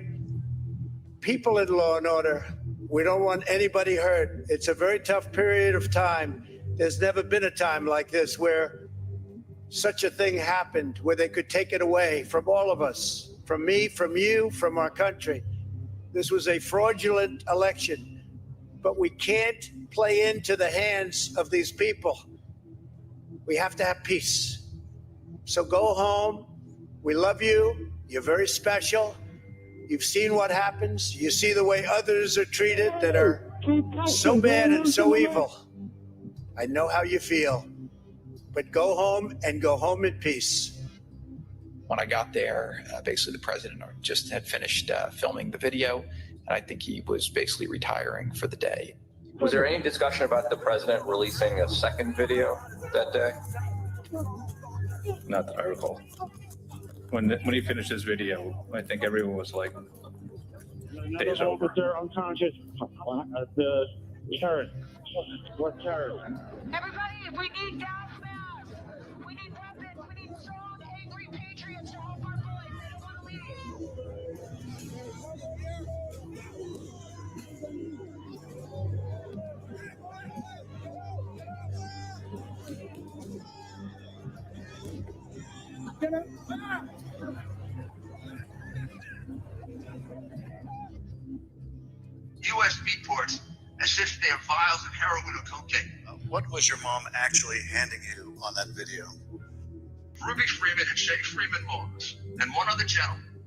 people in law and order. We don't want anybody hurt. It's a very tough period of time. There's never been a time like this where such a thing happened, where they could take it away from all of us, from me, from you, from our country. This was a fraudulent election, but we can't play into the hands of these people. We have to have peace. So go home. We love you. You're very special. You've seen what happens. You see the way others are treated that are so bad and so evil. I know how you feel. But go home and go home in peace. When I got there, basically the president just had finished filming the video, and I think he was basically retiring for the day. Was there any discussion about the president releasing a second video that day? Not that I recall. When he finished his video, I think everyone was like, "Day's over." They're unconscious. The turret. What turret? Everybody, if we need gas masks, we need weapons, we need strong, angry patriots to help our boys. They don't want to leave. USB ports as if they're vials of heroin or cocaine. What was your mom actually handing you on that video? Ruby Freeman and Shay Freeman Morris, and one other gentleman,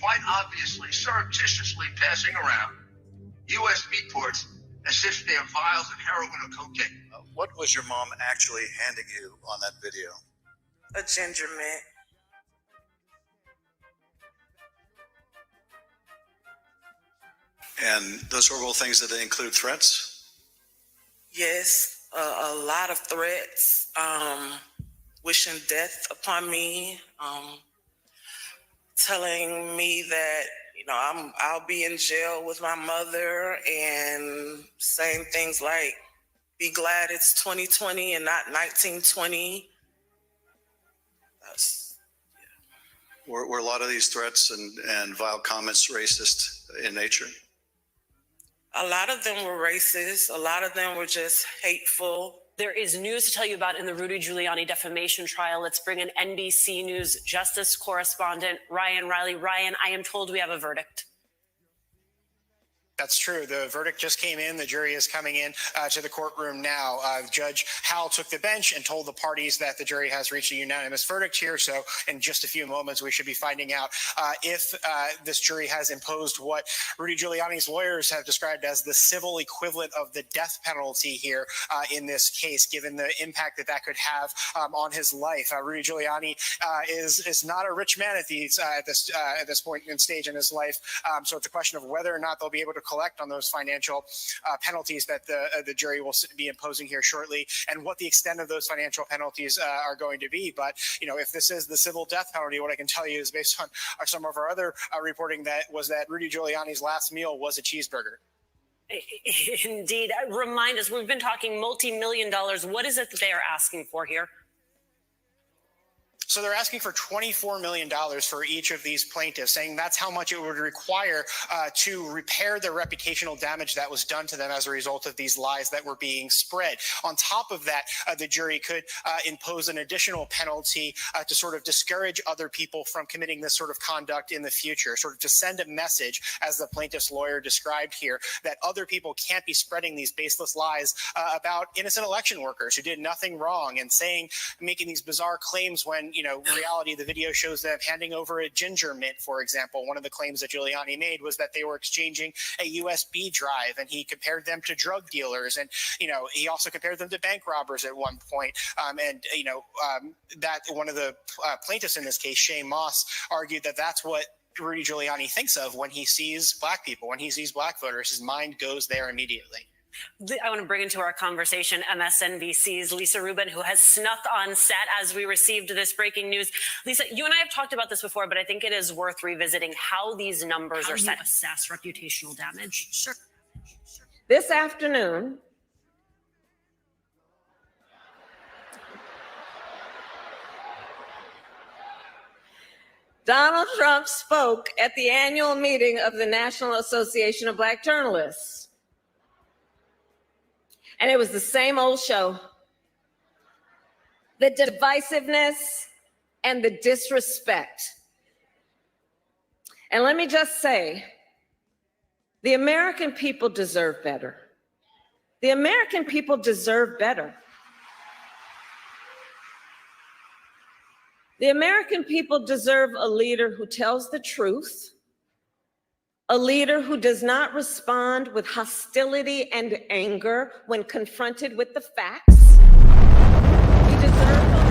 quite obviously, surreptitiously passing around USB ports as if they're vials of heroin or cocaine. What was your mom actually handing you on that video? A ginger mint. And those horrible things, did they include threats? Yes, a lot of threats, wishing death upon me, telling me that, you know, I'll be in jail with my mother, and saying things like, be glad it's 2020 and not 1920. Were a lot of these threats and vile comments racist in nature? A lot of them were racist. A lot of them were just hateful. There is news to tell you about in the Rudy Giuliani defamation trial. Let's bring in NBC News justice correspondent Ryan Riley. Ryan, I am told we have a verdict. That's true. The verdict just came in. The jury is coming in to the courtroom now. Judge Howell took the bench and told the parties that the jury has reached a unanimous verdict here. So in just a few moments, we should be finding out if this jury has imposed what Rudy Giuliani's lawyers have described as the civil equivalent of the death penalty here in this case, given the impact that could have on his life. Rudy Giuliani is not a rich man at this point in stage in his life. So it's a question of whether or not they'll be able to collect on those financial penalties that the jury will be imposing here shortly, and what the extent of those financial penalties are going to be. But, you know, if this is the civil death penalty, what I can tell you is, based on some of our other reporting, that Rudy Giuliani's last meal was a cheeseburger. Indeed. Remind us, we've been talking multi-million dollars. What is it that they are asking for here? So they're asking for $24 million for each of these plaintiffs, saying that's how much it would require to repair the reputational damage that was done to them as a result of these lies that were being spread. On top of that, the jury could impose an additional penalty to sort of discourage other people from committing this sort of conduct in the future, sort of to send a message, as the plaintiff's lawyer described here, that other people can't be spreading these baseless lies about innocent election workers who did nothing wrong, and making these bizarre claims when, you know, in reality, the video shows them handing over a ginger mint, for example. One of the claims that Giuliani made was that they were exchanging a USB drive, and he compared them to drug dealers. And, you know, he also compared them to bank robbers at one point. That one of the plaintiffs in this case, Shay Moss, argued that that's what Rudy Giuliani thinks of when he sees black people, when he sees black voters. His mind goes there immediately. I want to bring into our conversation MSNBC's Lisa Rubin, who has snuck on set as we received this breaking news. Lisa, you and I have talked about this before, but I think it is worth revisiting how these numbers are set to assess reputational damage. Sure. This afternoon, Donald Trump spoke at the annual meeting of the National Association of Black Journalists. And it was the same old show. The divisiveness and the disrespect. And let me just say, the American people deserve better. The American people deserve better. The American people deserve a leader who tells the truth, a leader who does not respond with hostility and anger when confronted with the facts. We deserve a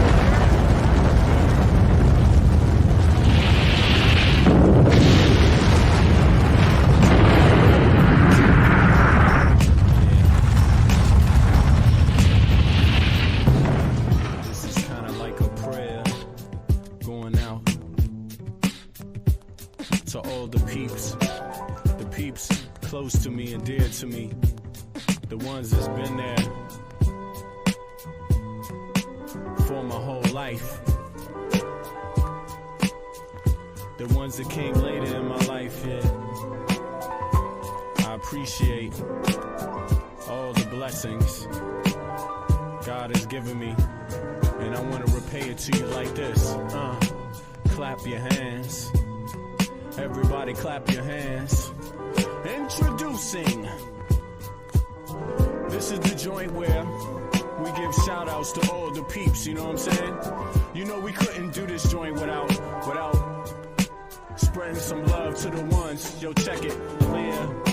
to all the peeps close to me and dear to me, the ones that's been there for my whole life, the ones that came later in my life, yeah. I appreciate all the blessings God has given me, and I want to repay it to you like this. Clap your hands. Everybody clap your hands. Introducing. This is the joint where we give shout outs to all the peeps, you know what I'm saying? You know we couldn't do this joint without spreading some love to the ones. Yo, check it. Clear.